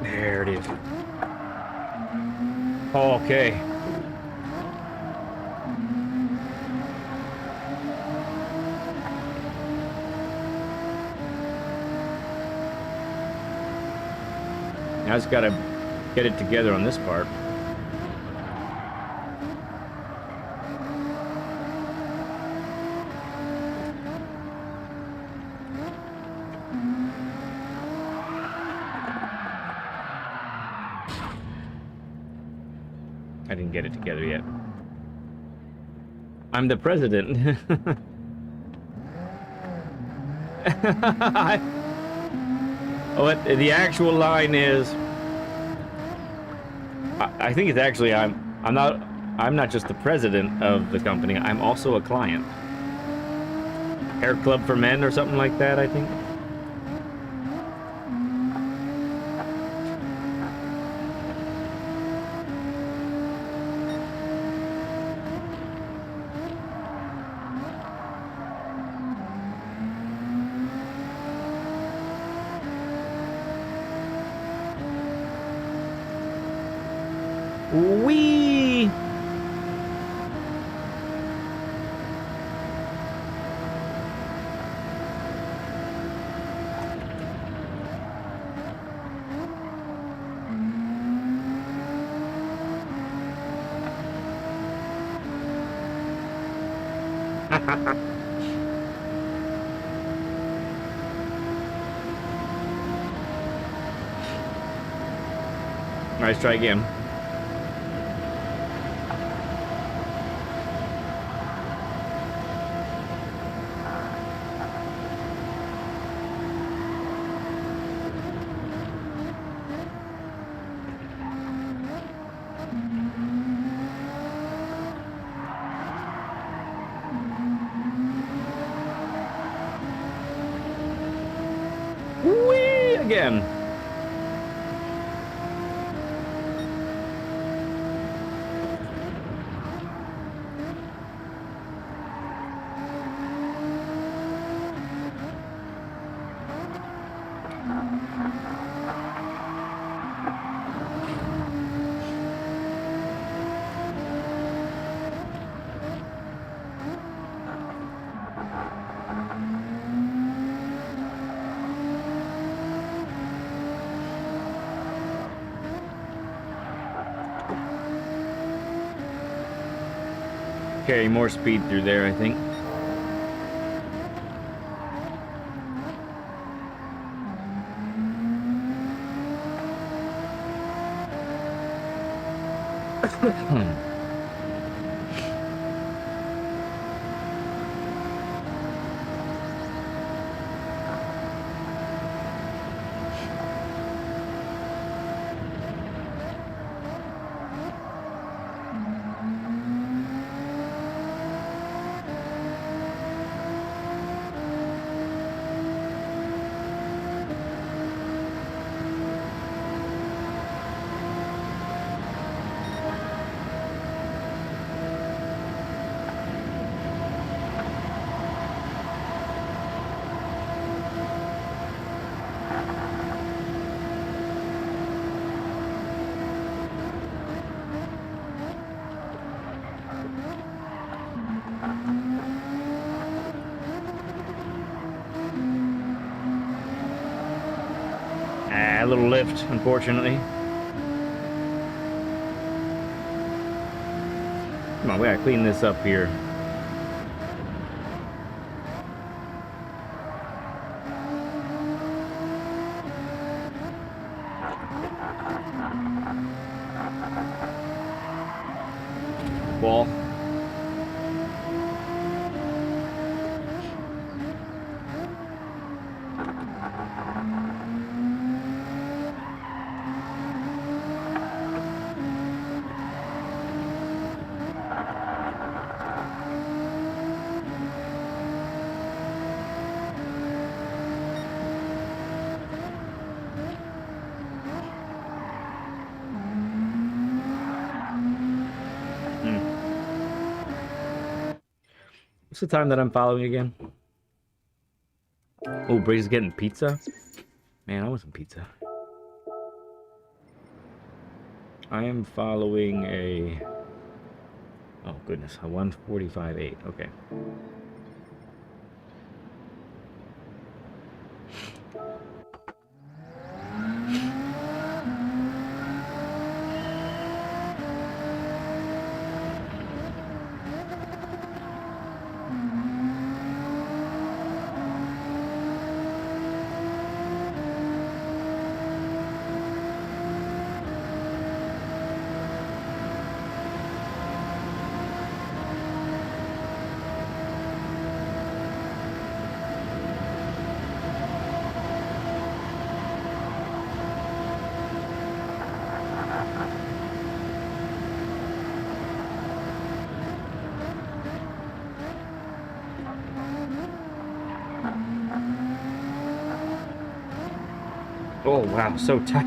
There it is. Okay. Now it's got to get it together on this part. I didn't get it together yet. I'm the president. What the actual line is, I think it's actually I'm not just the president of the company. I'm also a client. Hair Club for Men or something like that, I think. Wee. Let's try again. Whee! Again. carry more speed through there, I think. A little lift, unfortunately. Come on, we gotta clean this up here. Ball. What's the time that I'm following again? Oh, Brady's getting pizza? Man, I want some pizza. I am following a... Oh, goodness. A 1:45.8. Okay. Oh, wow, so tight.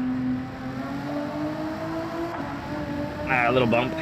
Ah, a little bump.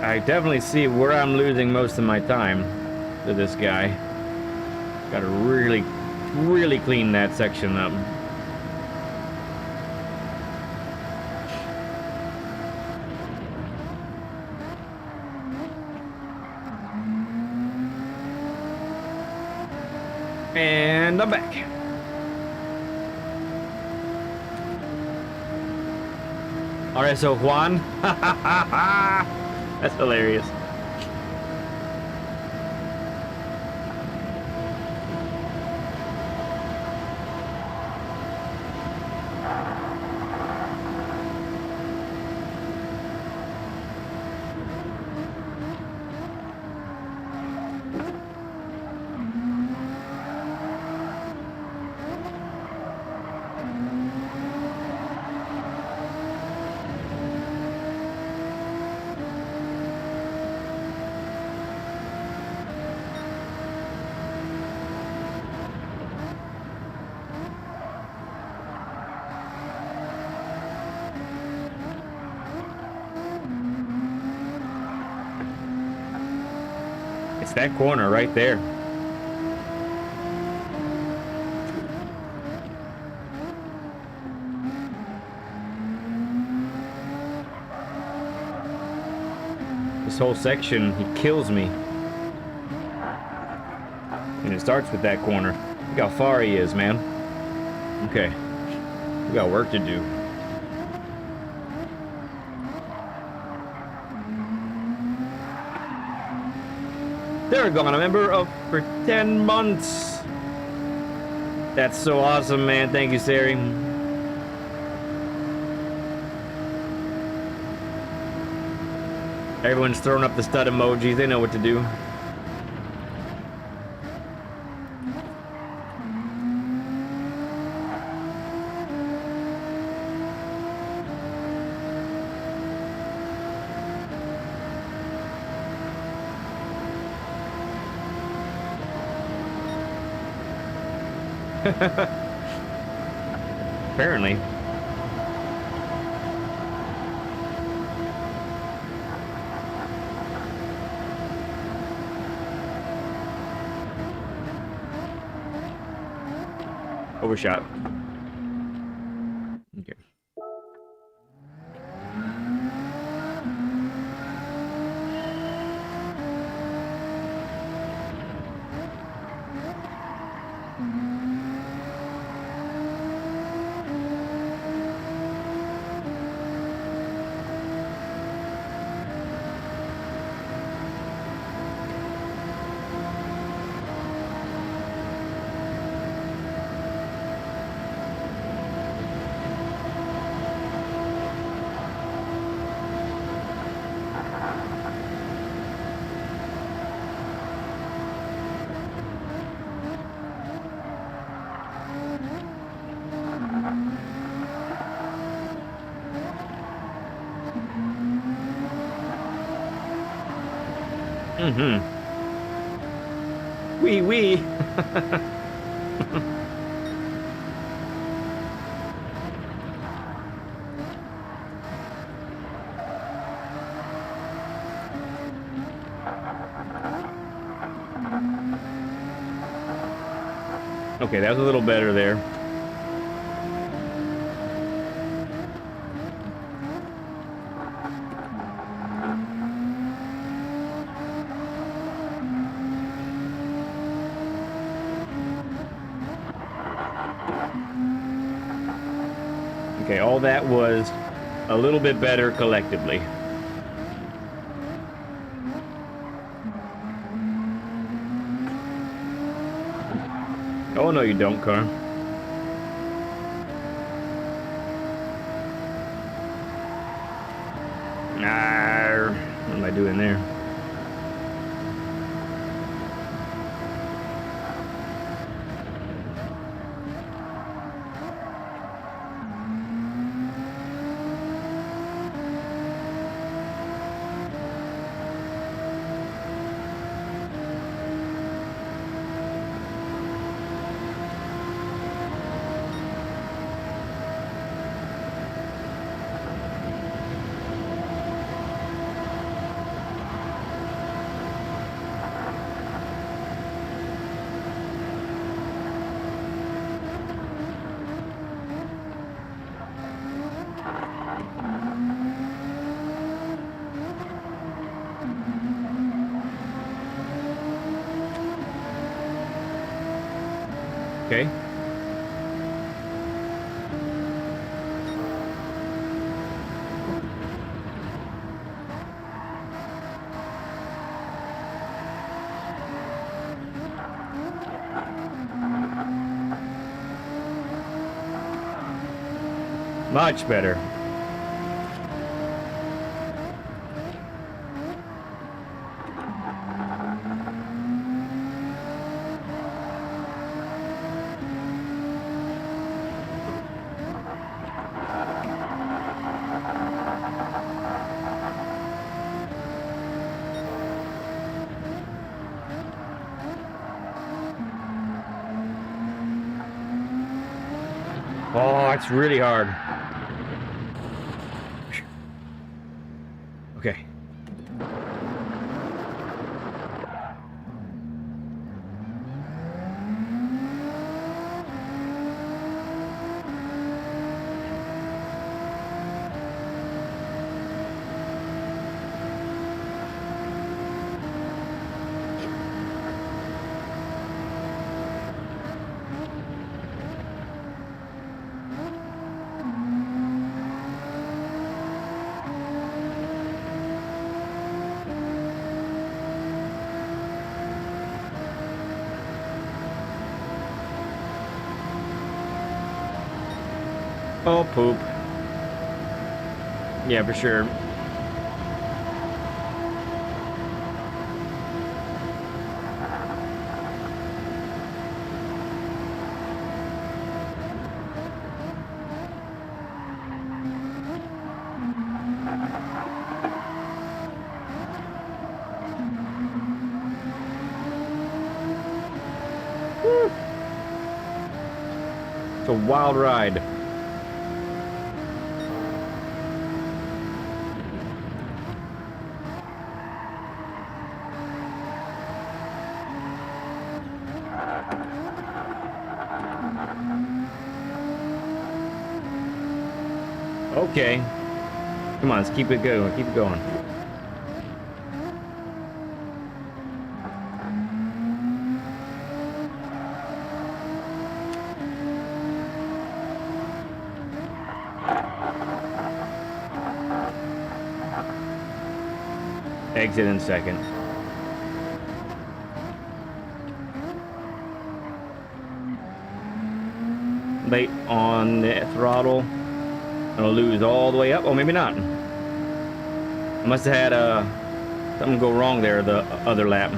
I definitely see where I'm losing most of my time to this guy. Gotta really clean that section up. And I'm back. Alright, so Juan. That's hilarious. that corner right there. This whole section, he kills me. And it starts with that corner. Look how far he is, man. Okay. We got work to do. They're gone a member of for 10 months. That's so awesome, man. Thank you, Sari. Everyone's throwing up the stud emojis. They know what to do. Apparently. Overshot. Okay. Mm-hmm. Wee. Okay, that was a little better there. Okay, all that was a little bit better collectively. Oh, no, you don't, car. Nah, what am I doing there? Okay. Much better. Oh, it's really hard. Okay. Oh, poop. Yeah, for sure. Woo. It's a wild ride. Okay. Come on, let's keep it going. Keep it going. Exit in second. Late on the throttle. I'll lose all the way up. Oh, maybe not. I must have had something go wrong there the other lap.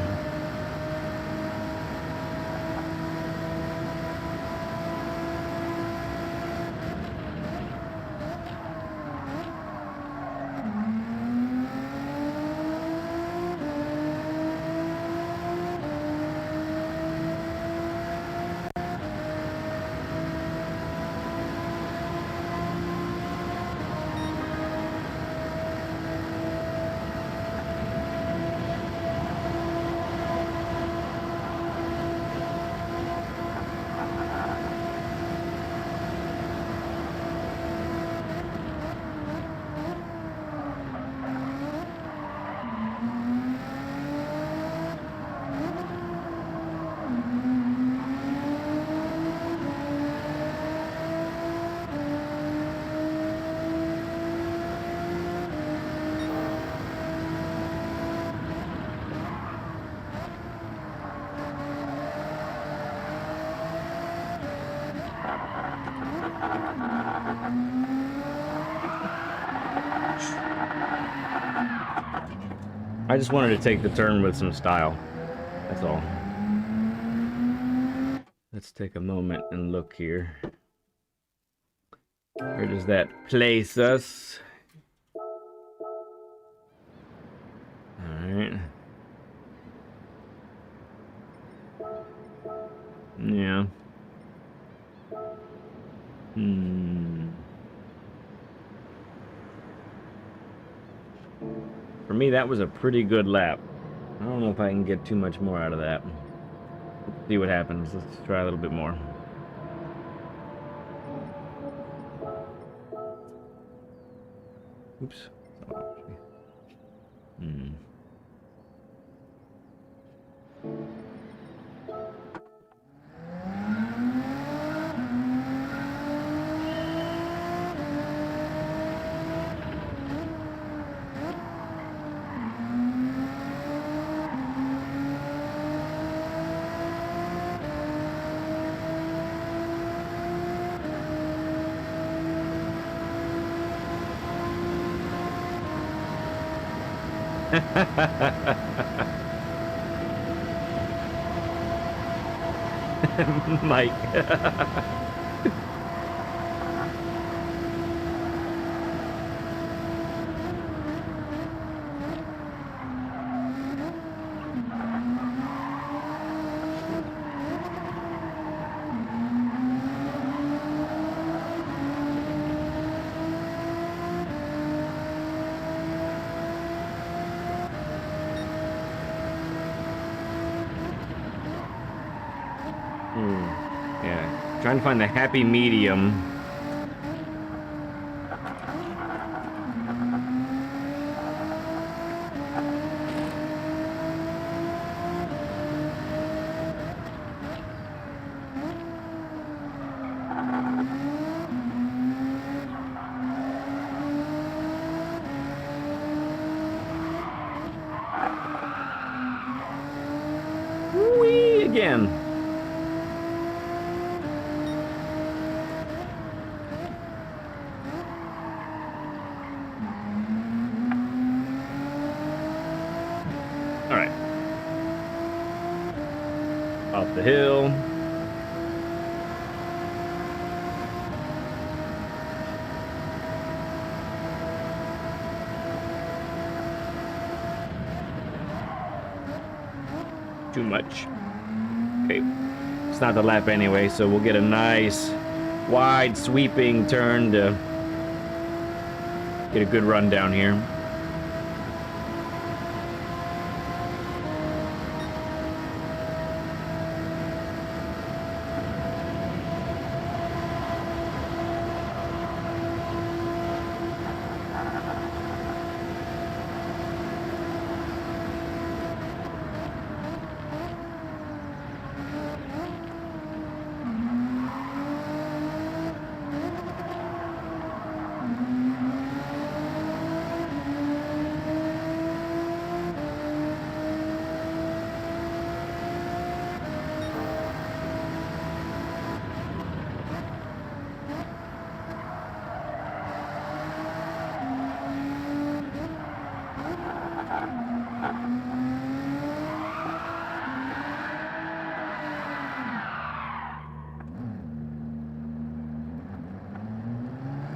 I just wanted to take the turn with some style. That's all. Let's take a moment and look here. Where does that place us? Alright. Yeah. For me, that was a pretty good lap. I don't know if I can get too much more out of that. Let's see what happens. Let's try a little bit more. Oops. Mike. Yeah, trying to find the happy medium. Whee again. Up the hill. Too much. Okay. It's not the lap anyway, so we'll get a nice wide sweeping turn to get a good run down here.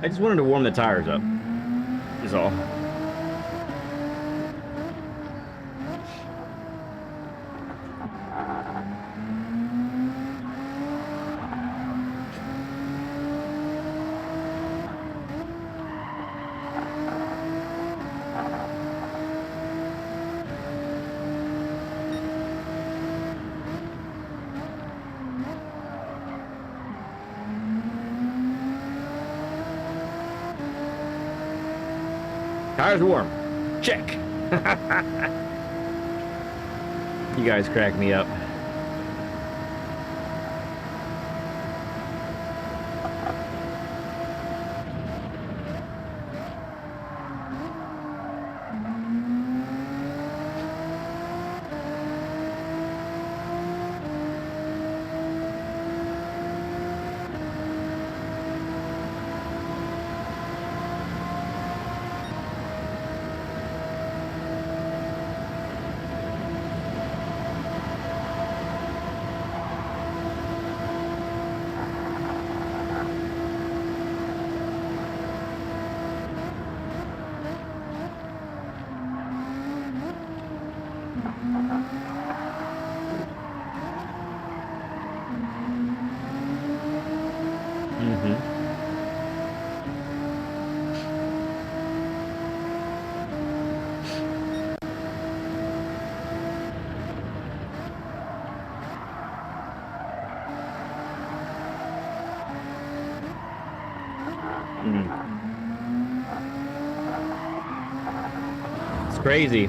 I just wanted to warm the tires up, is all. Tires warm. Check. You guys crack me up. It's crazy.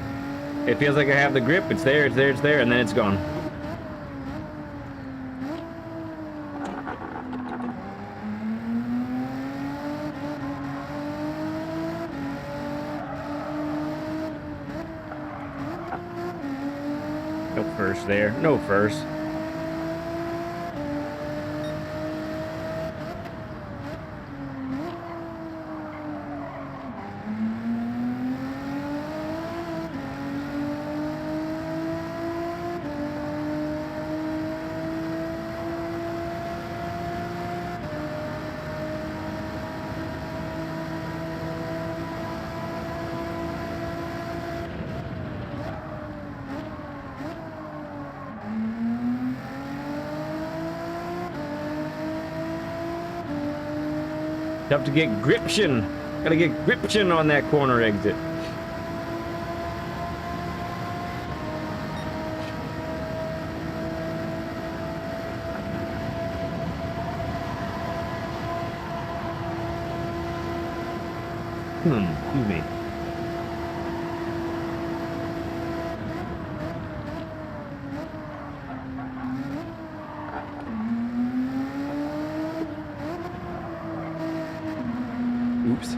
It feels like I have the grip. It's there, it's there, it's there, and then it's gone. No first there. No first. Tough to get gription. Gotta get gription on that corner exit. Excuse me. Oops.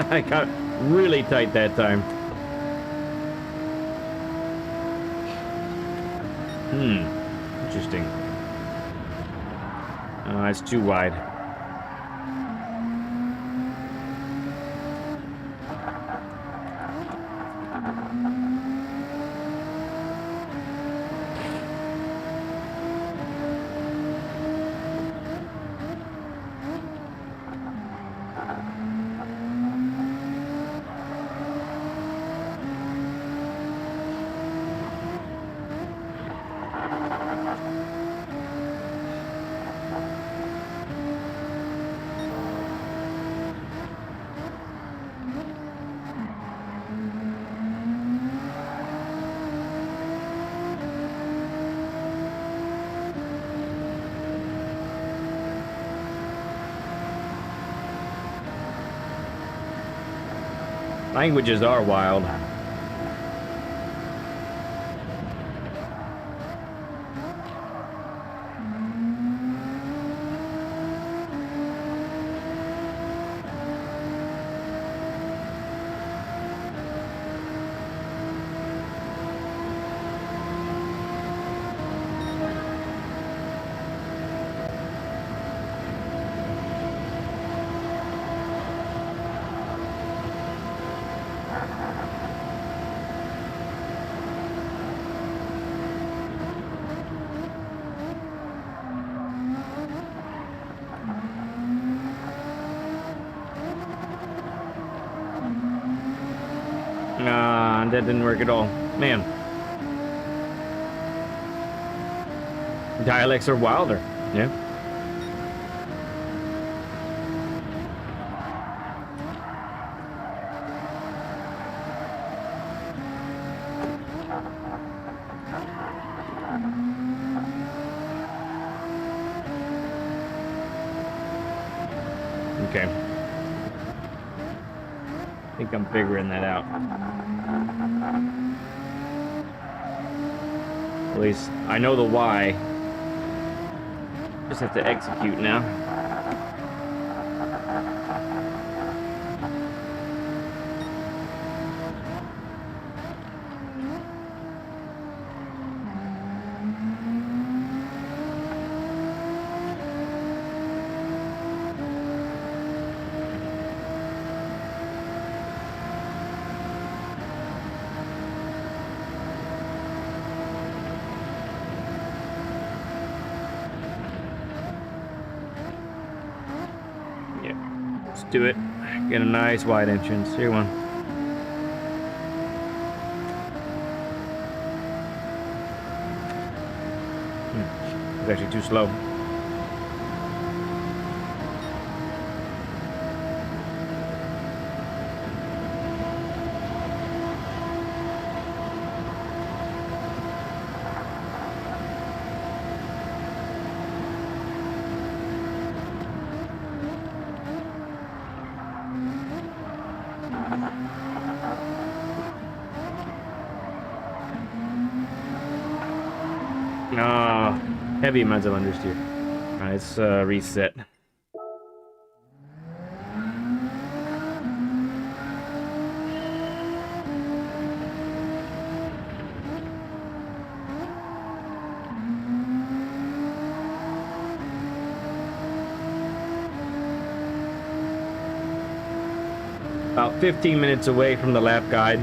I got it really tight that time. Interesting. Oh, that's too wide. Languages are wild. Nah, that didn't work at all. Man. Dialects are wilder. Yeah. Okay. I think I'm figuring that out. At least I know the why. Just have to execute now. Do it. Get a nice wide entrance. Here one. It's actually too slow. Heavy amounts of understeer. Alright, let's reset. About 15 minutes away from the lap guide.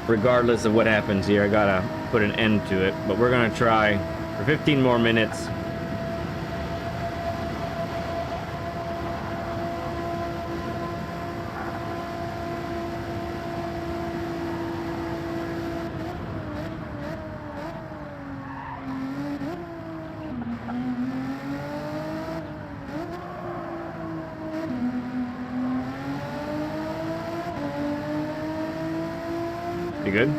Regardless of what happens here, I gotta put an end to it, but we're gonna try for 15 more minutes. You good?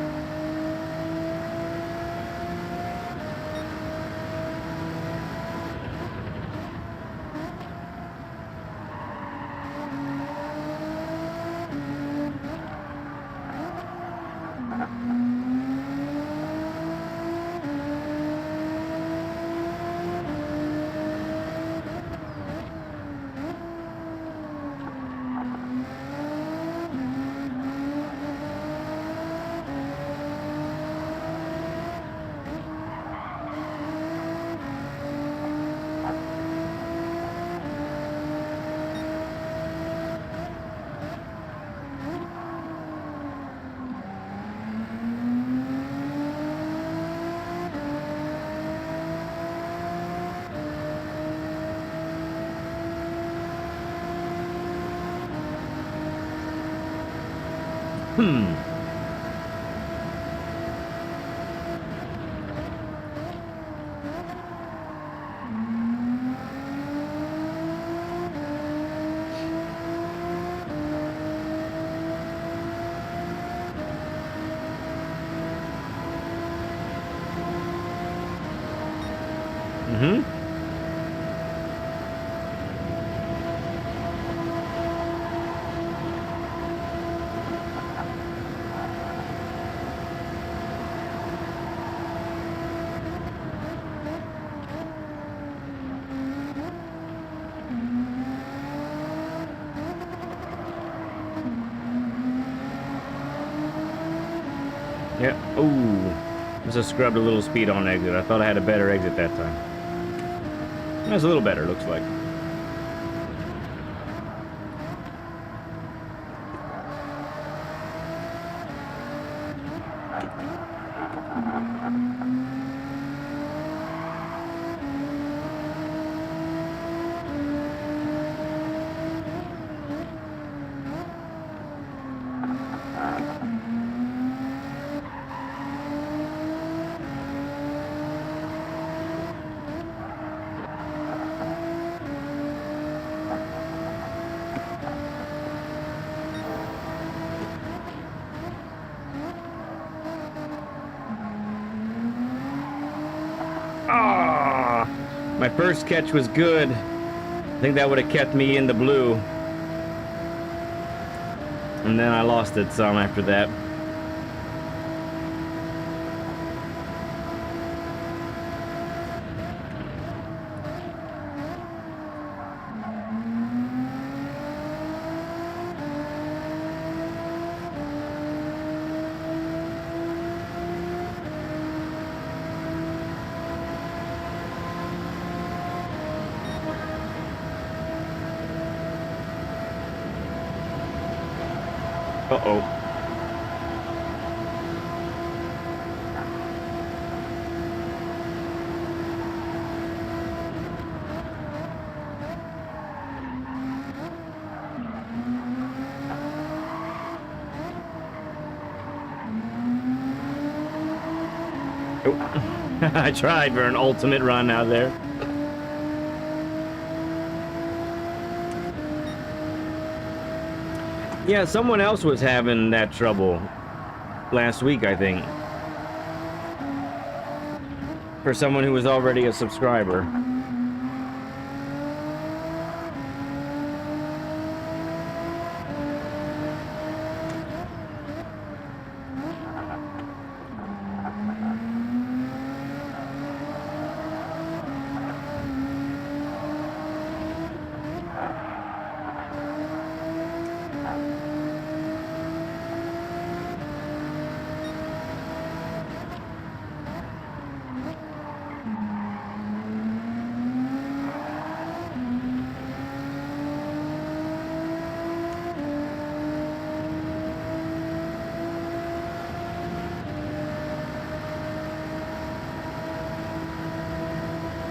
Yeah. Ooh. Just scrubbed a little speed on exit. I thought I had a better exit that time. That's a little better, looks like. Ah, my first catch was good. I think that would have kept me in the blue. And then I lost it some after that. Uh-oh. Oh. I tried for an ultimate run out there. Yeah, someone else was having that trouble last week, I think. For someone who was already a subscriber.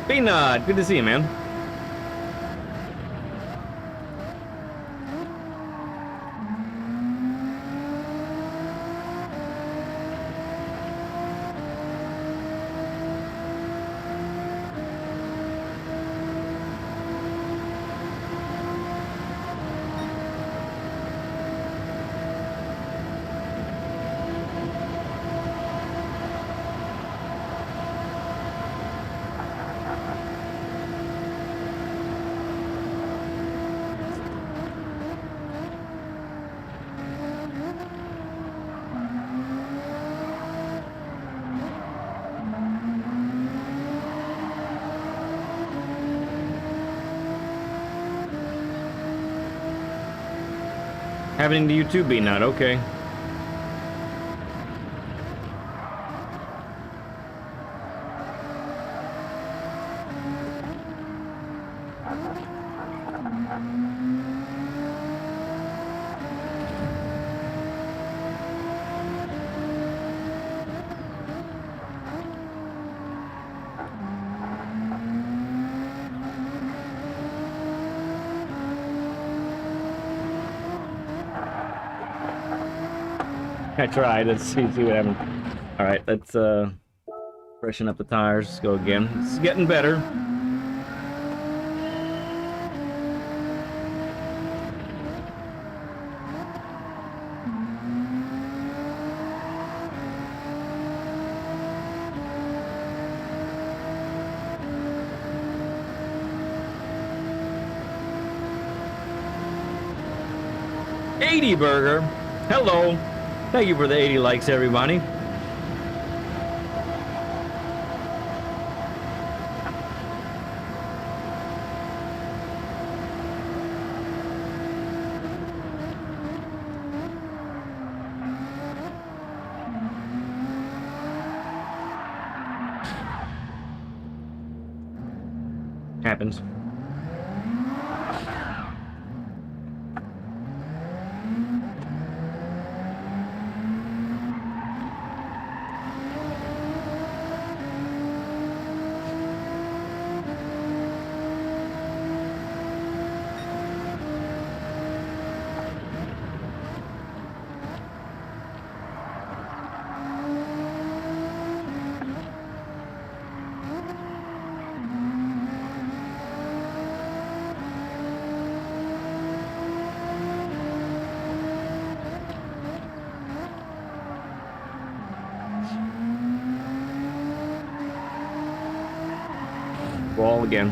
Peanut, good to see you, man. Happening to you too, Beanut, okay. I tried. Let's see what happens. All right, let's freshen up the tires. Let's go again. It's getting better. $80 burger. Hello. Thank you for the 80 likes, everybody. Happens. Ball again.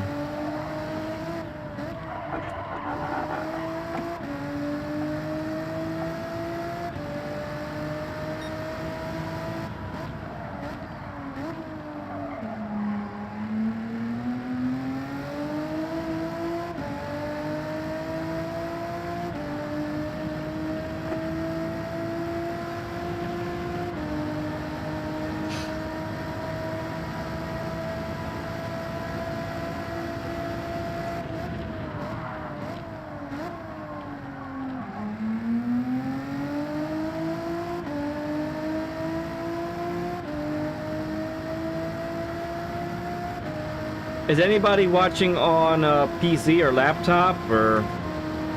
Is anybody watching on a PC or laptop or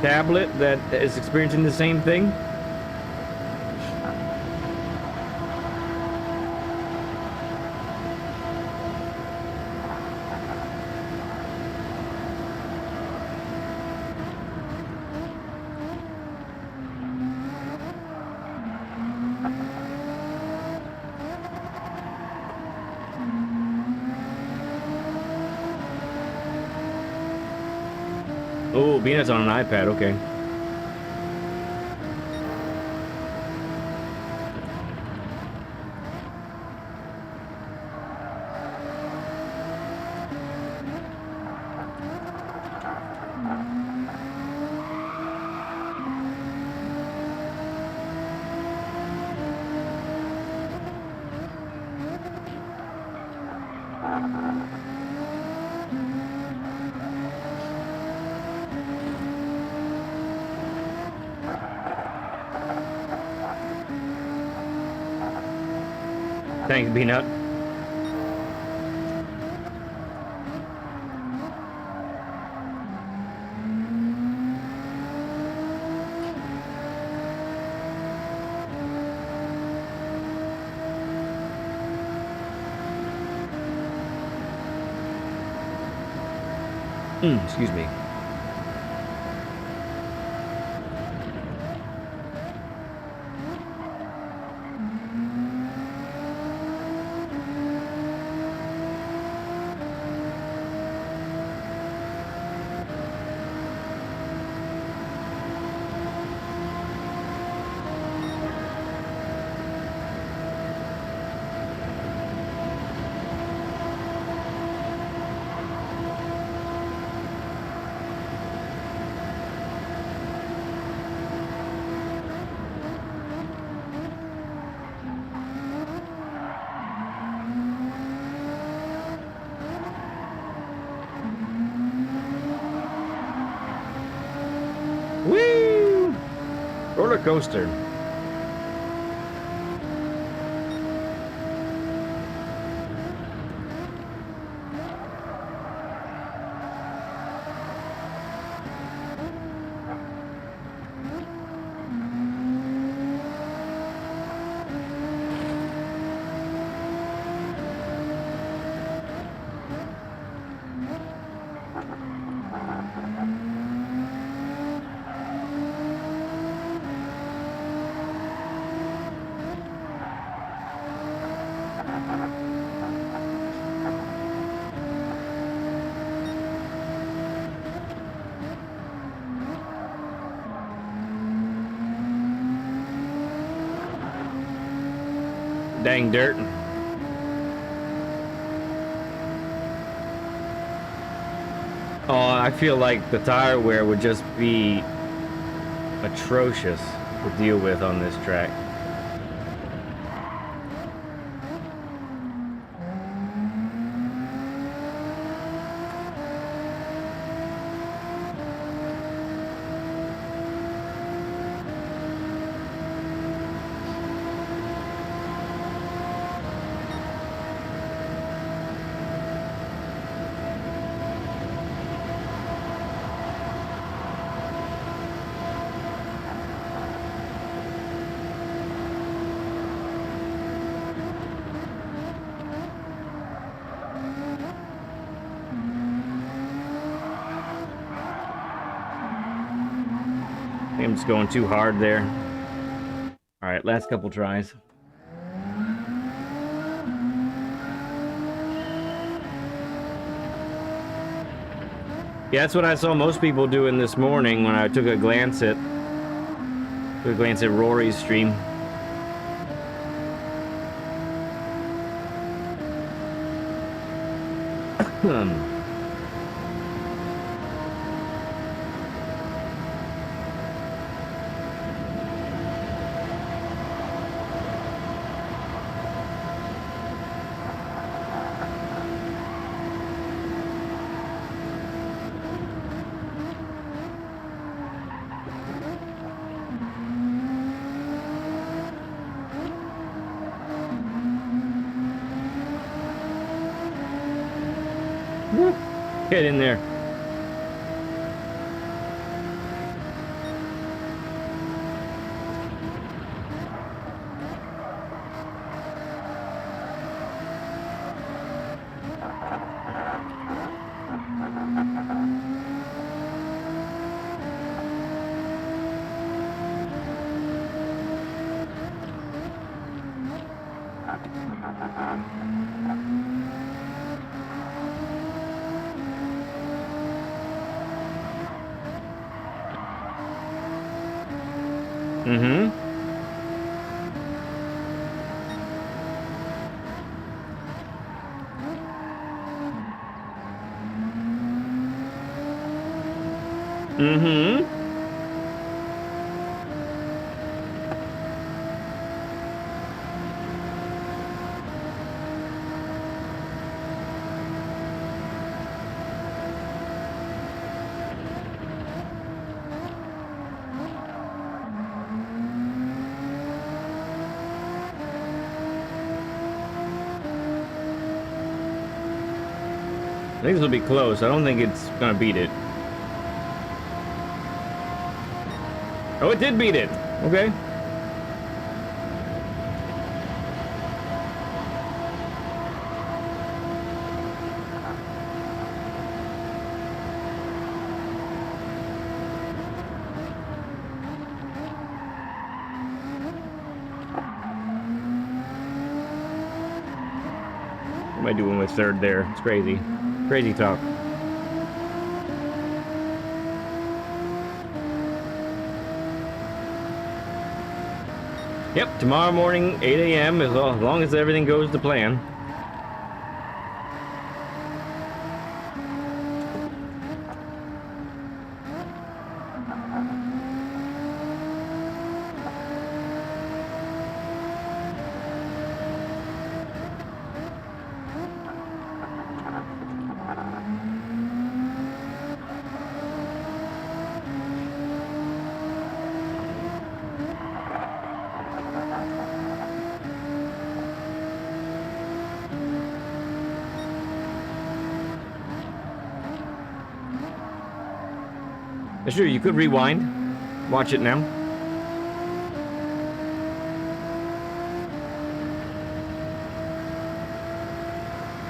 tablet that is experiencing the same thing? Oh, Beanut's on an iPad, okay. Thanks, Beanut. Excuse me. Woo! Roller coaster. Dang dirt. Oh, I feel like the tire wear would just be atrocious to deal with on this track. I'm just going too hard there. All right, last couple tries. Yeah, that's what I saw most people doing this morning when I took a glance at Rory's stream. Get in there. Mm-hmm. Mm-hmm. I think this will be close. I don't think it's gonna beat it. Oh, it did beat it. Okay. What am I doing with third there? It's crazy. Crazy talk. Yep, tomorrow morning, 8 a.m. as long as everything goes to plan. Sure, you could rewind. Watch it now.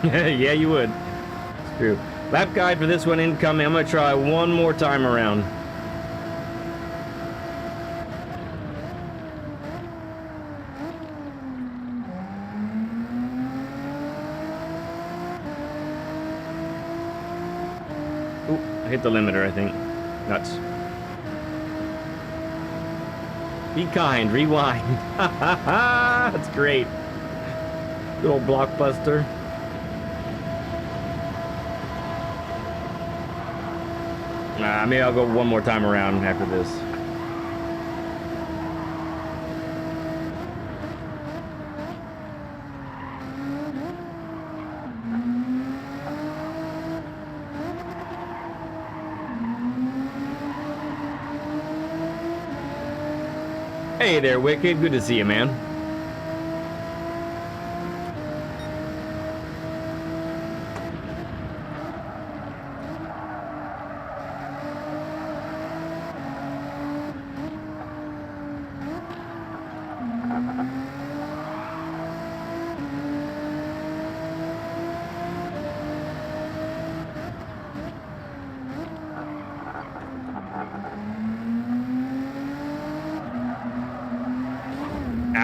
Yeah, you would. It's true. Lap guide for this one incoming. I'm gonna try one more time around. Ooh, I hit the limiter, I think. Nuts. Be kind, rewind. That's great. Good old blockbuster. Maybe I'll go one more time around after this. Hey there, Wicked. Good to see you, man.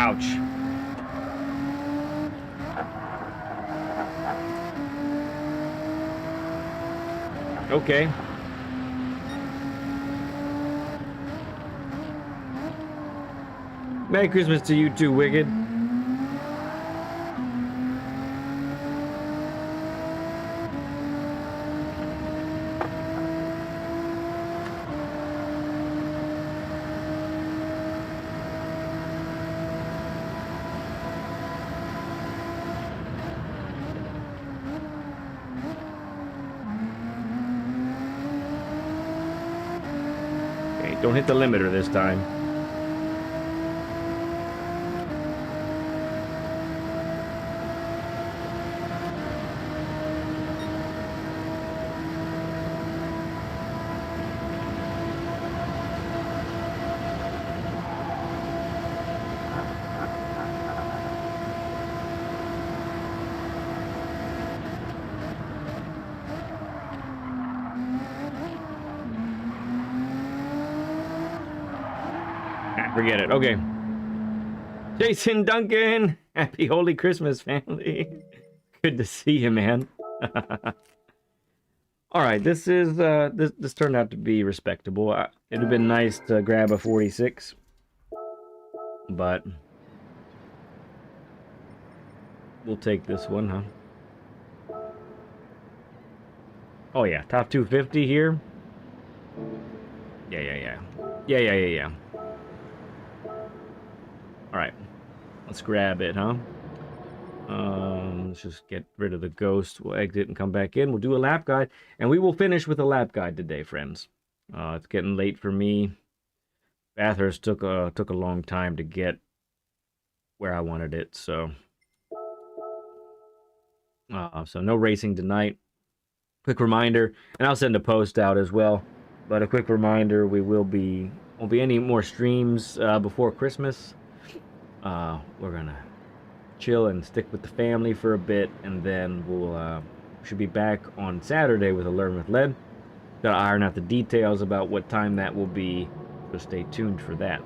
Ouch. Okay. Merry Christmas to you too, Wicked. Okay, don't hit the limiter this time. Forget it. Okay. Jason Duncan, happy Holy Christmas, family. Good to see you, man. All right, this is this turned out to be respectable. It'd have been nice to grab a 46, but we'll take this one, huh? Oh yeah, top 250 here. Yeah. All right, let's grab it, huh? Let's just get rid of the ghost. We'll exit and come back in. We'll do a lap guide, and we will finish with a lap guide today, friends. It's getting late for me. Bathurst took a long time to get where I wanted it, so no racing tonight. Quick reminder, and I'll send a post out as well. But a quick reminder: won't be any more streams before Christmas. We're gonna chill and stick with the family for a bit, and then we'll should be back on Saturday with a Learn with Lead. Gotta iron out the details about what time that will be, so stay tuned for that.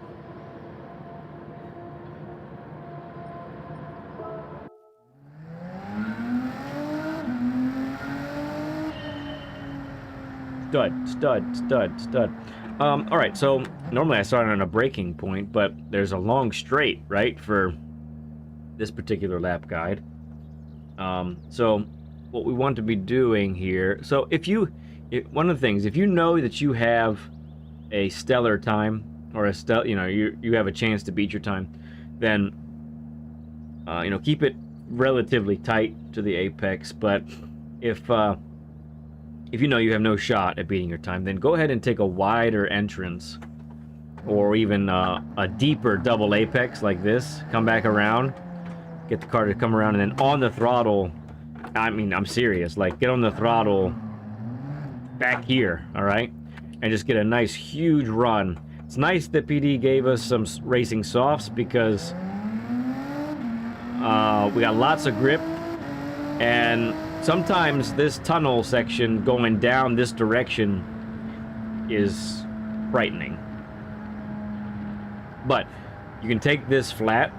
Stud. All right, so normally I start on a breaking point, but there's a long straight, right, for this particular lap guide. So what we want to be doing here, so one of the things, if you know that you have a stellar time, or you have a chance to beat your time, then keep it relatively tight to the apex. But if you know you have no shot at beating your time, then go ahead and take a wider entrance, or even a deeper double apex like this. Come back around, get the car to come around, and then on the throttle, I mean, I'm serious, like get on the throttle back here, all right? And just get a nice huge run. It's nice that PD gave us some racing softs, because we got lots of grip, and sometimes this tunnel section going down this direction is frightening. But you can take this flat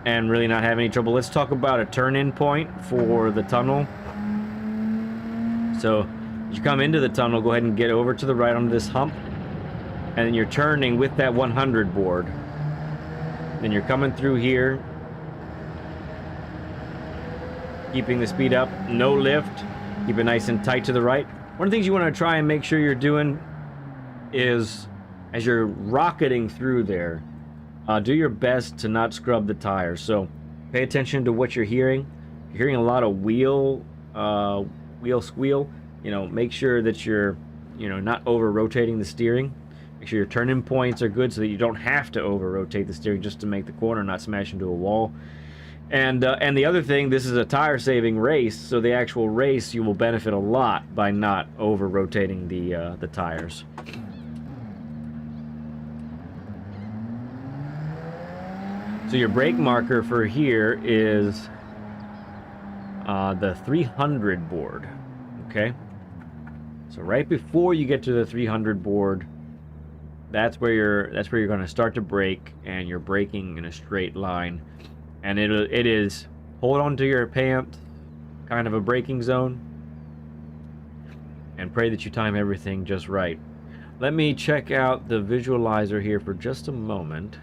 and really not have any trouble. Let's talk about a turn-in point for the tunnel. So as you come into the tunnel, go ahead and get over to the right on this hump, and then you're turning with that 100 board. Then you're coming through here, keeping the speed up, no lift, keep it nice and tight to the right. One of the things you want to try and make sure you're doing is, as you're rocketing through there, do your best to not scrub the tires. So pay attention to what you're hearing. If you're hearing a lot of wheel squeal, make sure that you're, not over-rotating the steering. Make sure your turning points are good so that you don't have to over-rotate the steering just to make the corner, not smash into a wall. And the other thing, this is a tire-saving race, so the actual race you will benefit a lot by not over-rotating the tires. So your brake marker for here is the 300 board, okay? So right before you get to the 300 board, that's where you're going to start to brake, and you're braking in a straight line. And it is hold on to your pants, kind of a braking zone, and pray that you time everything just right. Let me check out the visualizer here for just a moment.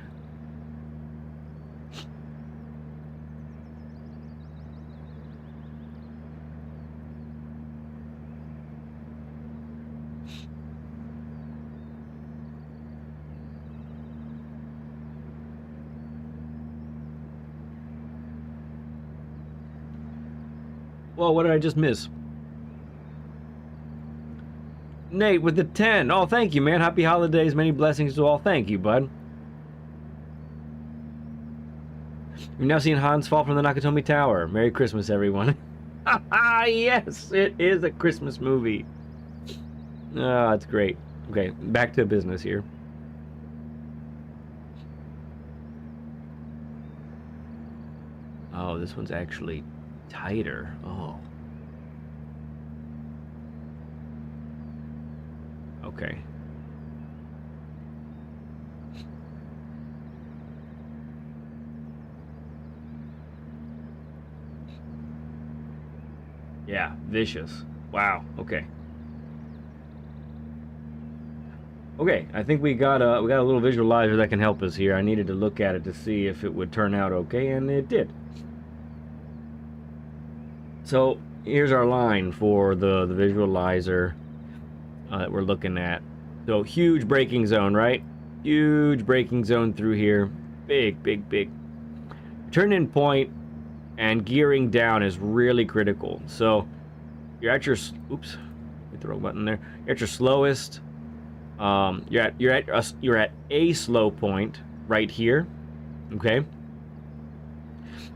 Well, what did I just miss? Nate with the 10. Oh, thank you, man. Happy holidays. Many blessings to all. Thank you, bud. You've now seen Hans fall from the Nakatomi Tower. Merry Christmas, everyone. Yes, it is a Christmas movie. Oh, that's great. Okay, back to business here. Oh, this one's actually tighter. Oh. Okay. Yeah, vicious. Wow. Okay. Okay, I think we got a little visualizer that can help us here. I needed to look at it to see if it would turn out okay, and it did. So here's our line for the visualizer that we're looking at. So huge braking zone, right? Huge braking zone through here. Big, big, big. Turn-in point and gearing down is really critical. So you're at your oops, hit the wrong button there. You're at your slowest. You're at a slow point right here. Okay.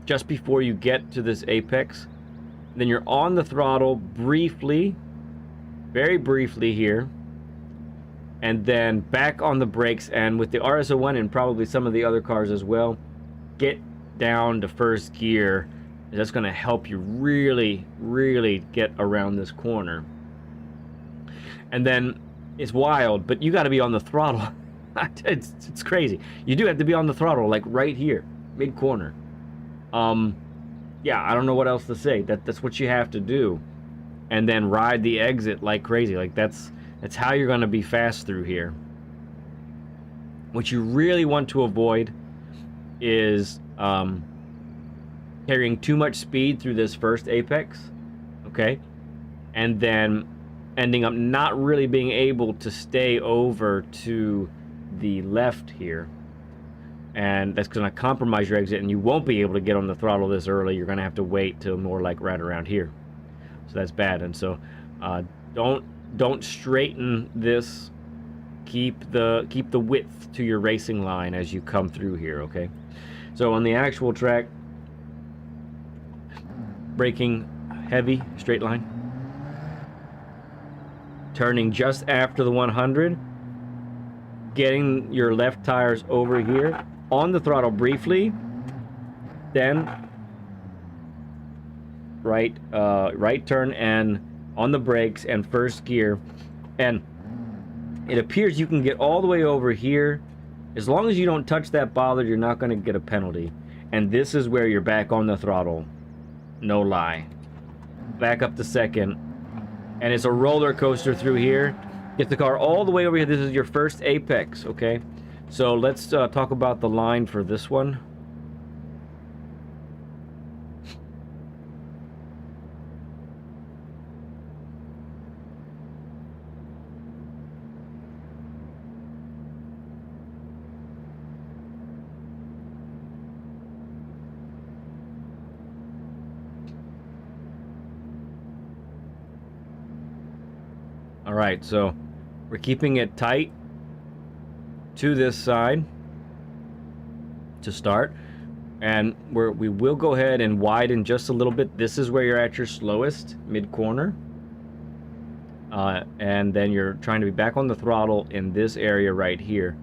Just before you get to this apex. Then you're on the throttle briefly, very briefly here, and then back on the brakes. And with the RS01 and probably some of the other cars as well, get down to first gear. That's going to help you really, really get around this corner. And then it's wild, but you got to be on the throttle. It's crazy. You do have to be on the throttle, like right here, mid corner. Yeah, I don't know what else to say. That's what you have to do. And then ride the exit like crazy. Like that's how you're going to be fast through here. What you really want to avoid is carrying too much speed through this first apex. Okay? And then ending up not really being able to stay over to the left here. And that's going to compromise your exit, and you won't be able to get on the throttle this early. You're going to have to wait till more like right around here. So that's bad. And so don't straighten this. Keep the width to your racing line as you come through here, okay? So on the actual track, braking heavy, straight line. Turning just after the 100. Getting your left tires over here. On the throttle briefly, then right turn and on the brakes and first gear, and it appears you can get all the way over here. As long as you don't touch that bollard, you're not going to get a penalty. And this is where you're back on the throttle, no lie. Back up to second, and it's a roller coaster through here. Get the car all the way over here. This is your first apex, okay? So let's talk about the line for this one. All right, so we're keeping it tight to this side to start, and we will go ahead and widen just a little bit. This is where you're at your slowest, mid corner, and then you're trying to be back on the throttle in this area right here.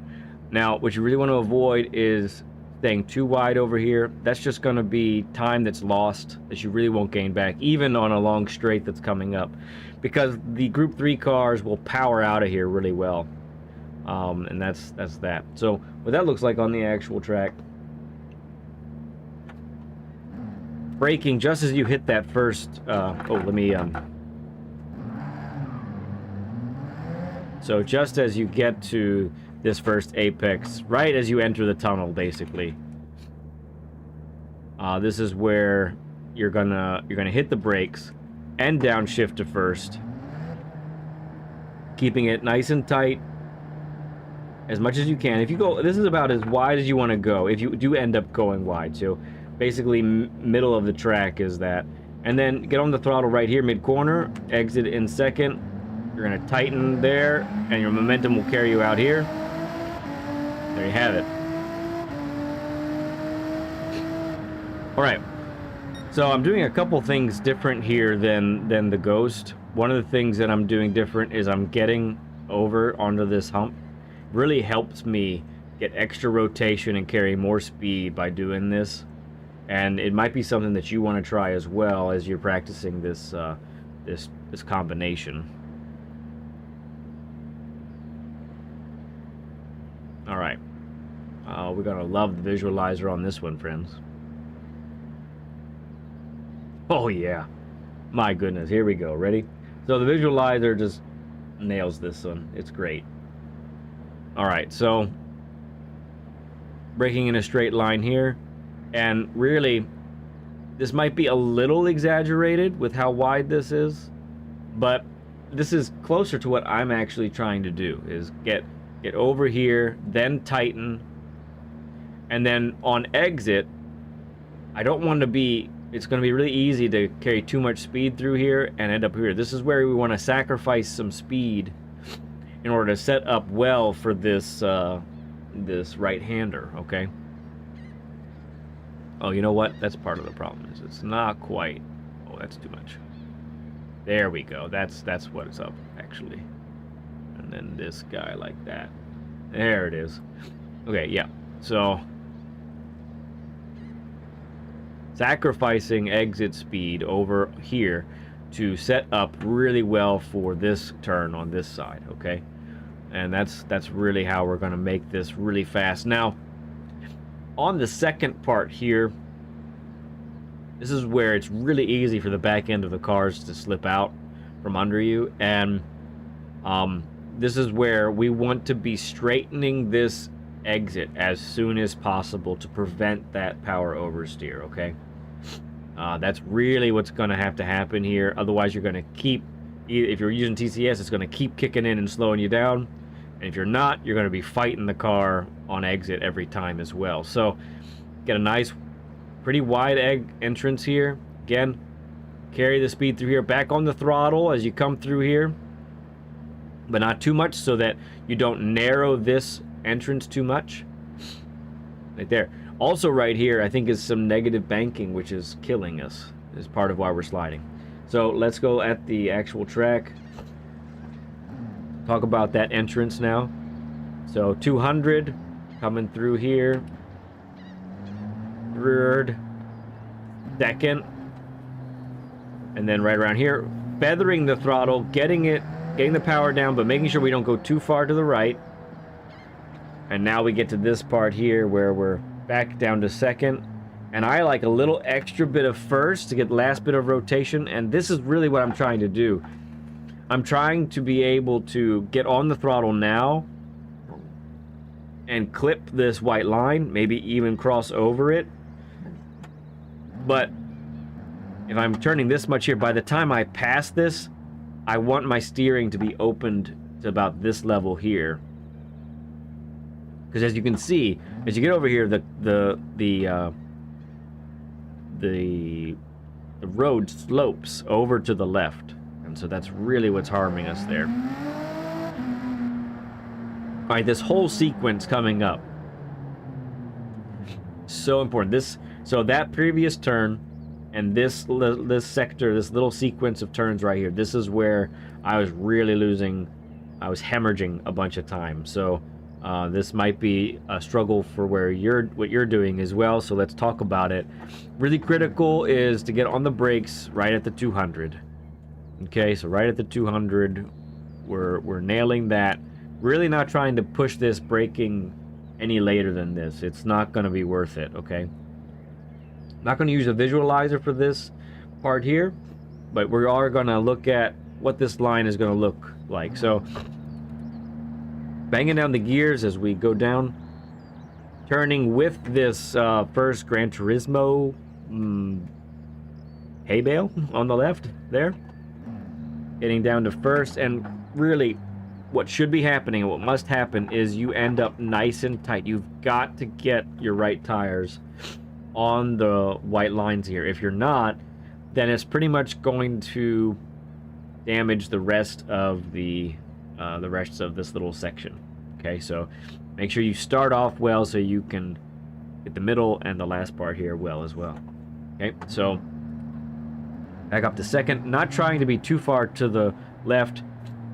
Now what you really want to avoid is staying too wide over here. That's just going to be time that's lost that you really won't gain back, even on a long straight that's coming up, because the Group 3 cars will power out of here really well. And that's that. So what that looks like on the actual track. Braking just as you hit that first, so just as you get to this first apex, right as you enter the tunnel, basically, this is where you're gonna hit the brakes and downshift to first, keeping it nice and tight as much as you can. If you go, this is about as wide as you want to go. If you do end up going wide, so basically middle of the track is that, and then get on the throttle right here, mid corner, exit in second. You're gonna tighten there, and your momentum will carry you out here. There you have it. All right. So I'm doing a couple things different here than the Ghost. One of the things that I'm doing different is I'm getting over onto this hump. Really helps me get extra rotation and carry more speed by doing this. And it might be something that you want to try as well as you're practicing this this combination. All right. We're gonna love the visualizer on this one, friends. Oh yeah, my goodness. Here we go. Ready? So the visualizer just nails this one. It's great. All right. So braking in a straight line here. And really, this might be a little exaggerated with how wide this is, but this is closer to what I'm actually trying to do, is get over here, then tighten, and then on exit, I don't want to be, it's going to be really easy to carry too much speed through here and end up here. This is where we want to sacrifice some speed in order to set up well for this, this right-hander, okay? Oh, you know what? That's part of the problem. Is it's not quite. Oh, that's too much. There we go. That's what it's up, actually. And then this guy like that. There it is. Okay, yeah. So sacrificing exit speed over here to set up really well for this turn on this side, okay? And that's really how we're going to make this really fast. Now, on the second part here, this is where it's really easy for the back end of the cars to slip out from under you, and this is where we want to be straightening this exit as soon as possible to prevent that power oversteer, okay? That's really what's going to have to happen here. Otherwise, you're going to keep, if you're using TCS, it's going to keep kicking in and slowing you down. And if you're not, you're going to be fighting the car on exit every time as well. So get a nice, pretty wide entrance here. Again, carry the speed through here. Back on the throttle as you come through here, but not too much so that you don't narrow this entrance too much. Right there. Also right here, I think, is some negative banking, which is killing us. Is part of why we're sliding. So let's go at the actual track. Talk about that entrance now. So 200 coming through here. Third, second, and then right around here, feathering the throttle, getting the power down, but making sure we don't go too far to the right. And now we get to this part here where we're back down to second. And I like a little extra bit of first to get the last bit of rotation. And this is really what I'm trying to do. I'm trying to be able to get on the throttle now and clip this white line, maybe even cross over it. But if I'm turning this much here, by the time I pass this, I want my steering to be opened to about this level here. Because as you can see, as you get over here, the road slopes over to the left. And so that's really what's harming us there. All right, this whole sequence coming up, so important. So that previous turn and this sector, this little sequence of turns right here, this is where I was really losing. I was hemorrhaging a bunch of time. So this might be a struggle for what you're doing as well. So let's talk about it. Really critical is to get on the brakes right at the 200. Okay, so right at the 200, we're nailing that. Really not trying to push this braking any later than this. It's not going to be worth it, okay? Not going to use a visualizer for this part here, but we are going to look at what this line is going to look like. So, banging down the gears as we go down, turning with this first Gran Turismo hay bale on the left there, getting down to first, and really what should be happening and what must happen is you end up nice and tight. You've got to get your right tires on the white lines here. If you're not, then it's pretty much going to damage the rest of the rest of this little section. Okay, so make sure you start off well so you can get the middle and the last part here well as well. Okay, so back up to second, not trying to be too far to the left.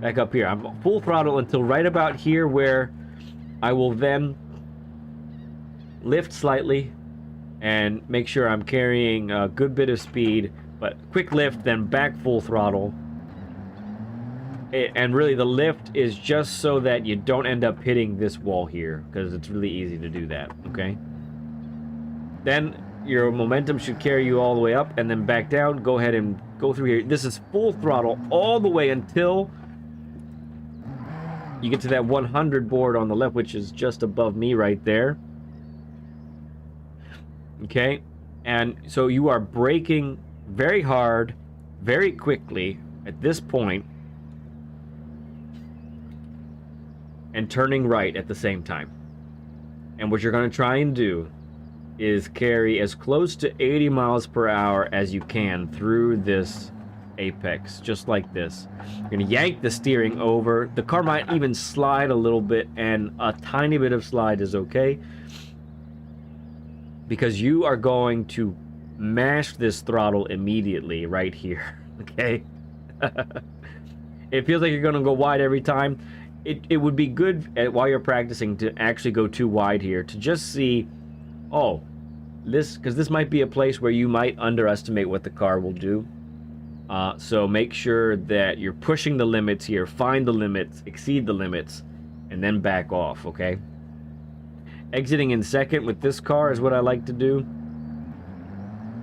Back up here, I'm full throttle until right about here, where I will then lift slightly and make sure I'm carrying a good bit of speed, but quick lift, then back full throttle. And really the lift is just so that you don't end up hitting this wall here, because it's really easy to do that, okay? Then your momentum should carry you all the way up, and then back down. Go ahead and go through here. This is full throttle all the way until you get to that 100 board on the left, which is just above me right there. Okay, and so you are braking very hard, very quickly at this point, and turning right at the same time. And what you're going to try and do is carry as close to 80 miles per hour as you can through this apex, just like this. You're going to yank the steering over. The car might even slide a little bit, and a tiny bit of slide is okay, because you are going to mash this throttle immediately right here. Okay? It feels like you're going to go wide every time. It would be good while you're practicing to actually go too wide here, to just see, oh, because this might be a place where you might underestimate what the car will do. So make sure that you're pushing the limits here, find the limits, exceed the limits, and then back off, okay? Exiting in second with this car is what I like to do.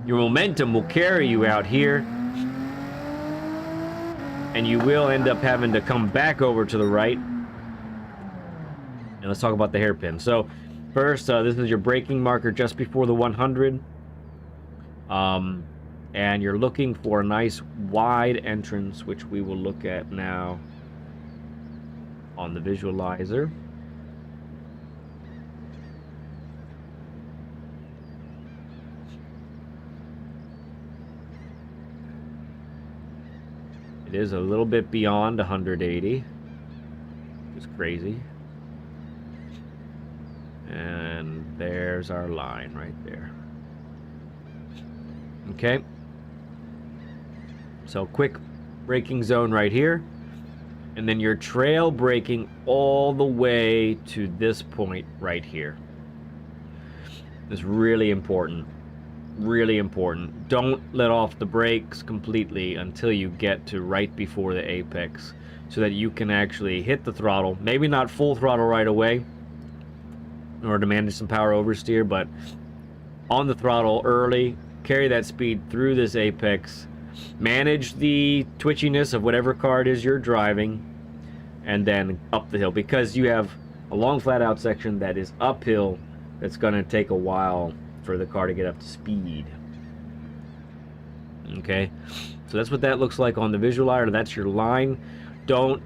Your momentum will carry you out here, and you will end up having to come back over to the right. And let's talk about the hairpin. So first, this is your braking marker just before the 100. And you're looking for a nice wide entrance, which we will look at now on the visualizer. It is a little bit beyond 180, which is crazy. And there's our line right there. Okay. So quick braking zone right here. And then you're trail braking all the way to this point right here. It's really important. Really important. Don't let off the brakes completely until you get to right before the apex, so that you can actually hit the throttle. Maybe not full throttle right away in order to manage some power oversteer, but on the throttle early, carry that speed through this apex, manage the twitchiness of whatever car it is you're driving, and then up the hill, because you have a long flat out section that is uphill that's going to take a while for the car to get up to speed. Okay, so that's what that looks like on the visualizer. That's your line. Don't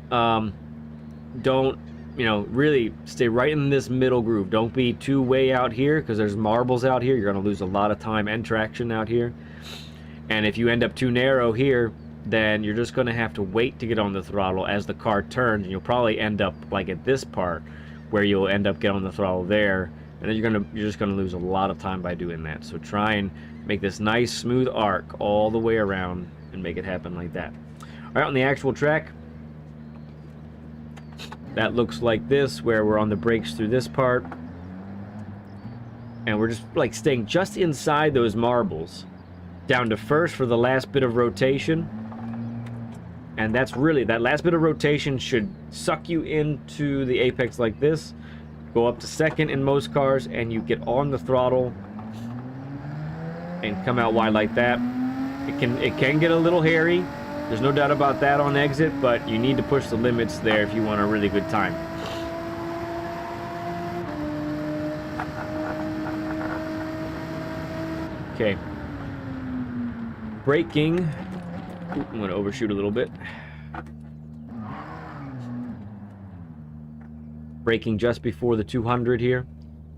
really stay right in this middle groove. Don't be too way out here, because there's marbles out here. You're going to lose a lot of time and traction out here. And if you end up too narrow here, then you're just going to have to wait to get on the throttle as the car turns, and you'll probably end up like at this part, where you'll end up getting on the throttle there, and then you're just going to lose a lot of time by doing that. So try and make this nice smooth arc all the way around and make it happen like that. All right, on the actual track, that looks like this, where we're on the brakes through this part, and we're just like staying just inside those marbles, down to first for the last bit of rotation, And that's really, that last bit of rotation should suck you into the apex like this. Go up to second in most cars, and you get on the throttle and come out wide like that. It can get a little hairy. There's no doubt about that on exit, but you need to push the limits there if you want a really good time. Okay. Braking. Ooh, I'm going to overshoot a little bit. Braking just before the 200 here.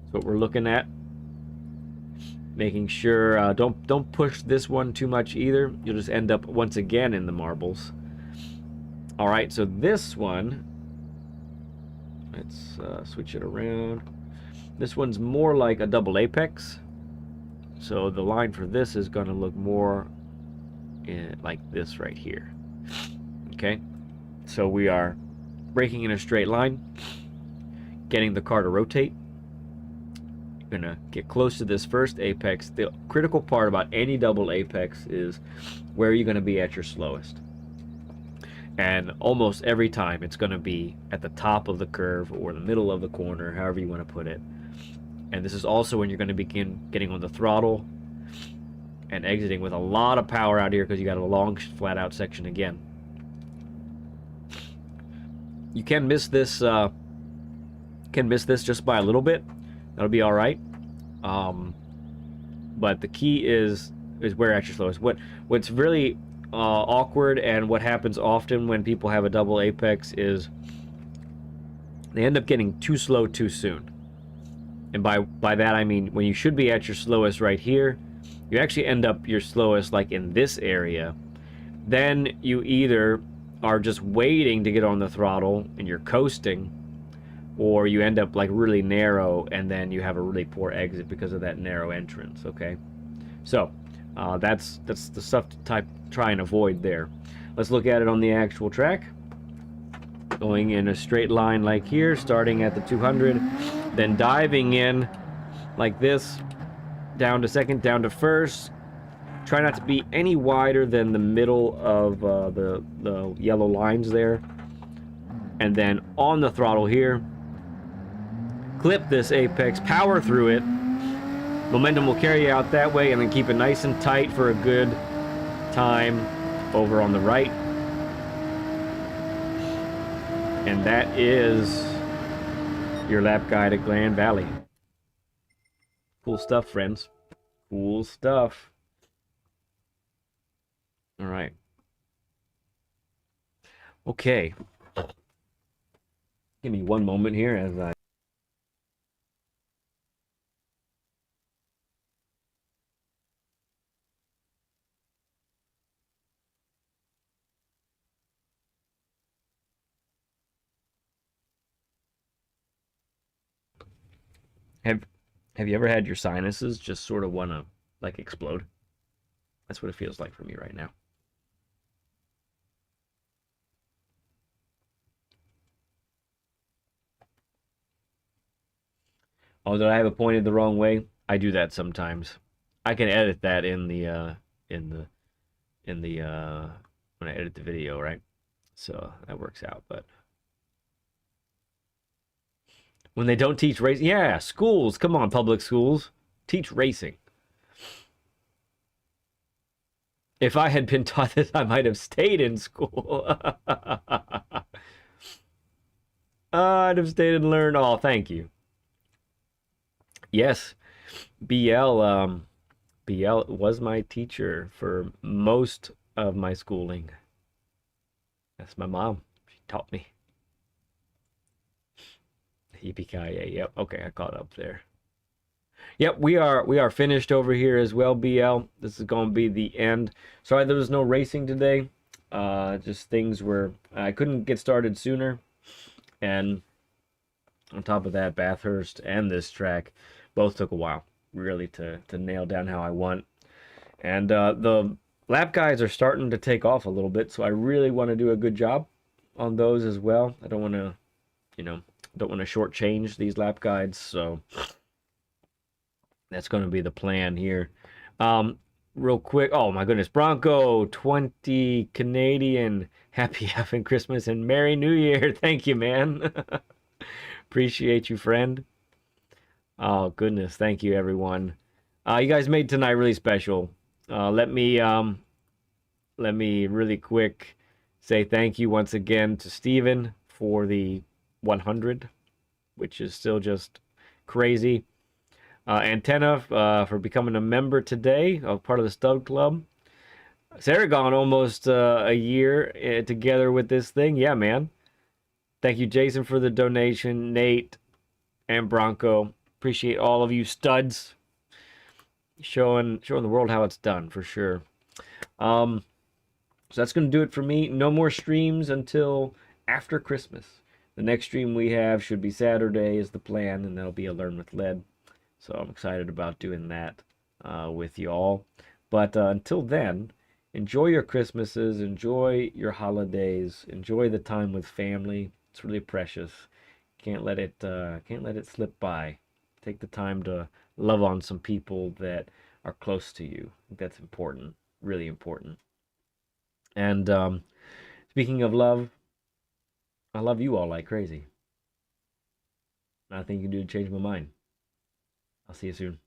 That's what we're looking at. Making sure don't push this one too much either. You'll just end up once again in the marbles. All right, so this one, let's switch it around. This one's more like a double apex. So the line for this is going to look more like this right here. Okay, so we are braking in a straight line, getting the car to rotate. Gonna get close to this first apex. The critical part about any double apex is where you're gonna be at your slowest. And almost every time it's gonna be at the top of the curve or the middle of the corner, however you want to put it. And this is also when you're gonna begin getting on the throttle and exiting with a lot of power out here because you got a long flat out section again. You can miss this just by a little bit. That'll be all right. But the key is where at your slowest. What's really awkward and what happens often when people have a double apex is they end up getting too slow too soon. And by that I mean when you should be at your slowest right here, you actually end up your slowest like in this area. Then you either are just waiting to get on the throttle and you're coasting, or you end up like really narrow and then you have a really poor exit because of that narrow entrance. Okay, so that's the stuff to try and avoid there. Let's look at it on the actual track. Going in a straight line like here, starting at the 200, then diving in like this, down to second, down to first. Try not to be any wider than the middle of the yellow lines there, and then on the throttle here, clip this apex, power through it. Momentum will carry you out that way, and then keep it nice and tight for a good time over on the right. And that is your lap guide at Gran Valley. Cool stuff, friends. Cool stuff. All right. Okay. Give me one moment here as I... Have you ever had your sinuses just sort of want to like explode? That's what it feels like for me right now. Oh, did I have it pointed the wrong way? I do that sometimes. I can edit that in the when I edit the video, right? So that works out, but when they don't teach racing, yeah, schools, come on, public schools, teach racing. If I had been taught this, I might have stayed in school. I'd have stayed and learned. Oh, thank you. Yes, BL was my teacher for most of my schooling. That's my mom. She taught me. Yippee-ki-yay. Yep. Okay, I caught up there. Yep, we are finished over here as well, BL. This is going to be the end. Sorry there was no racing today. Just things were... I couldn't get started sooner. And on top of that, Bathurst and this track both took a while, really, to nail down how I want. And the lap guides are starting to take off a little bit, so I really want to do a good job on those as well. I don't want to, don't want to shortchange these lap guides, so... that's going to be the plan here. real quick. Oh my goodness, Bronco 20 Canadian. Happy effing Christmas and Merry New Year. Thank you, man. Appreciate you, friend. Oh goodness, thank you, everyone. You guys made tonight really special. Let me really quick say thank you once again to Steven for the 100, which is still just crazy. Antenna for becoming a member today, part of the Stud Club. Saragon almost a year together with this thing. Yeah, man. Thank you, Jason, for the donation. Nate and Bronco. Appreciate all of you studs showing the world how it's done for sure. So that's gonna do it for me. No more streams until after Christmas. The next stream we have should be Saturday is the plan, and that'll be a Learn with Lead. So I'm excited about doing that with you all. But until then, enjoy your Christmases, enjoy your holidays, enjoy the time with family. It's really precious. Can't let it slip by. Take the time to love on some people that are close to you. I think that's important, really important. And speaking of love, I love you all like crazy. Nothing you can do to change my mind. I'll see you soon.